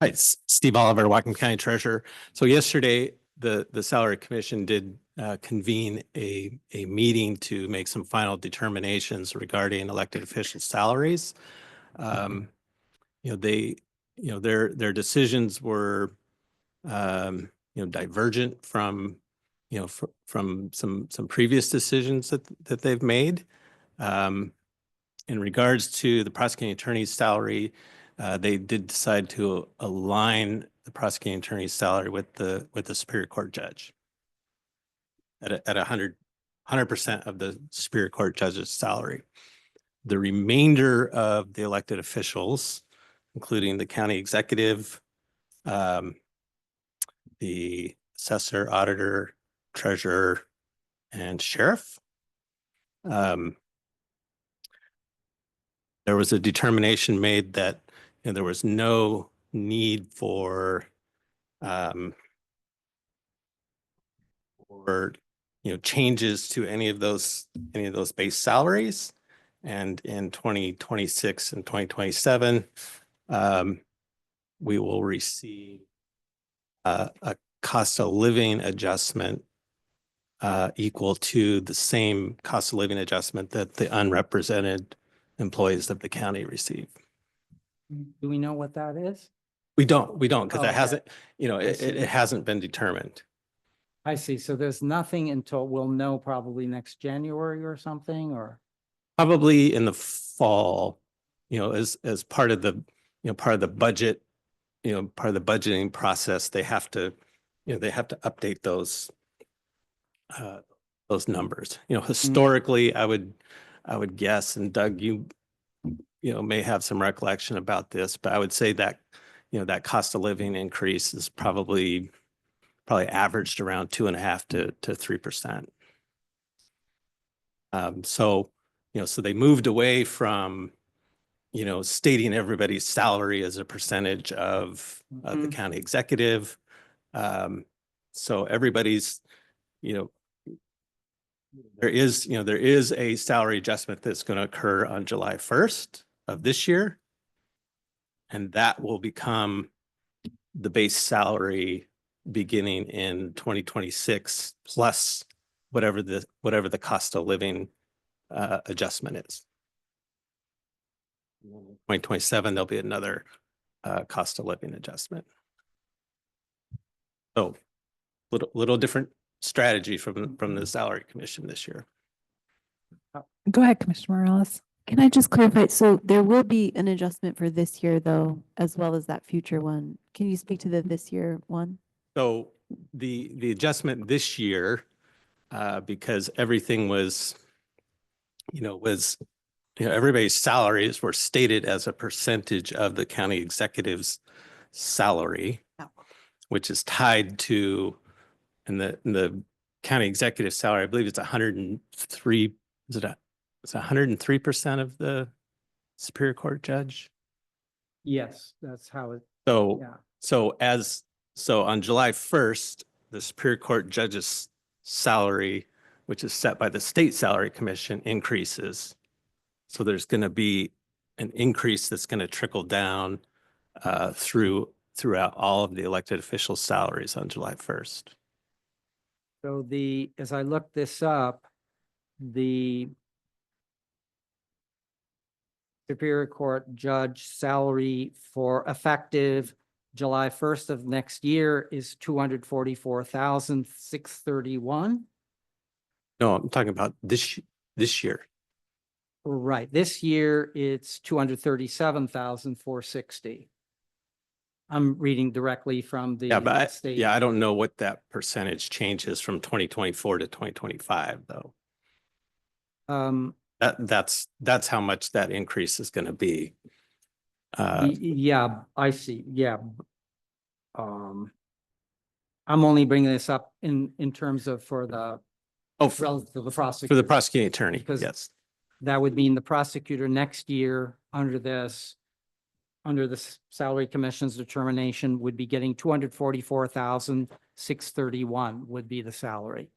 Hi, it's Steve Oliver, Whatcom County Treasurer. So yesterday, the Salary Commission did convene a meeting to make some final determinations regarding elected official salaries. Their decisions were divergent from from some previous decisions that they've made. In regards to the prosecuting attorney's salary, they did decide to align the prosecuting attorney's salary with the Superior Court judge at 100% of the Superior Court judge's salary. The remainder of the elected officials, including the county executive, the assessor, auditor, treasurer, and sheriff, there was a determination made that there was no need for changes to any of those base salaries. And in 2026 and 2027, we will receive a cost of living adjustment equal to the same cost of living adjustment that the unrepresented employees of the county receive. Do we know what that is? We don't, because Oh, it okay. hasn't, I see. it hasn't been determined. I see. So there's nothing until we'll know probably next January or something, or? Probably in the fall, as part of the, part of the budget, part of the budgeting process, they have to, they have to update those numbers. Historically, I would guess, and Doug, you may have some recollection about this, but I would say that, that cost of living increase is probably averaged around 2.5% to 3%. So they moved away from, stating everybody's salary as a percentage of the county executive. So everybody's, there is a salary adjustment that's going to occur on July 1st of this year. And that will become the base salary beginning in 2026 plus whatever the cost of living adjustment is. 2027, there'll be another cost of living adjustment. So little different strategy from the Salary Commission this year. Go ahead, Commissioner Morales. Can I just clarify? So there will be an adjustment for this year though, as well as that future one. Can you speak to the this year one? So the adjustment this year, because everything was, everybody's salaries were stated as a percentage of the county executive's salary, which is tied to, in the county executive salary, I believe it's 103. It's 103% of the Superior Court judge. Yes, that's how it. So, Yeah. so on July 1st, the Superior Court judge's salary, which is set by the State Salary Commission, increases. So there's going to be an increase that's going to trickle down throughout all of the elected officials' salaries on July 1st. So as I looked this up, the Superior Court judge salary for effective July 1st of next year is 244,631. No, I'm talking about this year. Right. This year, it's 237,460. I'm reading directly from the Yeah, but state. I don't know what that percentage changes from 2024 to 2025, though. That's how much that increase is going to be. Yeah, I see. Yeah. I'm only bringing this up in terms of for the relative to the prosecutor. For the prosecuting attorney, Because yes. that would mean the prosecutor next year under the salary commission's determination would be getting 244,631 would be the salary.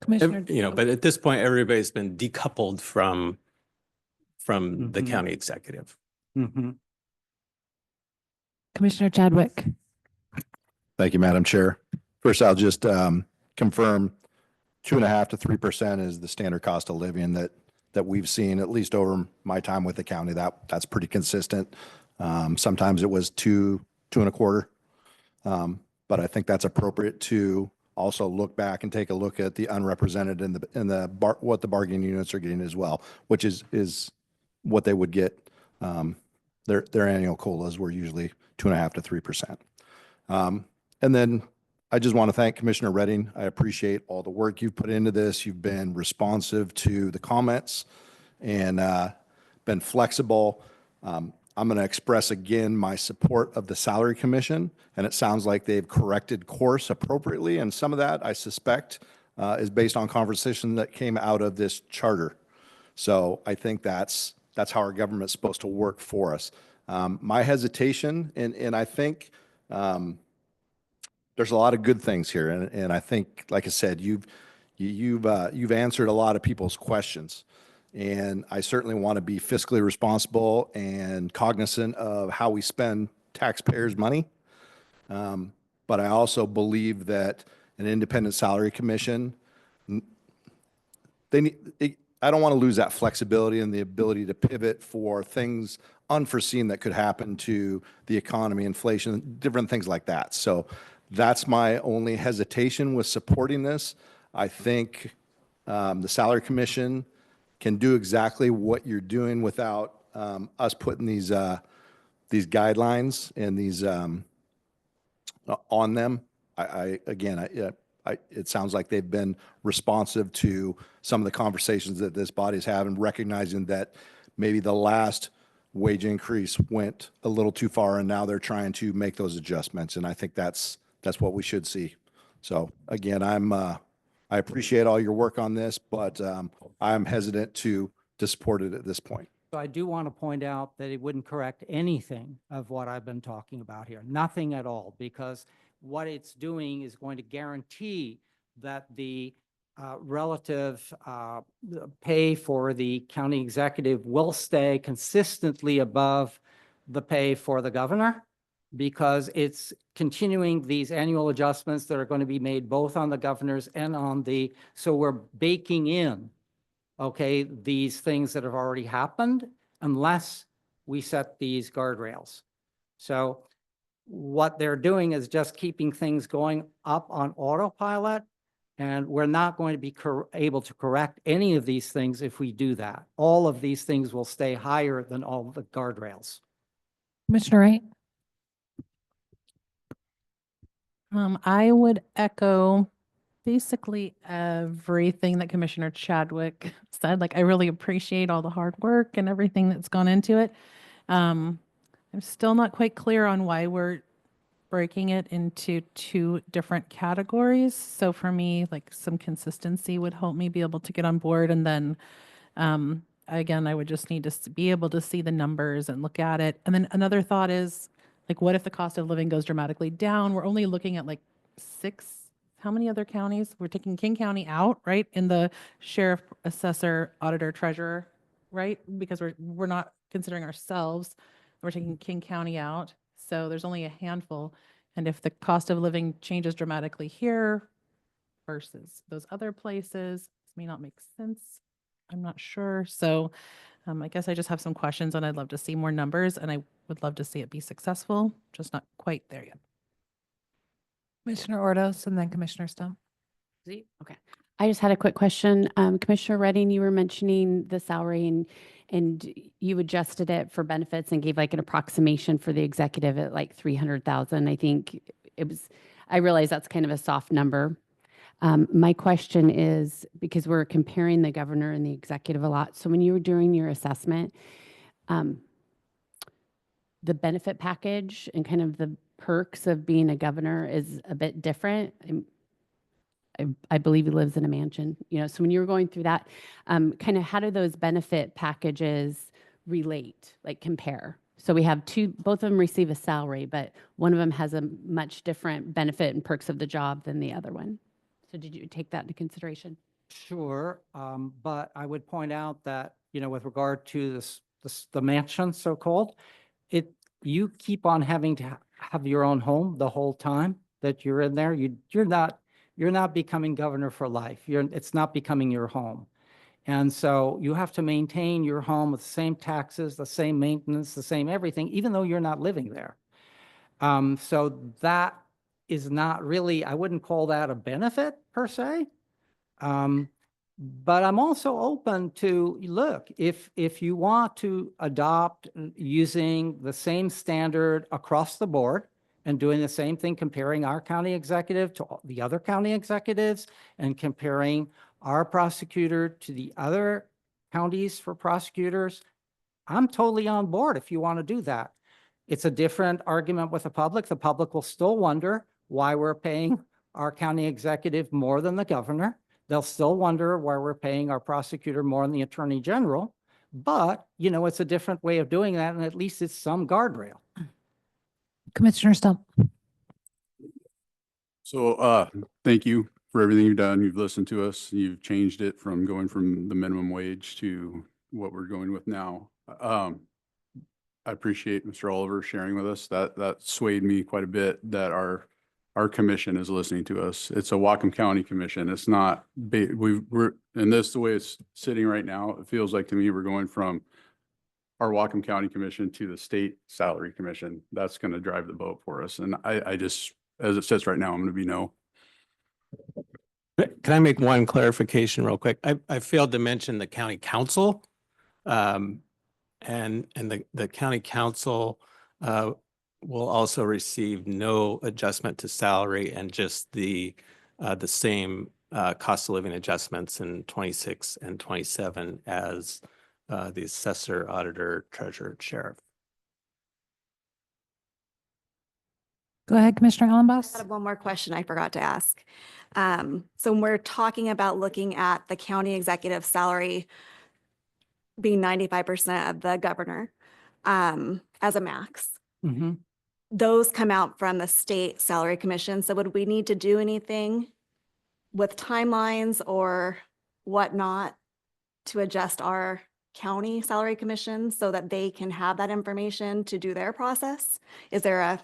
Commissioner. But at this point, everybody's been decoupled from the county executive. Commissioner Chadwick. Thank you, Madam Chair. First, I'll just confirm 2.5% to 3% is the standard cost of living that we've seen, at least over my time with the county. That's pretty consistent. Sometimes it was 2.25%. But I think that's appropriate to also look back and take a look at the unrepresented and what the bargaining units are getting as well, which is what they would get. Their annual COLAs were usually 2.5% to 3%. And then I just want to thank Commissioner Redding. I appreciate all the work you've put into this. You've been responsive to the comments and been flexible. I'm going to express again my support of the Salary Commission, and it sounds like they've corrected course appropriately. And some of that, I suspect, is based on conversation that came out of this charter. So I think that's how our government's supposed to work for us. My hesitation, and I think there's a lot of good things here, and I think, like I said, you've answered a lot of people's questions, and I certainly want to be fiscally responsible and cognizant of how we spend taxpayers' money. But I also believe that an independent salary commission, I don't want to lose that flexibility and the ability to pivot for things unforeseen that could happen to the economy, inflation, different things like that. So that's my only hesitation with supporting this. I think the Salary Commission can do exactly what you're doing without us putting these guidelines and these on them. It sounds like they've been responsive to some of the conversations that this body is having, recognizing that maybe the last wage increase went a little too far, and now they're trying to make those adjustments. And I think that's what we should see. So again, I appreciate all your work on this, but I'm hesitant to support it at this point. So I do want to point out that it wouldn't correct anything of what I've been talking about here, nothing at all, because what it's doing is going to guarantee that the relative pay for the county executive will stay consistently above the pay for the governor, because it's continuing these annual adjustments that are going to be made both on the governors and on so we're baking in, okay, these things that have already happened unless we set these guardrails. So what they're doing is just keeping things going up on autopilot, and we're not going to be able to correct any of these things if we do that. All of these things will stay higher than all the guardrails. Commissioner Wright. I would echo basically everything that Commissioner Chadwick said. Like, I really appreciate all the hard work and everything that's gone into it. I'm still not quite clear on why we're breaking it into two different categories. So for me, like, some consistency would help me be able to get on board. And then again, I would just need to be able to see the numbers and look at it. And then another thought is, like, what if the cost of living goes dramatically down? We're only looking at like how many other counties? We're taking King County out, right? In the sheriff, assessor, auditor, treasurer right? Because we're not considering ourselves. We're taking King County out. So there's only a handful. And if the cost of living changes dramatically here versus those other places, this may not make sense. I'm not sure. So I guess I just have some questions and I'd love to see more numbers and I would love to see it be successful, just not quite there yet. Commissioner Ordos and then Commissioner Stump. Okay. I just had a quick question. Commissioner Redding, you were mentioning the salary and you adjusted it for benefits and gave like an approximation for the executive at like 300,000. I think it was, I realize that's kind of a soft number. My question is, because we're comparing the governor and the executive a lot. So when you were doing your assessment, the benefit package and kind of the perks of being a governor is a bit different. I believe he lives in a mansion, you know, so when you were going through that, kind of how do those benefit packages relate, like compare? So we have two, both of them receive a salary, but one of them has a much different benefit and perks of the job than the other one. So did you take that into consideration? Sure, but I would point out that, you know, with regard to the mansion, so-called, you keep on having to have your own home the whole time that you're in there. You're not becoming governor for life. It's not becoming your home. And so you have to maintain your home with the same taxes, the same maintenance, the same everything, even though you're not living there. So that is not really, I wouldn't call that a benefit per se. But I'm also open to, look, if you want to adopt using the same standard across the board and doing the same thing, comparing our county executive to the other county executives and comparing our prosecutor to the other counties for prosecutors, I'm totally on board if you want to do that. It's a different argument with the public. The public will still wonder why we're paying our county executive more than the governor. They'll still wonder why we're paying our prosecutor more than the attorney general. But, you know, it's a different way of doing that, and at least it's some guardrail. Commissioner Stump. So, thank you for everything you've done. You've listened to us. You've changed it from going from the minimum wage to what we're going with now. I appreciate Mr. Oliver sharing with us. That swayed me quite a bit that our commission is listening to us. It's a Whatcom County commission. It's not, we're, and this, the way it's sitting right now, it feels like to me, we're going from our Whatcom County commission to the state salary commission. That's going to drive the boat for us. And I just, as it sits right now, I'm going to be no. Can I make one clarification real quick? I failed to mention the county council. And the county council will also receive no adjustment to salary and just the same cost of living adjustments in 26 and 27 as the assessor, auditor, treasurer, sheriff. Go ahead, Commissioner I Allenboss. have one more question I forgot to ask. So when we're talking about looking at the county executive salary being 95% of the governor as a max, those come out from the state salary commission. So would we need to do anything with timelines or whatnot to adjust our county salary commission so that they can have that information to do their process? Is there a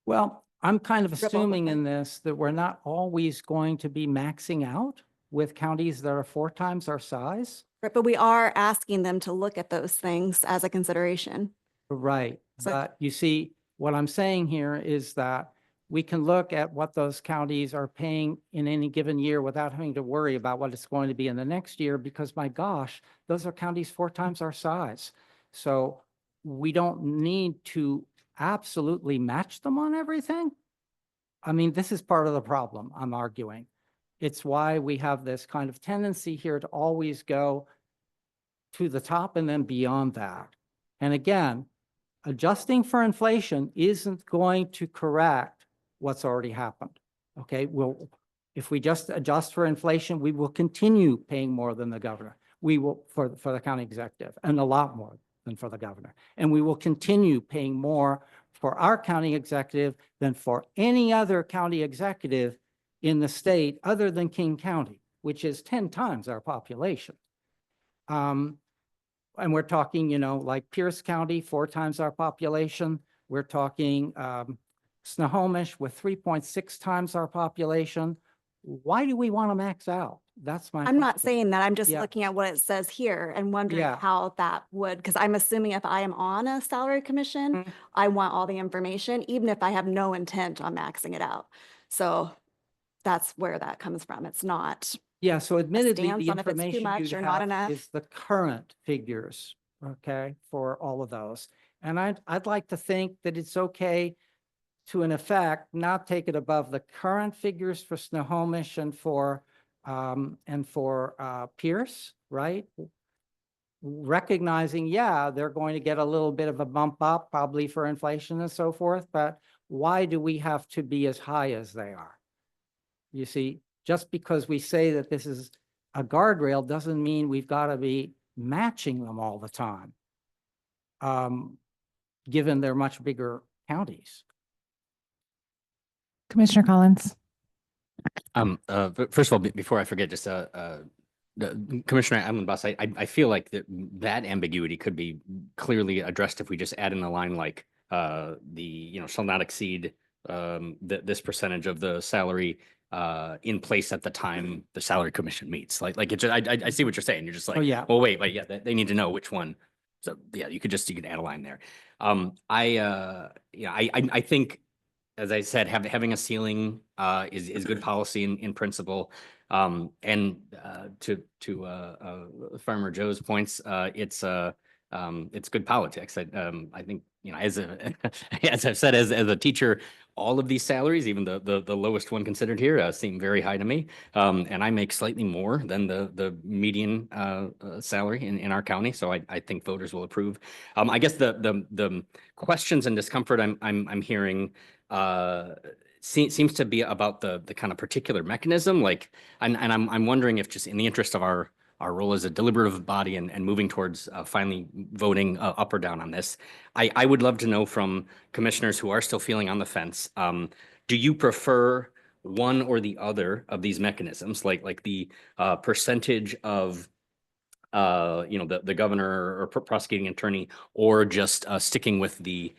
Well, I'm kind of assuming in this that we're not always going to be maxing out with counties that are 4 times our size. Right, but we are asking them to look at those things as a consideration. Right. But you see, what I'm saying here is that we can look at what those counties are paying in any given year without having to worry about what it's going to be in the next year, because my gosh, those are counties 4 times our size. So we don't need to absolutely match them on everything. I mean, this is part of the problem, I'm arguing. It's why we have this kind of tendency here to always go to the top and then beyond that. And again, adjusting for inflation isn't going to correct what's already happened. Okay, if we just adjust for inflation, we will continue paying more than the governor. We will for the county executive, and a lot more than for the governor. And we will continue paying more for our county executive than for any other county executive in the state other than King County, which is 10 times our population. And we're talking, like Pierce County, 4 times our population. We're talking Snohomish with 3.6 times our population. Why do we want to max out? That's my I'm not question. saying that. I'm just Yeah. looking at what it says here and wondering Yeah. how that would, because I'm assuming if I am on a salary commission, I want all the information, even if I have no intent on maxing it out. So that's where that comes from. It's not Yeah, so admittedly, stance the on if it's too information much you or not have enough. is the current figures, okay, for all of those. And I'd like to think that it's okay to, in effect, not take it above the current figures for Snohomish and for Pierce, right? Recognizing, yeah, they're going to get a little bit of a bump up, probably for inflation and so forth, but why do we have to be as high as they are? You see, just because we say that this is a guardrail doesn't mean we've got to be matching them all the time, given they're much bigger counties. Commissioner Collins. First of all, before I forget, just Commissioner Allenboss, I feel like that ambiguity could be clearly addressed if we just add in a line like shall not exceed this percentage of the salary in place at the time the salary commission meets. Like it just, I see what you're saying. You're just like, Oh, yeah. well, wait, yeah, they need to know which one. So yeah, you could add a line there. I think, as I said, having a ceiling is good policy in principle. And to Farmer Joe's points, it's good politics. I think, as I've said, as a teacher, all of these salaries, even the lowest one considered here, seem very high to me. And I make slightly more than the median salary in our county, so I think voters will approve. I guess the questions and discomfort I'm hearing seems to be about the kind of particular mechanism, and I'm wondering if, just in the interest of our role as a deliberative body and moving towards finally voting up or down on this, I would love to know from commissioners who are still feeling on the fence, do you prefer one or the other of these mechanisms, like the percentage of the governor or prosecuting attorney, or just sticking with the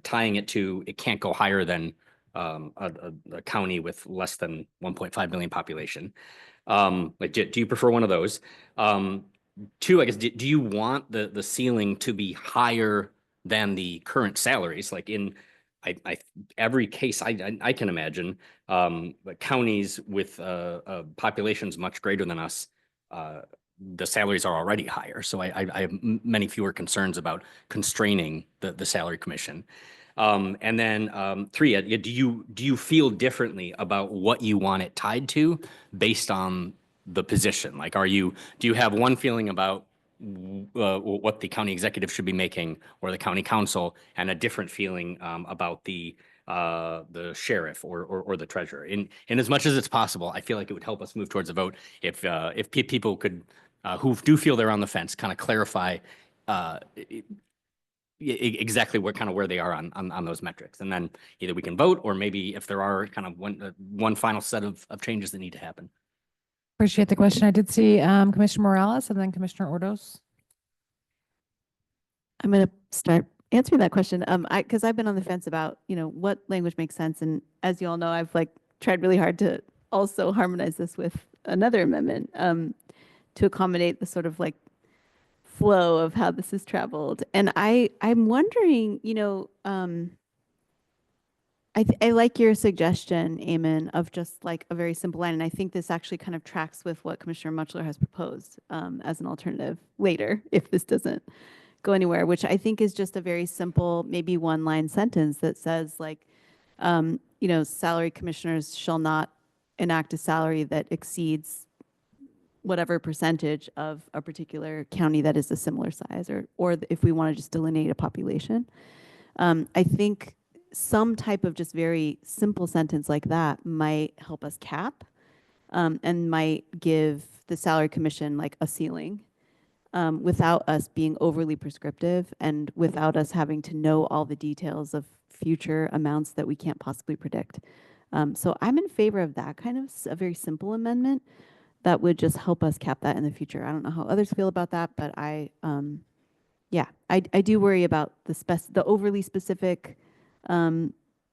tying it to, it can't go higher than a county with less than 1.5 million population? Do you prefer one of those? Two, I guess, do you want the ceiling to be higher than the current salaries? Like in every case I can imagine, counties with populations much greater than us, the salaries are already higher. So I have many fewer concerns about constraining the salary commission. And then three, do you feel differently about what you want it tied to based on the position? Like, do you have one feeling about what the county executive should be making, or the county council, and a different feeling about the sheriff or the treasurer? In as much as it's possible, I feel like it would help us move towards a vote if people could, who do feel they're on the fence, kind of clarify exactly where they are on those metrics, and then either we can vote, or maybe if there are kind of one final set of changes that need to happen. Appreciate the question. I did see Commissioner Morales and then Commissioner Ordos. I'm going to start answering that question. Because I've been on the fence about, what language makes sense. And as you all know, I've tried really hard to also harmonize this with another amendment to accommodate the sort of flow of how this has traveled. And I'm wondering, I like your suggestion, Eamon, of just a very simple line. And I think this actually kind of tracks with what Commissioner Muchler has proposed as an alternative later, if this doesn't go anywhere, which I think is just a very simple, maybe one-line sentence that says salary commissioners shall not enact a salary that exceeds whatever percentage of a particular county that is a similar size, or if we want to just delineate a population. I think some type of just very simple sentence like that might help us cap and might give the salary commission a ceiling without us being overly prescriptive and without us having to know all the details of future amounts that we can't possibly predict. So I'm in favor of that kind of a very simple amendment. that would just help us cap that in the future. I don't know how others feel about that, but yeah, I do worry about the overly specific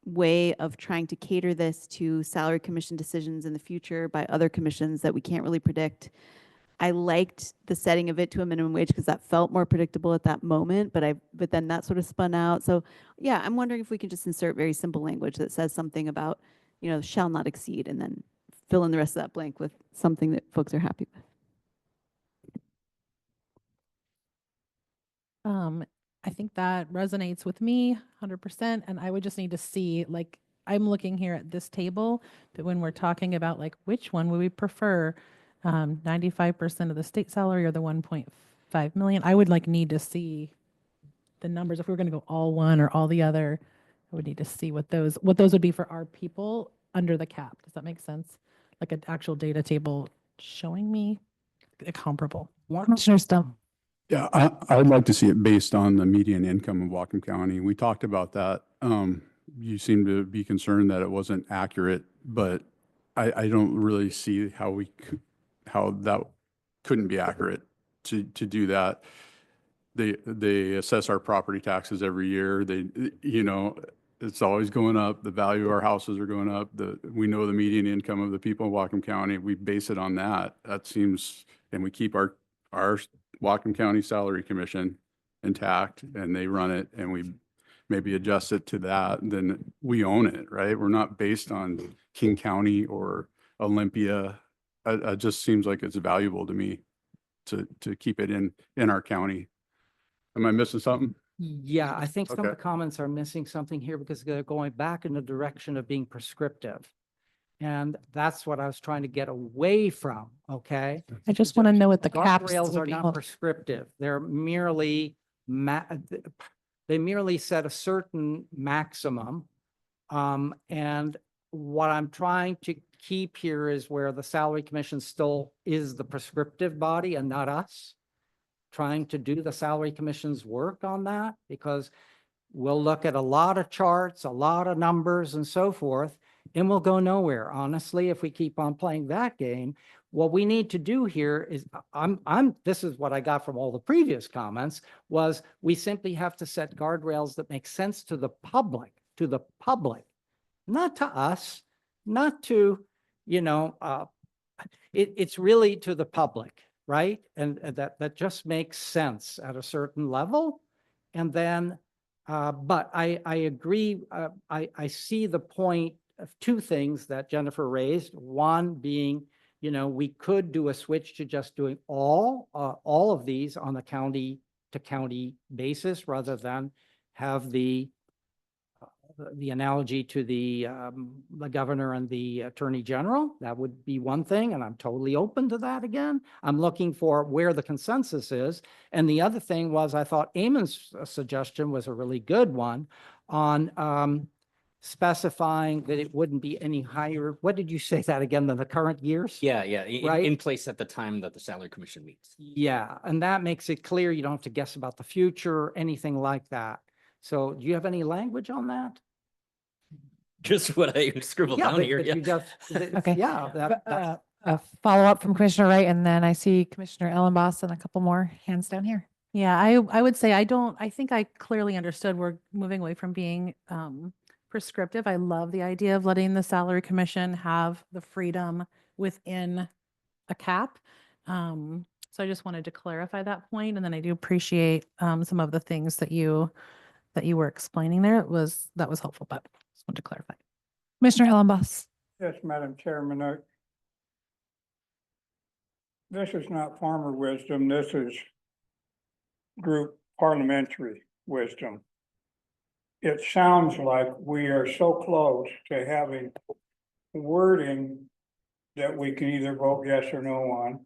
way of trying to cater this to salary commission decisions in the future by other commissions that we can't really predict. I liked the setting of it to a minimum wage because that felt more predictable at that moment, but then that sort of spun out. So yeah, I'm wondering if we can just insert very simple language that says something about, shall not exceed, and then fill in the rest of that blank with something that folks are happy with. I think that resonates with me 100%. And I would just need to see, like, I'm looking here at this table, but when we're talking about like, which one would we prefer? 95% of the state salary or the 1.5 million? I would need to see the numbers. If we were going to go all one or all the other, I would need to see what those would be for our people under the cap. Does that make sense? Like an actual data table showing me a comparable. Commissioner Stump. Yeah, I would like to see it based on the median income of Whatcom County. We talked about that. You seem to be concerned that it wasn't accurate, but I don't really see how that couldn't be accurate to do that. They assess our property taxes every year. It's always going up. The value of our houses are going up. We know the median income of the people in Whatcom County. We base it on that. That seems, and we keep our Whatcom County Salary Commission intact, and they run it, and we maybe adjust it to that, then we own it, right? We're not based on King County or Olympia. It just seems like it's valuable to me to keep it in our county. Am I missing something? Yeah, I think some of Okay. the comments are missing something here because they're going back in the direction of being prescriptive. And that's what I was trying to get away from, okay? I just want to know what the caps Guardrails would are be. not prescriptive. They're merely, they merely set a certain maximum. And what I'm trying to keep here is where the Salary Commission still is the prescriptive body and not us. Trying to do the Salary Commission's work on that, because we'll look at a lot of charts, a lot of numbers and so forth, and we'll go nowhere, honestly, if we keep on playing that game. What we need to do here is, this is what I got from all the previous comments, was we simply have to set guardrails that make sense to the public, not to us, not to, it's really to the public, right? And that just makes sense at a certain level. And then, but I agree, I see the point of two things that Jennifer raised. One being, we could do a switch to just doing all of these on a county to county basis rather than have the analogy to the governor and the attorney general. That would be one thing, and I'm totally open to that again. I'm looking for where the consensus is. And the other thing was, I thought Eamon's suggestion was a really good one on specifying that it wouldn't be any higher. What did you say that again, than the current years? Yeah, Right? in place at the time that the salary commission meets. Yeah, and that makes it clear you don't have to guess about the future or anything like that. So do you have any language on that? Just what I scribbled Yeah, down but here. you just, Okay. yeah, that's A follow-up from Commissioner Wright, and then I see Commissioner Ellenboss and a couple more hands down here. Yeah, I would say I think I clearly understood we're moving away from being prescriptive. I love the idea of letting the salary commission have the freedom within a cap. So I just wanted to clarify that point, and then I do appreciate some of the things that you were explaining there. That was helpful, but just wanted to clarify. Commissioner Ellenboss. Yes, Madam Chairman. This is not farmer wisdom. This is group parliamentary wisdom. It sounds like we are so close to having wording that we can either vote yes or no on.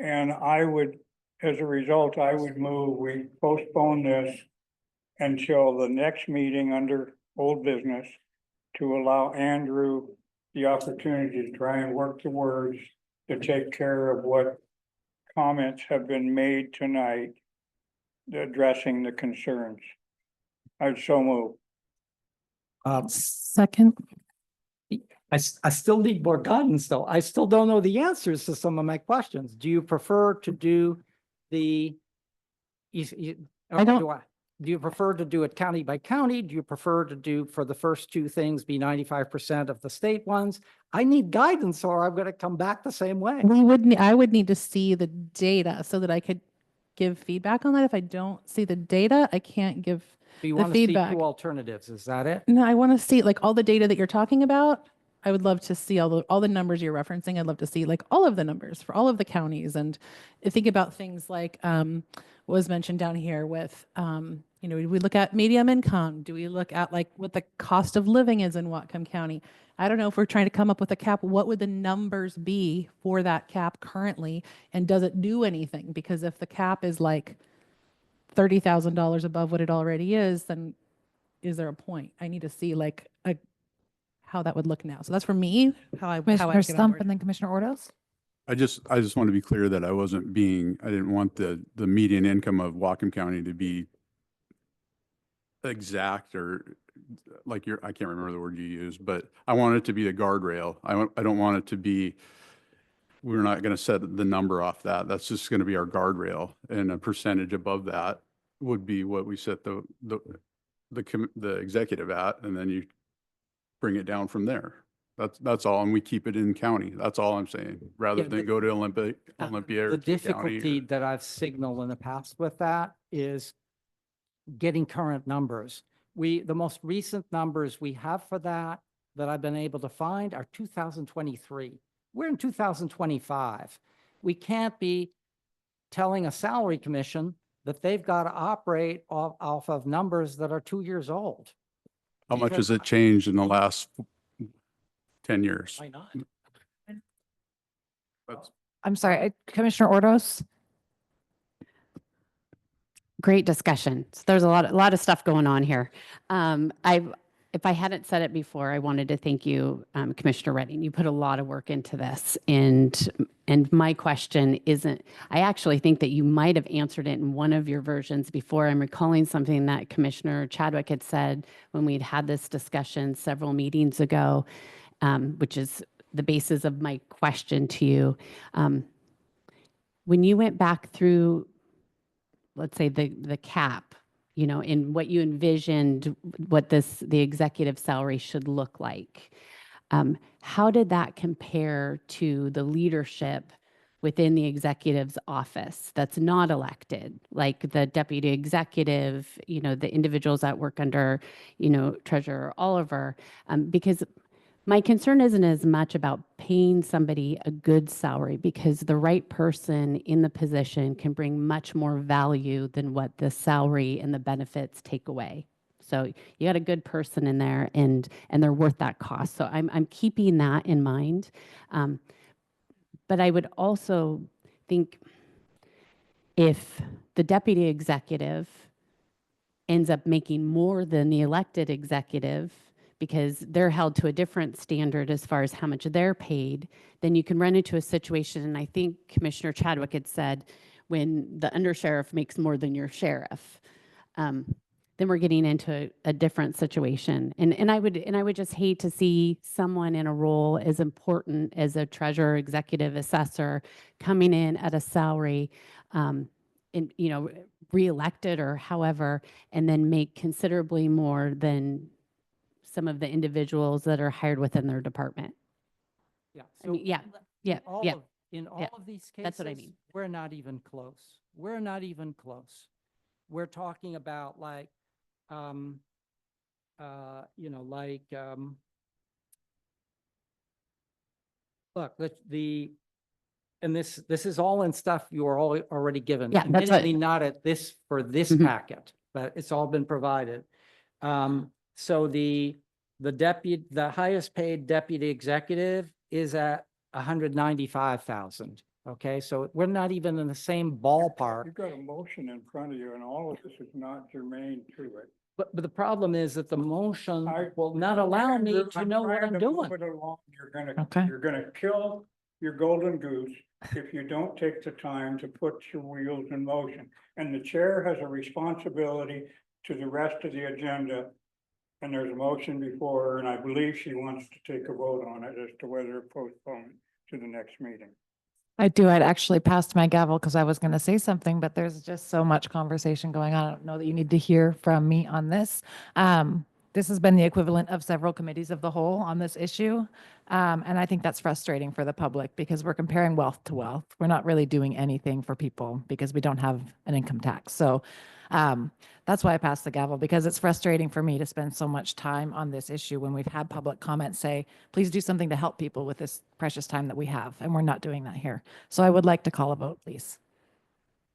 And I would, as a result, I would move we postpone this until the next meeting under old business to allow Andrew the opportunity to try and work the words to take care of what comments have been made tonight addressing the concerns. I'd so move. Second. I still need more guidance though. I still don't know the answers to some of my questions. Do you prefer to do the? I don't- Do you prefer to do it county by county? Do you prefer to do for the first two things be 95% of the state ones? I need guidance or I'm going to come back the same way. I would need to see the data so that I could give feedback on that. If I don't see the data, I can't give Do you the want to see feedback. two alternatives? Is that it? No, I want to see like all the data that you're talking about. I would love to see all the numbers you're referencing. I'd love to see like all of the numbers for all of the counties and think about things like what was mentioned down here with do we look at medium income? Do we look at like what the cost of living is in Whatcom County? I don't know if we're trying to come up with a cap, what would the numbers be for that cap currently? And does it do anything? Because if the cap is like $30,000 above what it already is, then is there a point? I need to see like how that would look now. So that's for me, how I Commissioner get on Stump board. and then Commissioner Ordos. I just want to be clear that I didn't want the median income of Whatcom County to be exact or like I can't remember the word you used, but I want it to be the guardrail. I don't want it to be, we're not going to set the number off that. That's just going to be our guardrail, and a percentage above that would be what we set the executive at, and then you bring it down from there. That's all, and we keep it in county. That's all I'm saying, rather Yeah, than go to Olympia or The county difficulty that I've signaled in the past with that is getting current numbers. The most recent numbers we have for that I've been able to find are 2023. We're in 2025. We can't be telling a salary commission that they've got to operate off of numbers that are 2 years old. How much has it changed in the last 10 years? Why not? I'm sorry, Commissioner Ordos. Great discussion. So there's a lot of stuff going on here. If I hadn't said it before, I wanted to thank you, Commissioner Redding. You put a lot of work into this, and my question isn't. I actually think that you might have answered it in one of your versions before. I'm recalling something that Commissioner Chadwick had said when we'd had this discussion several meetings ago, which is the basis of my question to you. When you went back through, let's say the cap, in what you envisioned, what the executive salary should look like. How did that compare to the leadership within the executive's office that's not elected, like the deputy executive, the individuals that work under, Treasurer Oliver? Because my concern isn't as much about paying somebody a good salary, because the right person in the position can bring much more value than what the salary and the benefits take away. So you got a good person in there, and they're worth that cost. So I'm keeping that in mind. But I would also think if the deputy executive ends up making more than the elected executive, because they're held to a different standard as far as how much they're paid, then you can run into a situation, and I think Commissioner Chadwick had said, when the undersheriff makes more than your sheriff, then we're getting into a different situation. And I would just hate to see someone in a role as important as a treasurer, executive assessor, coming in at a salary, reelected or however, and then make considerably more than some of the individuals that are hired within their department. Yeah. I mean, yeah. In all of these cases, That's what I mean. We're not even close. We're not even close. We're talking about like, look, and this is all in stuff you are all already given. Yeah, that's what- Admittedly not at this, for this packet, but it's all been provided. So the highest paid deputy executive is at 195,000. Okay, so we're not even in the same ballpark. You've got a motion in front of you and all of this is not germane to it. But the problem is that the motion will not allow me to know what I'm doing. You're gonna kill your golden goose if you don't take the time to put your wheels in motion. And the chair has a responsibility to the rest of the agenda And there's a motion before her, and I believe she wants to take a vote on it as to whether to postpone it to the next meeting. I do. I'd actually passed my gavel because I was going to say something, but there's just so much conversation going on. I don't know that you need to hear from me on this. This has been the equivalent of several committees of the whole on this issue. And I think that's frustrating for the public because we're comparing wealth to wealth. We're not really doing anything for people because we don't have an income tax. So that's why I passed the gavel, because it's frustrating for me to spend so much time on this issue when we've had public comments say, please do something to help people with this precious time that we have. And we're not doing that here. So I would like to call a vote, please.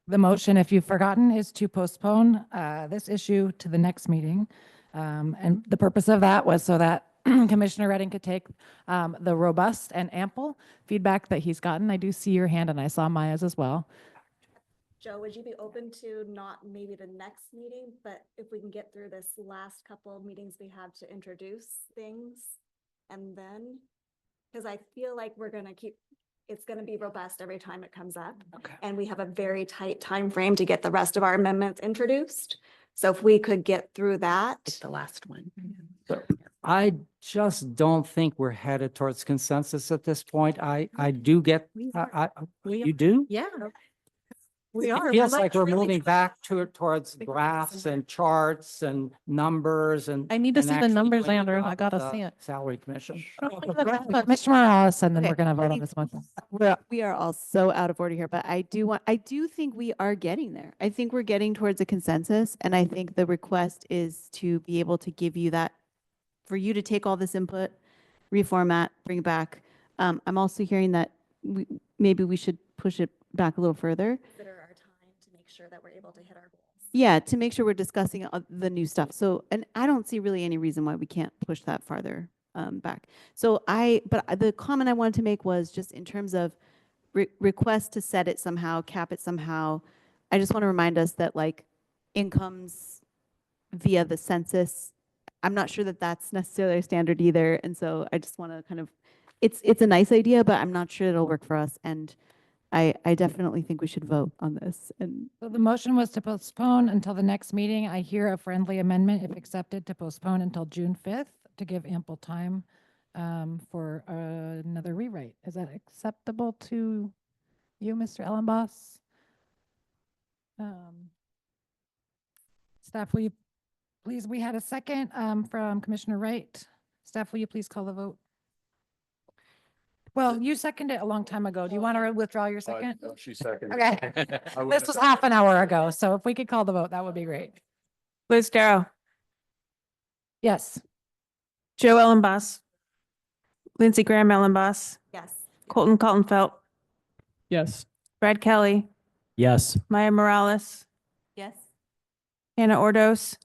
The motion, if you've forgotten, is to postpone this issue to the next meeting. And the purpose of that was so that Commissioner Redding could take the robust and ample feedback that he's gotten. I do see your hand and I saw Maya's as well. Joe, would you be open to not maybe the next meeting, but if we can get through this last couple of meetings we have to introduce things and then, because I feel like we're going to keep, it's going to be robust every time it comes up. Okay. And we have a very tight time frame to get the rest of our amendments introduced. So if we could get through that. It's the last one. I just don't think we're headed towards consensus at this point. I do get, you do? Yeah. It feels like we're moving back towards graphs and charts and numbers and. I need to and see the actually numbers, doing Andrew. the I gotta see it. Salary commission. Mr. Morales, and then Okay. we're going to vote on this motion. We are all so out of order here, but I do think we are getting there. I think we're getting towards a consensus, and I think the request is to be able to give you that, for you to take all this input, reformat, bring it back. I'm also hearing that maybe we should push it back a little further. Consider our time to make sure that we're able to hit our goals. Yeah, to make sure we're discussing the new stuff. So, and I don't see really any reason why we can't push that farther back. So but the comment I wanted to make was just in terms of request to set it somehow, cap it somehow. I just want to remind us that like incomes via the census, I'm not sure that that's necessarily a standard either. And so I just want to kind of, it's a nice idea, but I'm not sure it'll work for us. And I definitely think we should vote on this. And So the motion was to postpone until the next meeting. I hear a friendly amendment, if accepted, to postpone until June 5th to give ample time for another rewrite. Is that acceptable to you, Mr. Ellenboss? Staff, will you please, we had a second from Commissioner Wright. Staff, will you please call the vote? Well, you seconded it a long time ago. Do you want to withdraw your second? She seconded. Okay. This was half an hour ago, so if we could call the vote, that would be great. Liz Darrow, Yes. Joe Ellenboss, Lindsey Graham Ellenboss, Yes. Colton Kaltenfeld, Yes. Brad Kelly, Yes. Maya Morales, yes. Hannah Ordos,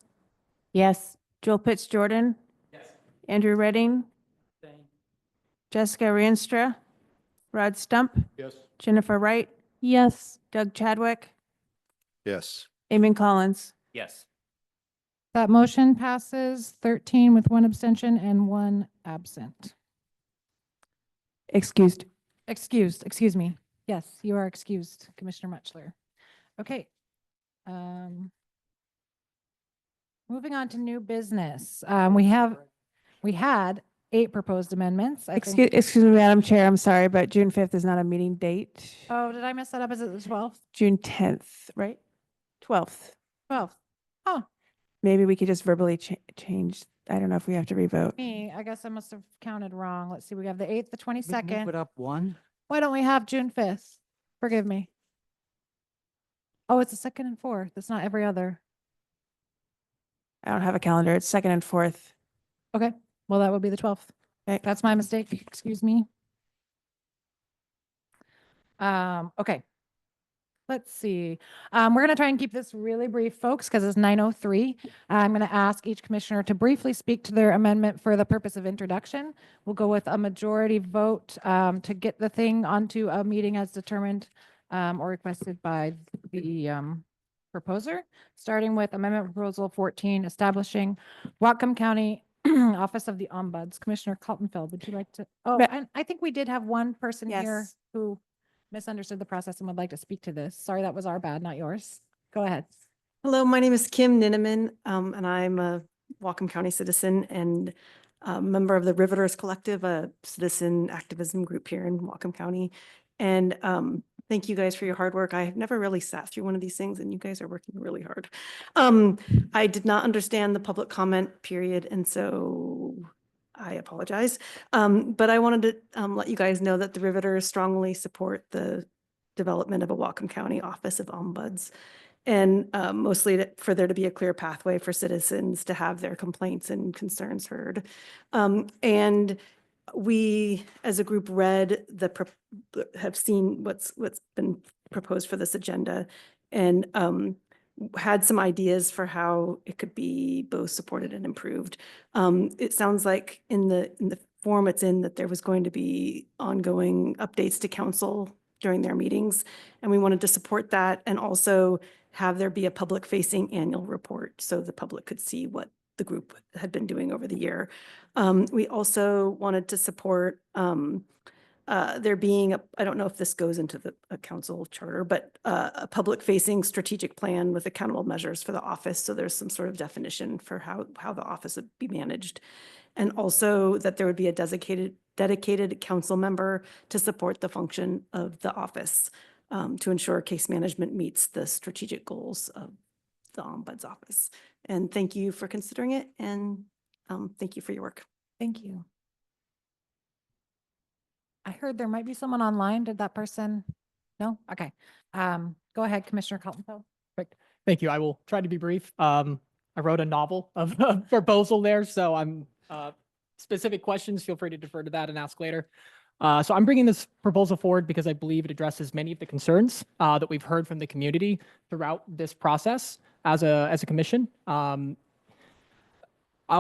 Yes. Joel Pitts Jordan, Andrew Redding, Jessica Rienstra, Rod Stump, Yes. Jennifer Wright, Yes. Doug Chadwick, Yes. Eamon Collins. Yes. That motion passes 13 with 1 abstention and 1 absent. Excused. Excuse me. Yes, you are excused, Commissioner Muchler. Okay. Moving on to new business. We had 8 proposed amendments. I think. Excuse me, Madam Chair, I'm sorry, but June 5th is not a meeting date. Oh, did I mess that up? Is it the 12th? June 10th, right? 12th. 12th. Oh, Maybe we could just verbally change. I don't know if we have to revote. me, I guess I must have counted wrong. Let's see, we have the 8th, the Move 22nd. it up one. Why don't we have June 5th? Forgive me. Oh, it's the 2nd and 4th. It's not every other. I don't have a calendar. It's 2nd and 4th. Okay, well, that would be the 12th. Okay. That's my mistake. Excuse me. Okay. Let's see. We're going to try and keep this really brief, folks, because it's 9:03. I'm going to ask each commissioner to briefly speak to their amendment for the purpose of introduction. We'll go with a majority vote to get the thing onto a meeting as determined or requested by the proposer, starting with amendment proposal 14, establishing Whatcom County Office of the Ombuds. Commissioner Kaltenfeld, would you like to? Oh, and I think we did have one person here Yes. who misunderstood the process and would like to speak to this. Sorry, that was our bad, not yours. Go ahead. Hello, my name is Kim Ninneman, and I'm a Whatcom County citizen and a member of the Riveters Collective, a citizen activism group here in Whatcom County. And thank you guys for your hard work. I've never really sat through one of these things and you guys are working really hard. I did not understand the public comment period, and so I apologize. But I wanted to let you guys know that the Riveters strongly support the development of a Whatcom County Office of Ombuds. And mostly for there to be a clear pathway for citizens to have their complaints and concerns heard. And we, as a group, read have seen what's been proposed for this agenda, and had some ideas for how it could be both supported and improved. It sounds like in the form it's in that there was going to be ongoing updates to council during their meetings, and we wanted to support that and also have there be a public facing annual report so the public could see what the group had been doing over the year. We also wanted to support there being I don't know if this goes into a council charter, but a public facing strategic plan with accountable measures for the office. So there's some sort of definition for how the office would be managed. And also that there would be a dedicated council member to support the function of the office to ensure case management meets the strategic goals of the Ombuds office. And thank you for considering it, and thank you for your work. Thank you. I heard there might be someone online. Did that person? No? Okay. Go ahead, Commissioner Kaltenfeld. Perfect. Thank you. I will try to be brief. I wrote a novel of a proposal there, so I'm specific questions, feel free to defer to that and ask later. So I'm bringing this proposal forward because I believe it addresses many of the concerns that we've heard from the community throughout this process as a commission. I'll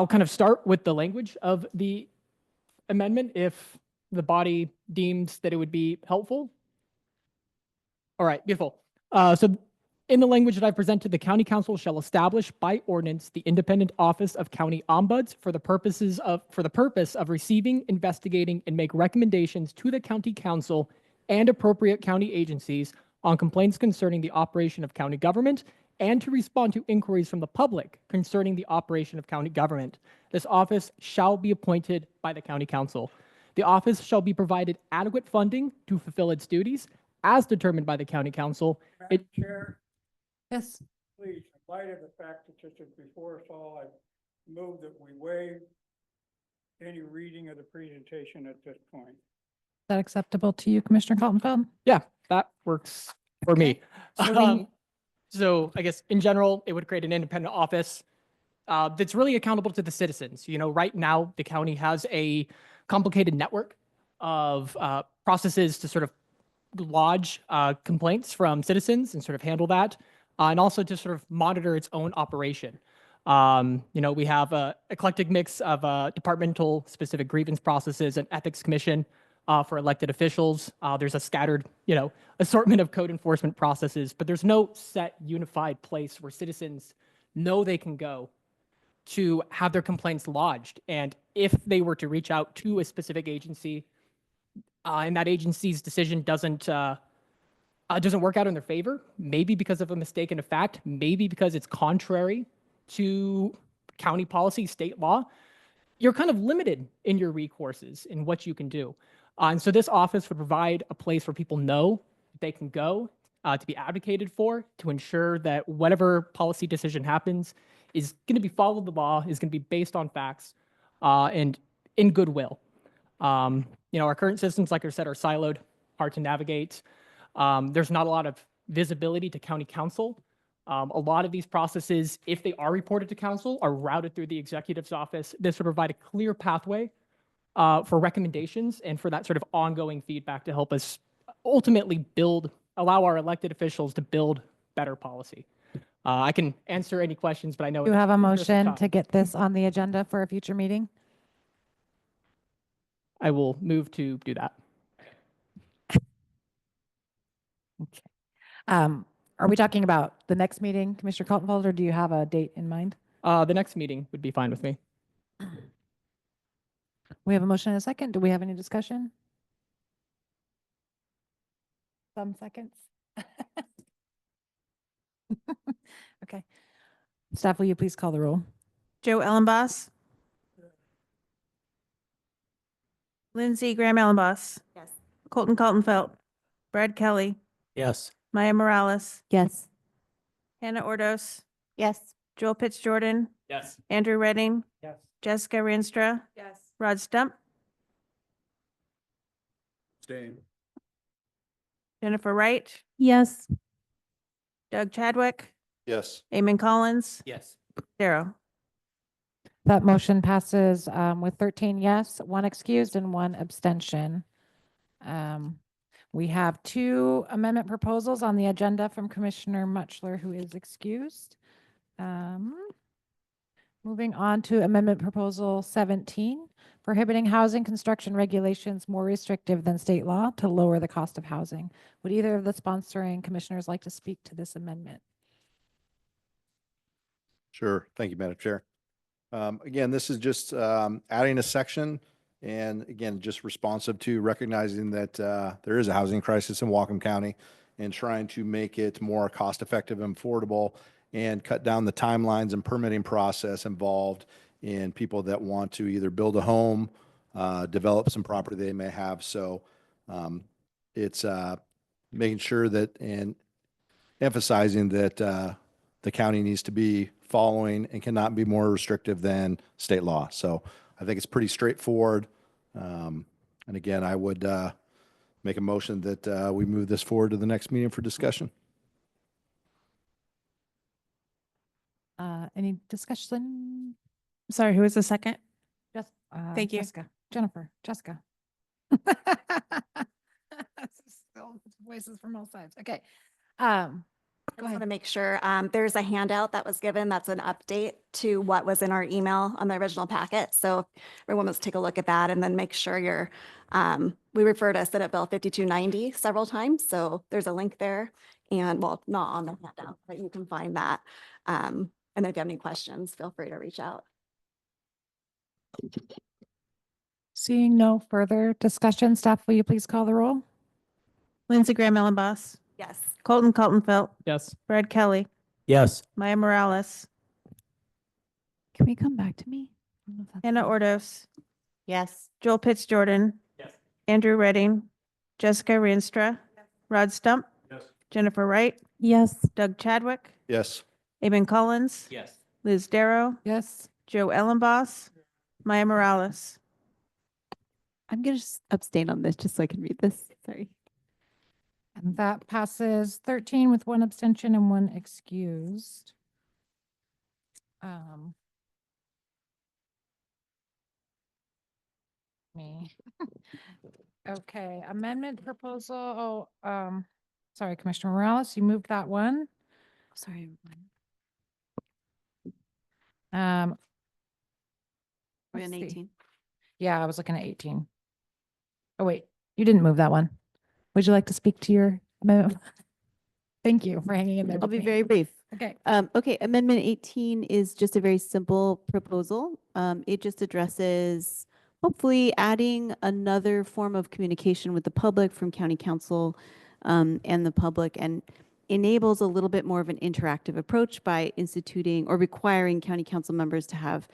kind of start with the language of the amendment if the body deems that it would be helpful. All right, beautiful. So in the language that I presented, the county council shall establish by ordinance the independent office of county ombuds for the purpose of receiving, investigating, and make recommendations to the county council and appropriate county agencies on complaints concerning the operation of county government and to respond to inquiries from the public concerning the operation of county government. This office shall be appointed by the county council. The office shall be provided adequate funding to fulfill its duties as determined by the county council. Madam Chair, Yes. please, in light of the fact that this is before us all, I move that we waive any reading of the presentation at this point. Is that acceptable to you, Commissioner Kaltenfeld? Yeah, that works for me. So we- So I guess in general, it would create an independent office that's really accountable to the citizens. You know, right now, the county has a complicated network of processes to sort of lodge complaints from citizens and sort of handle that, and also to sort of monitor its own operation. You know, we have a eclectic mix of departmental specific grievance processes and ethics commission for elected officials. There's a scattered, you know, assortment of code enforcement processes, but there's no set unified place where citizens know they can go to have their complaints lodged. And if they were to reach out to a specific agency and that agency's decision doesn't work out in their favor, maybe because of a mistake in a fact, maybe because it's contrary to county policy, state law, you're kind of limited in your recourses in what you can do. And so this office would provide a place where people know they can go to be advocated for, to ensure that whatever policy decision happens is going to be followed the law, is going to be based on facts and in goodwill. You know, our current systems, like I said, are siloed, hard to navigate. There's not a lot of visibility to county council. A lot of these processes, if they are reported to council, are routed through the executive's office. This would provide a clear pathway for recommendations and for that sort of ongoing feedback to help us ultimately allow our elected officials to build better policy. I can answer any questions, but I know Do you have a in the interest of motion time, to get this on the agenda for a future meeting? I will move to do that. Are we talking about the next meeting, Commissioner Kaltenfeld, or do you have a date in mind? The next meeting would be fine with me. We have a motion and a second. Do we have any discussion? Some seconds. Okay. Staff, will you please call the roll? Joe Ellenboss, Lindsey Graham Ellenboss, Yes. Colton Kaltenfeld, Brad Kelly, Yes. Maya Morales, Yes. Hannah Ordos, Yes. Joel Pitts Jordan, Yes. Andrew Redding, Yes. Jessica Rienstra, Yes. Rod Stump, Abstain. Jennifer Wright, Yes. Doug Chadwick, Yes. Eamon Collins, Yes. Darrow. That motion passes with 13 yes, 1 excused, and 1 abstention. We have 2 amendment proposals on the agenda from Commissioner Muchler, who is excused. Moving on to Amendment Proposal 17, prohibiting housing construction regulations more restrictive than state law to lower the cost of housing. Would either of the sponsoring commissioners like to speak to this amendment? Sure. Thank you, Madam Chair. Again, this is just adding a section and again, just responsive to recognizing that there is a housing crisis in Whatcom County and trying to make it more cost effective and affordable and cut down the timelines and permitting process involved in people that want to either build a home, develop some property they may have. So it's making sure that and emphasizing that the county needs to be following and cannot be more restrictive than state law. So I think it's pretty straightforward. And again, I would make a motion that we move this forward to the next meeting for discussion. Any discussion? Sorry, who was the second? Just, Thank you. Jessica, Jennifer, Jessica. Still voices from all sides. Okay. I just want to make sure, there's a handout that was given that's an update to what was in our email on the original packet. So everyone must take a look at that and then make sure you're, we refer to Senate Bill 5290 several times. So there's a link there and well, not on the handout, but you can find that. And if you have any questions, feel free to reach out. Seeing no further discussion, staff, will you please call the roll? Lindsey Graham Ellenboss, Yes. Colton Kaltenfeld, Yes. Brad Kelly, Yes. Maya Morales, Can we come back to me? I don't know if that's Hannah fine. Ordos, Yes. Joel Pitts Jordan, Yes. Andrew Redding, Jessica Rienstra, Rod Stump, Yes. Jennifer Wright, Yes. Doug Chadwick, Yes. Eamon Collins, Yes. Liz Darrow, Yes. Joe Ellenboss, Maya Morales. I'm going to abstain on this just so I can read this. Sorry. And that passes 13 with 1 abstention and 1 excused. Me. Okay, amendment proposal, sorry, Commissioner Morales, you moved that one. Sorry. Um, We're let's in see. 18. Yeah, I was looking at 18. Oh, wait, you didn't move that one. Would you like to speak to your amendment? Thank you for hanging in there. I'll with be me. very brief. Okay. Okay, Amendment 18 is just a very simple proposal. It just addresses hopefully adding another form of communication with the public from county council and the public and enables a little bit more of an interactive approach by instituting or requiring county council members to have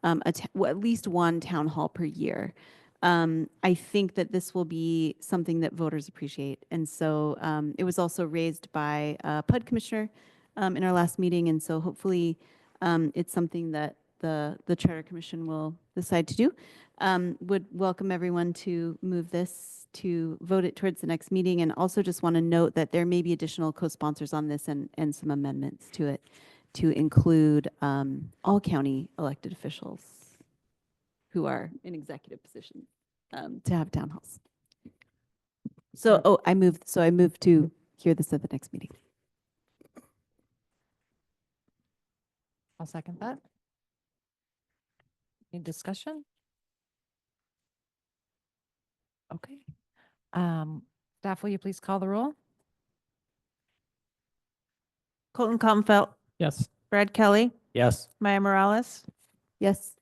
at least one town hall per year. I think that this will be something that voters appreciate. And so it was also raised by PUD Commissioner in our last meeting. And so hopefully it's something that the Charter Commission will decide to do. Would welcome everyone to move this to vote it towards the next meeting. And also just want to note that there may be additional co-sponsors on this and some amendments to it to include all county elected officials who are in executive positions to have town halls. So, I moved to hear this at the next meeting. I'll second that. Any discussion? Okay. Staff, will you please call the roll? Colton Kaltenfeld, Yes. Brad Kelly, Yes. Maya Morales, Yes.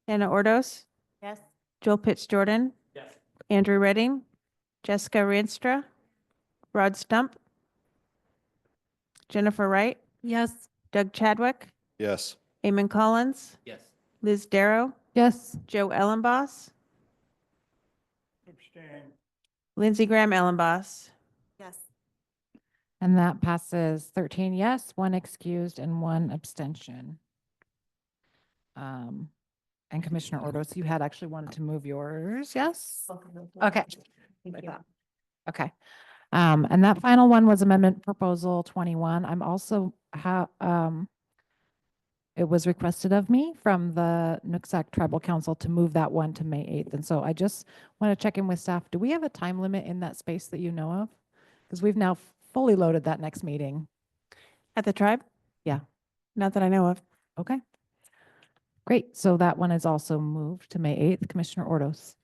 Hannah Ordos, Yes. Joel Pitts Jordan, Yes. Andrew Redding, Jessica Rienstra, Rod Stump, Jennifer Wright, Yes. Doug Chadwick, Yes. Eamon Collins, Yes. Liz Darrow, Yes. Joe Ellenboss, Abstain. Lindsey Graham Ellenboss. Yes. And that passes 13 yes, 1 excused, and 1 abstention. And Commissioner Ordos, you had actually wanted to move yours, yes? Okay. Okay. And that final one was amendment proposal 21. I'm also it was requested of me from the Nooksack Tribal Council to move that one to May 8th. And so I just want to check in with staff. Do we have a time limit in that space that you know of? Because we've now fully loaded that next meeting. At the tribe? Yeah. Not that I know of. Okay. Great. So that one is also moved to May 8th. Commissioner Ordos.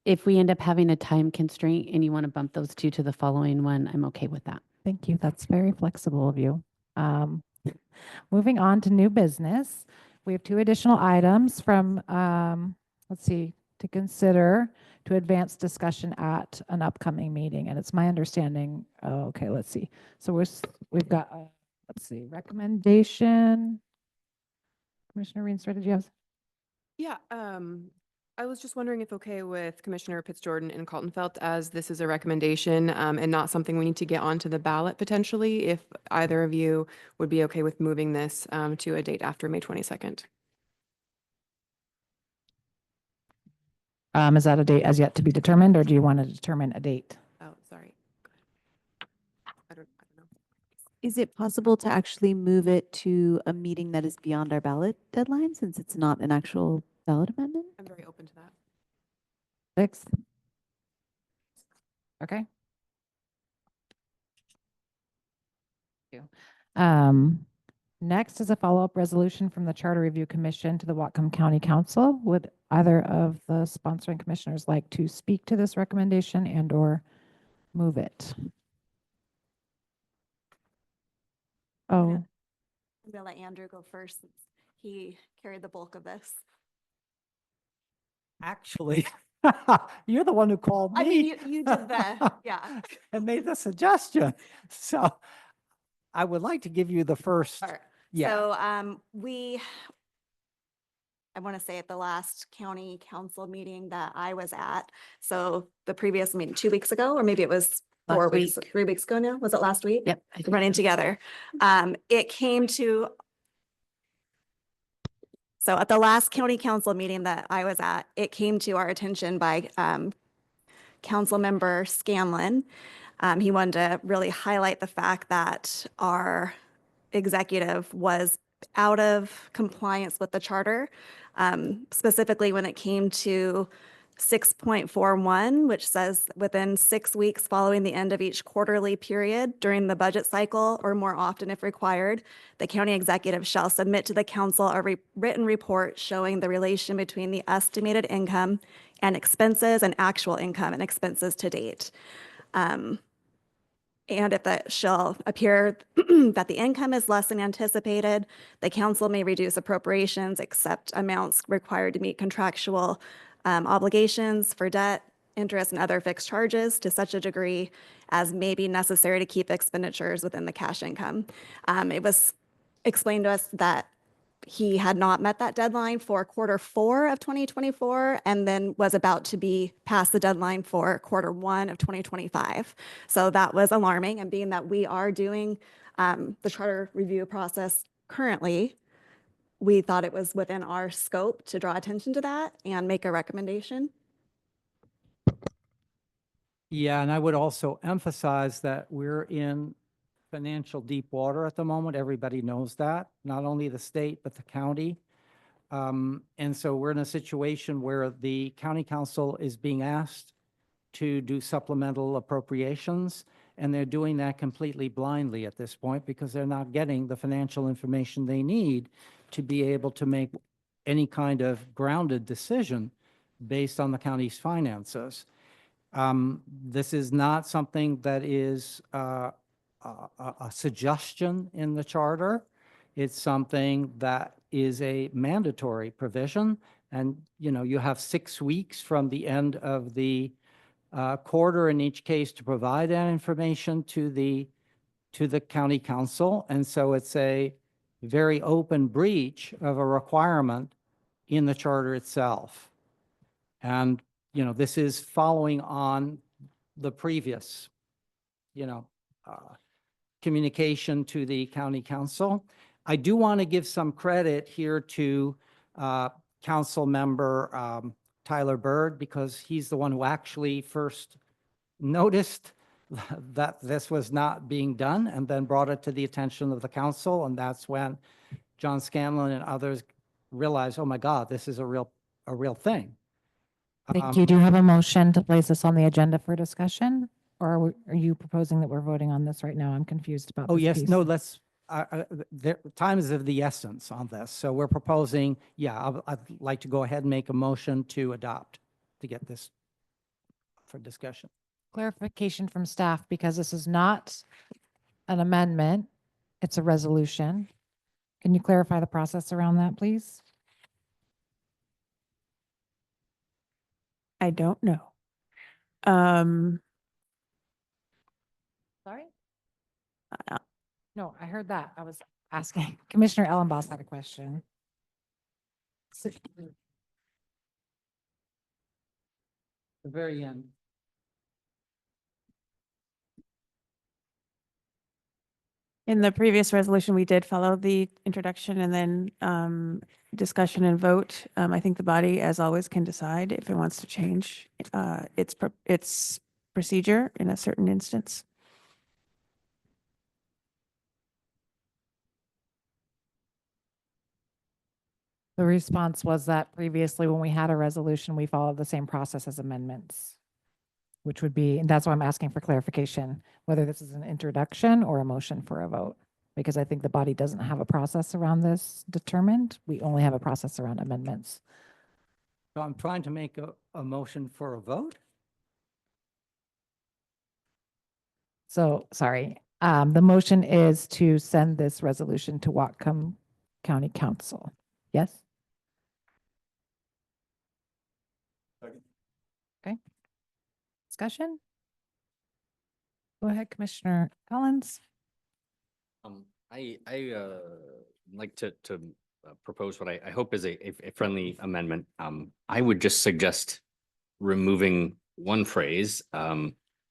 If we end up having a time constraint and you want to bump those two to the following one, I'm okay with that. Thank you. That's very flexible of you. Moving on to new business, we have 2 additional items from, let's see, to consider to advance discussion at an upcoming meeting. And it's my understanding, okay, let's see. So we've got, let's see, recommendation. Commissioner Reenstra, did you have? Yeah, I was just wondering if okay with Commissioner Pitts-Jordan and Kaltenfeld, as this is a recommendation and not something we need to get onto the ballot potentially, if either of you would be okay with moving this to a date after May 22nd. Is that a date as yet to be determined, or do you want to determine a date? Oh, sorry. I don't know. Is it possible to actually move it to a meeting that is beyond our ballot deadline, since it's not an actual ballot amendment? I'm very open to that. 6th? Okay. Thank you. Next is a follow-up resolution from the Charter Review Commission to the Whatcom County Council. Would either of the sponsoring commissioners like to speak to this recommendation and or move it? Oh, I'm gonna let Andrew go first since he carried the bulk of this. Actually, you're the one who called me. I mean, you did the, yeah. And made the suggestion. So I would like to give you the first. Sure. Yeah. So I want to say at the last county council meeting that I was at, so the previous meeting 2 weeks ago, or maybe it was 4 weeks, 3 weeks ago now, was it last week? Yep. Running together. It came to, so at the last county council meeting that I was at, it came to our attention by council member Scanlon. He wanted to really highlight the fact that our executive was out of compliance with the charter, specifically when it came to 6.41, which says within 6 weeks following the end of each quarterly period during the budget cycle, or more often if required, the county executive shall submit to the council a written report showing the relation between the estimated income and expenses and actual income and expenses to date. And if it shall appear that the income is less than anticipated, the council may reduce appropriations except amounts required to meet contractual obligations for debt, interest, and other fixed charges to such a degree as may be necessary to keep expenditures within the cash income. It was explained to us that he had not met that deadline for Q4 of 2024 and then was about to be past the deadline for Q1 of 2025. So that was alarming, and being that we are doing the charter review process currently, we thought it was within our scope to draw attention to that and make a recommendation. Yeah, and I would also emphasize that we're in financial deep water at the moment. Everybody knows that, not only the state, but the county. And so we're in a situation where the county council is being asked to do supplemental appropriations, and they're doing that completely blindly at this point because they're not getting the financial information they need to be able to make any kind of grounded decision based on the county's finances. This is not something that is a suggestion in the charter. It's something that is a mandatory provision. And, you know, you have 6 weeks from the end of the quarter in each case to provide that information to the county council. And so it's very open breach of a requirement in the charter itself. And, you know, this is following on the previous, you know, communication to the county council. I do want to give some credit here to council member Tyler Bird, because he's the one who actually first noticed that this was not being done and then brought it to the attention of the council. And that's when John Scanlon and others realized, oh my God, this is a real thing. Thank you. Do you have a motion to place this on the agenda for discussion? Or are you proposing that we're voting on this right now? I'm confused about Oh, this yes, piece. no, let's, time is of the essence on this. So we're proposing, yeah, I'd like to go ahead and make a motion to adopt, to get this for discussion. Clarification from staff, because this is not an amendment, it's a resolution. Can you clarify the process around that, please? I don't know. Sorry? No, I heard that. I was asking. Commissioner Ellenboss had a question. The very end. In the previous resolution, we did follow the introduction and then discussion and vote. I think the body, as always, can decide if it wants to change its procedure in a certain instance. The response was that previously when we had a resolution, we followed the same process as amendments, which would be, and that's why I'm asking for clarification, whether this is an introduction or a motion for a vote, because I think the body doesn't have a process around this determined. We only have a process around amendments. So I'm trying to make a motion for a vote. So, sorry, the motion is to send this resolution to Whatcom County Council. Yes? Okay. Discussion? Go ahead, Commissioner Collins. I like to propose what I hope is a friendly amendment. I would just suggest removing one phrase.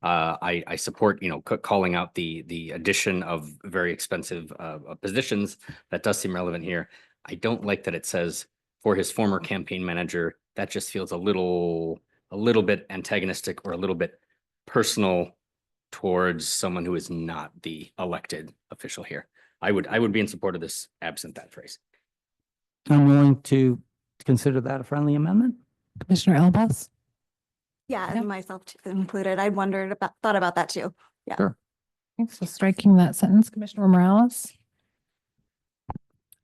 I support, you know, calling out the addition of very expensive positions. That does seem relevant here. I don't like that it says for his former campaign manager. That just feels a little bit antagonistic or a little bit personal towards someone who is not the elected official here. I would be in support of this absent that phrase. I'm willing to consider that a friendly amendment. Commissioner Ellenboss? Yeah, and myself included. I thought about that too. Yeah. Sure. Thanks. So striking that sentence, Commissioner Morales?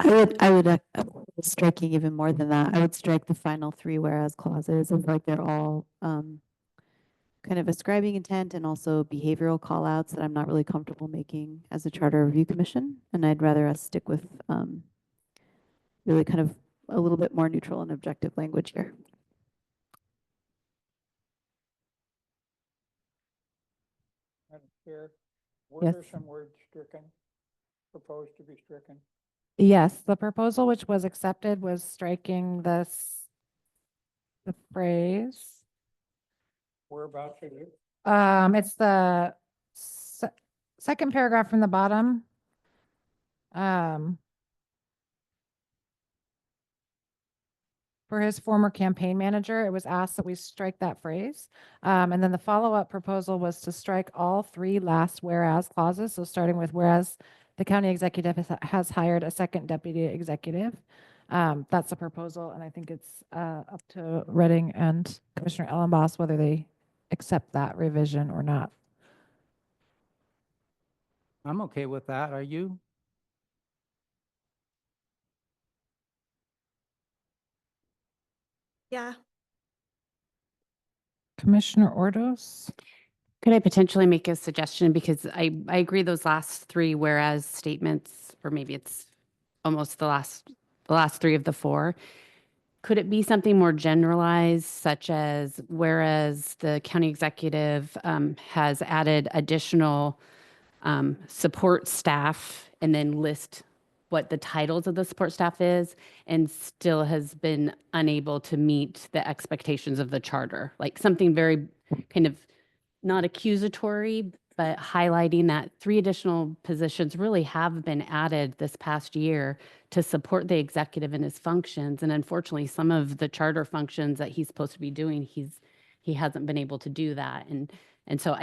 I would striking even more than that. I would strike the final three whereas clauses. I feel like they're all kind of ascribing intent and also behavioral call outs that I'm not really comfortable making as a charter review commission. And I'd rather us stick with really kind of a little bit more neutral and objective language here. Madam Chair, were Yes. there some words stricken, proposed to be stricken? Yes, the proposal which was accepted was striking the phrase. Whereabouts it is? It's the second paragraph from the bottom. For his former campaign manager, it was asked that we strike that phrase. And then the follow-up proposal was to strike all three last whereas clauses. So starting with whereas the county executive has hired a second deputy executive. That's the proposal, and I think it's up to Redding and Commissioner Ellenboss whether they accept that revision or not. I'm okay with that. Are you? Yeah. Commissioner Ordos? Could I potentially make a suggestion? Because I agree those last three whereas statements, or maybe it's almost the last three of the four. Could it be something more generalized, such as whereas the county executive has added additional support staff, and then list what the titles of the support staff is, and still has been unable to meet the expectations of the charter. Like something very kind of not accusatory, but highlighting that 3 additional positions really have been added this past year to support the executive in his functions. And unfortunately, some of the charter functions that he's supposed to be doing, he hasn't been able to do that. And so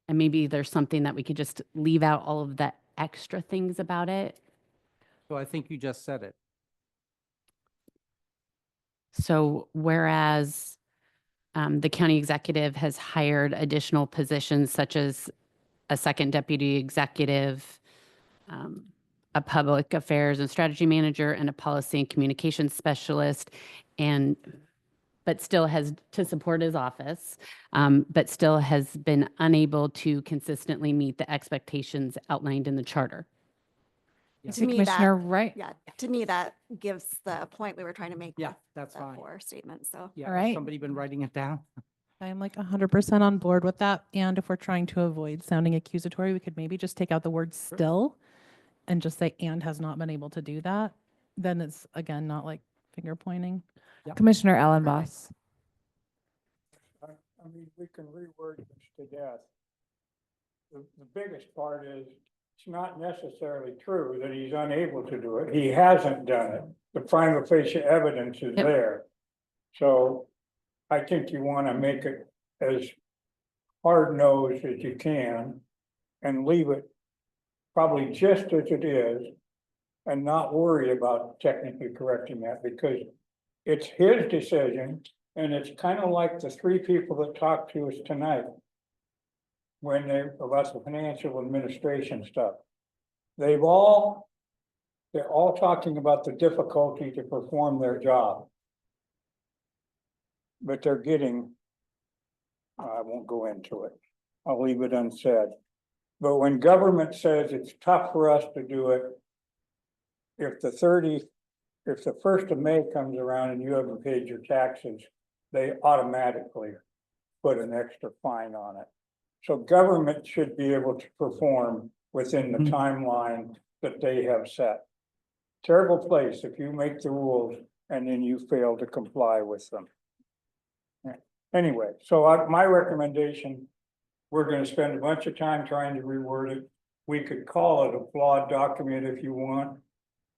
and maybe there's something that we could just leave out all of the extra things about it. So I think you just said it. So whereas the county executive has hired additional positions such as a second deputy executive, a public affairs and strategy manager, and a policy and communications specialist, but still has to support his office, but still has been unable to consistently meet the expectations outlined in the charter. To me, Commissioner that, Wright. yeah, to me, that gives the point we were trying to make. Yeah, with that's the fine. 4 statement, so. Yeah, All has right. somebody been writing it down? I am like 100% on board with that. And if we're trying to avoid sounding accusatory, we could maybe just take out the word still and just say, and has not been able to do that. Then it's, again, not like finger pointing. Commissioner Ellenboss. I mean, we can reword this to death. The biggest part is, it's not necessarily true that he's unable to do it. He hasn't done it. The prima facie evidence is Yep. there. So I think you want to make it as hard-nosed as you can and leave it probably just as it is and not worry about technically correcting that, because it's his decision. And it's kind of like the 3 people that talked to us tonight about the financial administration stuff. They're all talking about the difficulty to perform their job. But they're getting, I won't go into it. I'll leave it unsaid. But when government says it's tough for us to do it, if the 1st of May comes around and you haven't paid your taxes, they automatically put an extra fine on it. So government should be able to perform within the timeline that they have set. Terrible place if you make the rules and then you fail to comply with them. Anyway, so my recommendation, we're going to spend a bunch of time trying to reword it. We could call it a flawed document if you want,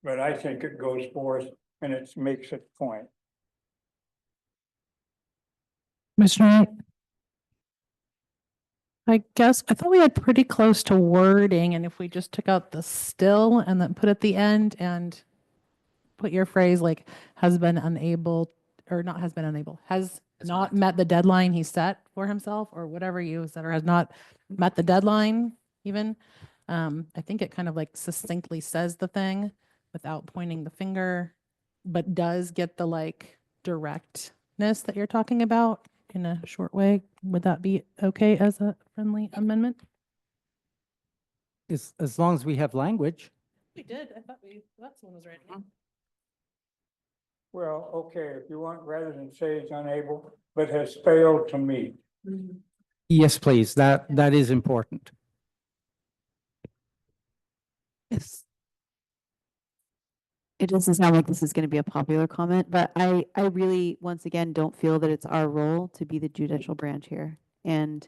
but I think it goes forth and it makes its point. Commissioner Wright? I guess, I thought we had pretty close to wording, and if we just took out the still and then put at the end and put your phrase like has been unable, or not has been unable, has not met the deadline he set for himself, or whatever you said, or has not met the deadline even. I think it kind of like succinctly says the thing without pointing the finger, but does get the like directness that you're talking about in a short way. Would that be okay as a friendly amendment? As long as we have language. We did. I thought that's one was right. Well, okay, if you want, rather than say it's unable, but has failed to meet. Yes, please. That is important. Yes. It doesn't sound like this is going to be a popular comment, but I really, once again, don't feel that it's our role to be the judicial branch here. And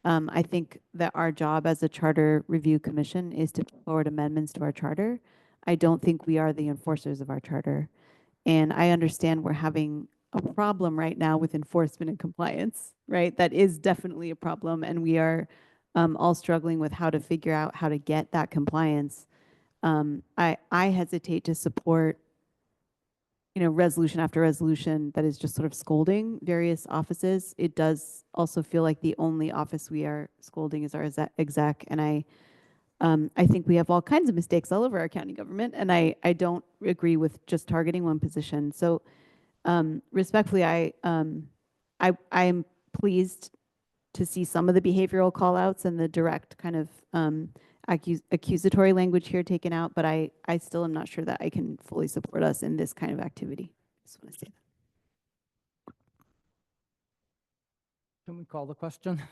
I think that our job as a charter review commission is to put forward amendments to our charter. I don't think we are the enforcers of our charter. And I understand we're having a problem right now with enforcement and compliance, right? That is definitely a problem. And we are all struggling with how to figure out how to get that compliance. I hesitate to support, resolution after resolution that is just sort of scolding various offices. It does also feel like the only office we are scolding is our exec. And I think we have all kinds of mistakes all over our county government. And I don't agree with just targeting one position. So respectfully, I am pleased to see some of the behavioral call outs and the direct kind of accusatory language here taken out, but I still am not sure that I can fully support us in this kind of activity. Just want to say that. Can we call the question?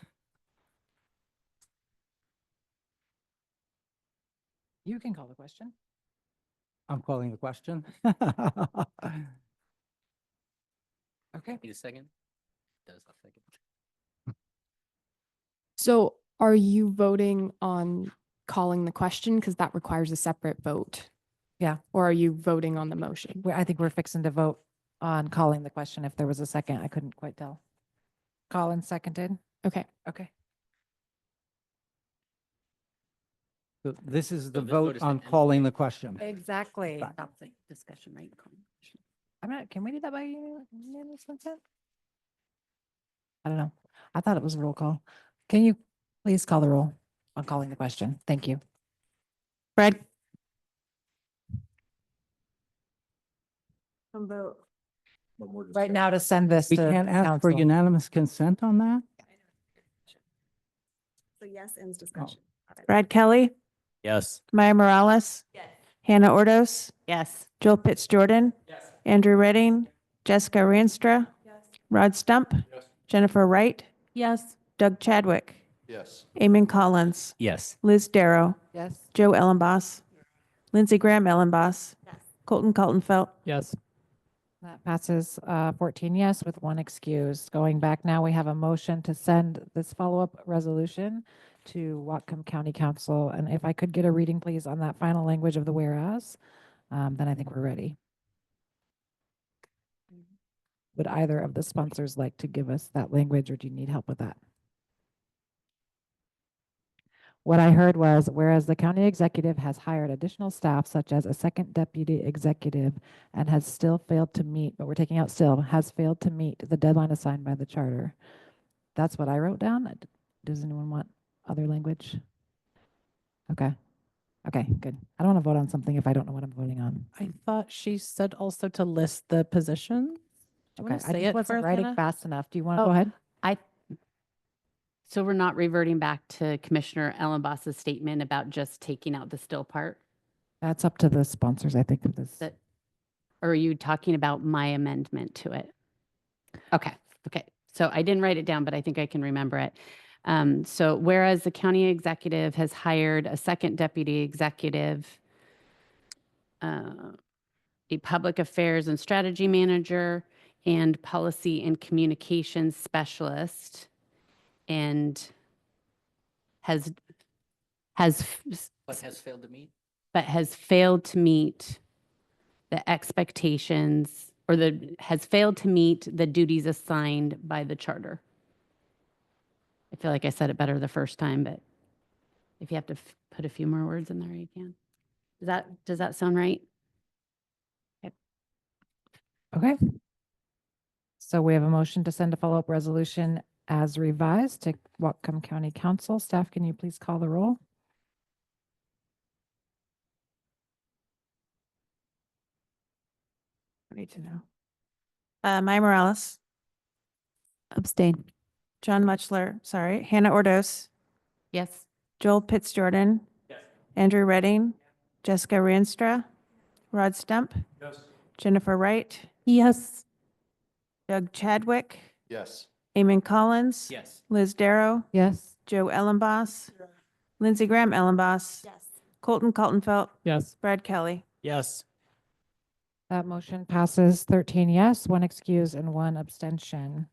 You can call the question. I'm calling the question. Okay. Need a second? Does a second. So are you voting on calling the question? Because that requires a separate vote. Yeah. Or are you voting on the motion? I think we're fixing to vote on calling the question. If there was a second, I couldn't quite tell. Colin seconded. Okay. Okay. So this is the this vote vote is on to end calling the question. Exactly. That's the discussion, right? I'm not, can we do that by unanimous consent? I don't know. I thought it was a roll call. Can you please call the roll on calling the question? Thank you. Brad, Vote. Right now to send this We to can't ask for council. unanimous consent on that? So yes, ends discussion. Brad Kelly, Yes. Maya Morales. Yes. Hannah Ordos, Yes. Joel Pitts Jordan. Andrew Redding, Jessica Ranstra. Rod Stump. Jennifer Wright, Yes. Doug Chadwick, Yes. Eamon Collins, Yes. Liz Darrow, Yes. Joe Ellenboss, Lindsey Graham Ellenboss, Yes. Colton Coltonfelt. Yes. That passes 14 yes with one excuse. Going back now, we have a motion to send this follow-up resolution to Whatcom County Council. And if I could get a reading, please, on that final language of the whereas, then I think we're ready. Would either of the sponsors like to give us that language, or do you need help with that? What I heard was, whereas the county executive has hired additional staff such as a second deputy executive and has still failed to meet, but we're taking out still, has failed to meet the deadline assigned by the charter. That's what I wrote down. Does anyone want other language? Okay. Okay, good. I don't want to vote on something if I don't know what I'm voting on. I thought she said also to list the positions. Do you Okay, want to I say just it for wasn't us, writing Hannah? fast enough. Do you want to Oh, go ahead? So we're not reverting back to Commissioner Ellenboss's statement about just taking out the still part? That's up to the sponsors, I think, of this. That, or are you talking about my amendment to it? Okay, okay. So I didn't write it down, but I think I can remember it. So whereas the county executive has hired a second deputy executive, a public affairs and strategy manager, and policy and communications specialist, and has What has failed to meet? but has failed to meet the expectations, or has failed to meet the duties assigned by the charter. I feel like I said it better the first time, but if you have to put a few more words in there, you can. Does that sound right? Okay. So we have a motion to send a follow-up resolution as revised to Whatcom County Council. Staff, can you please call the roll? I need to know. Maya Morales, Abstain. John Muchler, sorry, Hannah Ordos, Yes. Joel Pitts Jordan. Andrew Redding, Jessica Ranstra, Rod Stump. Jennifer Wright, Yes. Doug Chadwick, Yes. Eamon Collins. Yes. Liz Darrow, Yes. Joe Ellenboss, Lindsey Graham Ellenboss, Yes. Colton Coltonfelt, Yes. Brad Kelly. Yes. That motion passes 13 yes, one excuse, and one abstention.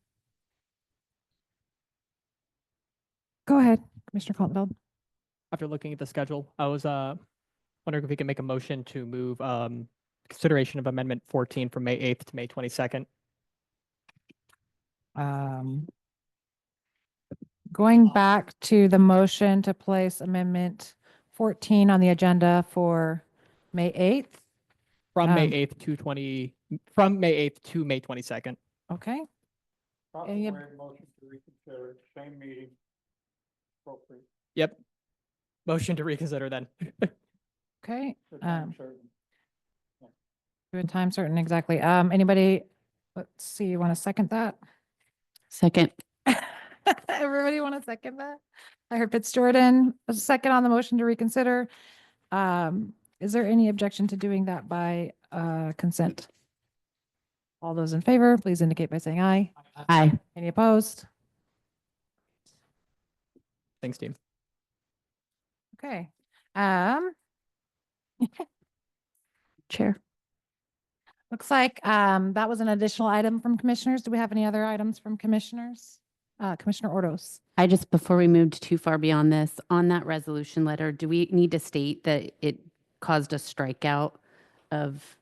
Go ahead, Commissioner Caldwell. After looking at the schedule, I was wondering if we can make a motion to move consideration of Amendment 14 from May 8th to May 22nd. Going back to the motion to place Amendment 14 on the agenda for May 8th. From May Um, 8th to from May 8th to May 22nd. Okay. Possibly a motion to reconsider, same meeting. Appropriate. Yep. Motion to reconsider then. Okay. For time certain. Do a time certain, exactly. Anybody, let's see, you want to second that? Second. Everybody want to second that? I heard Fitzjordan, a second on the motion to reconsider. Is there any objection to doing that by consent? All those in favor, please indicate by saying aye. Aye. Any opposed? Thanks, team. Okay. Chair. Looks like that was an additional item from commissioners. Do we have any other items from commissioners? Commissioner Ordos. I just, before we moved too far beyond this, on that resolution letter, do we need to state that it caused a strikeout of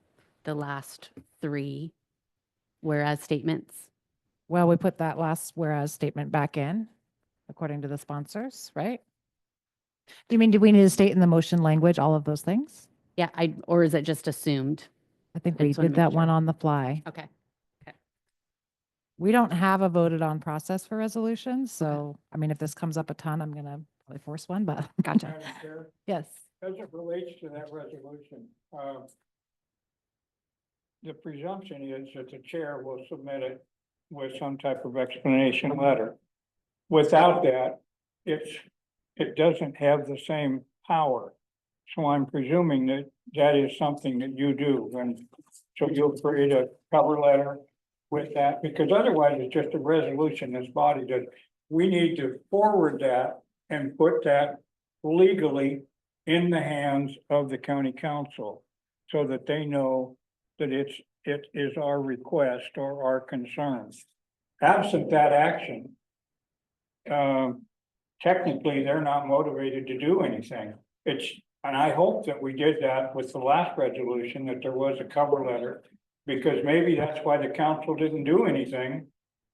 the last 3 whereas statements? Well, we put that last whereas statement back in, according to the sponsors, right? Do you mean, do we need to state in the motion language all of those things? Yeah, or is it just assumed? I think I we just wanna did make that one sure. on the fly. Okay. We don't have a voted on process for resolutions, so, I mean, if this comes up a ton, I'm gonna probably force one, but gotcha. Madam Chair, Yes. as it relates to that resolution, the presumption is that the chair will submit it with some type of explanation letter. Without that, it doesn't have the same power. So I'm presuming that that is something that you do, and so you'll create a cover letter with that, because otherwise it's just a resolution this body does. We need to forward that and put that legally in the hands of the county council, so that they know that it is our request or our concerns. Absent that action, technically, they're not motivated to do anything. And I hope that we did that with the last resolution, that there was a cover letter, because maybe that's why the council didn't do anything,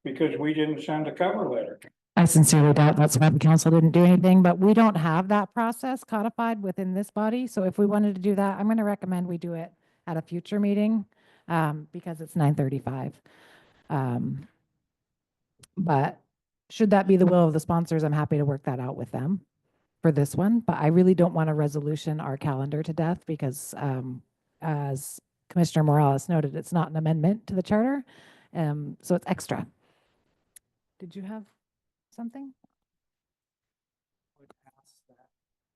because we didn't send a cover letter. I sincerely doubt that's why the council didn't do anything, but we don't have that process codified within this body. So if we wanted to do that, I'm going to recommend we do it at a future meeting, because it's 9:35. But should that be the will of the sponsors, I'm happy to work that out with them for this one. But I really don't want to resolution our calendar to death because, as Commissioner Morales noted, it's not an amendment to the charter. So it's extra. Did you have something? Would ask that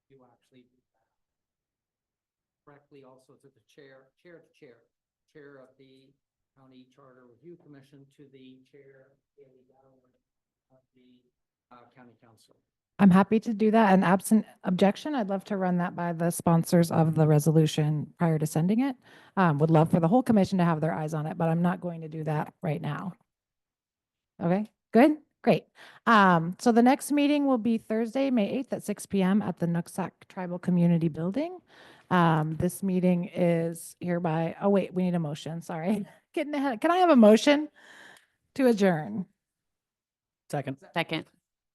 you actually do that correctly also to the chair of the County Charter Review Commission, to the chair of the County Council. I'm happy to do that. And absent objection, I'd love to run that by the sponsors of the resolution prior to sending it. Would love for the whole commission to have their eyes on it, but I'm not going to do that right now. Okay, good, great. So the next meeting will be Thursday, May 8th at 6 p.m. at the Nooksack Tribal Community Building. This meeting is hereby, oh wait, we need a motion, sorry. Getting ahead. Can I have a motion to adjourn? Second.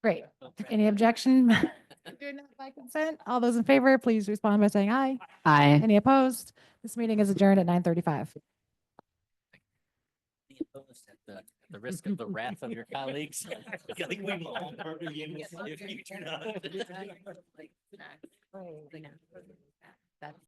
Great. Any objection? Doing that by consent? All those in favor, please respond by saying aye. Aye. Any opposed? This meeting is adjourned at 9:35. The risk of the wrath of your colleagues. I feel like we've all heard of you if you turn out. That's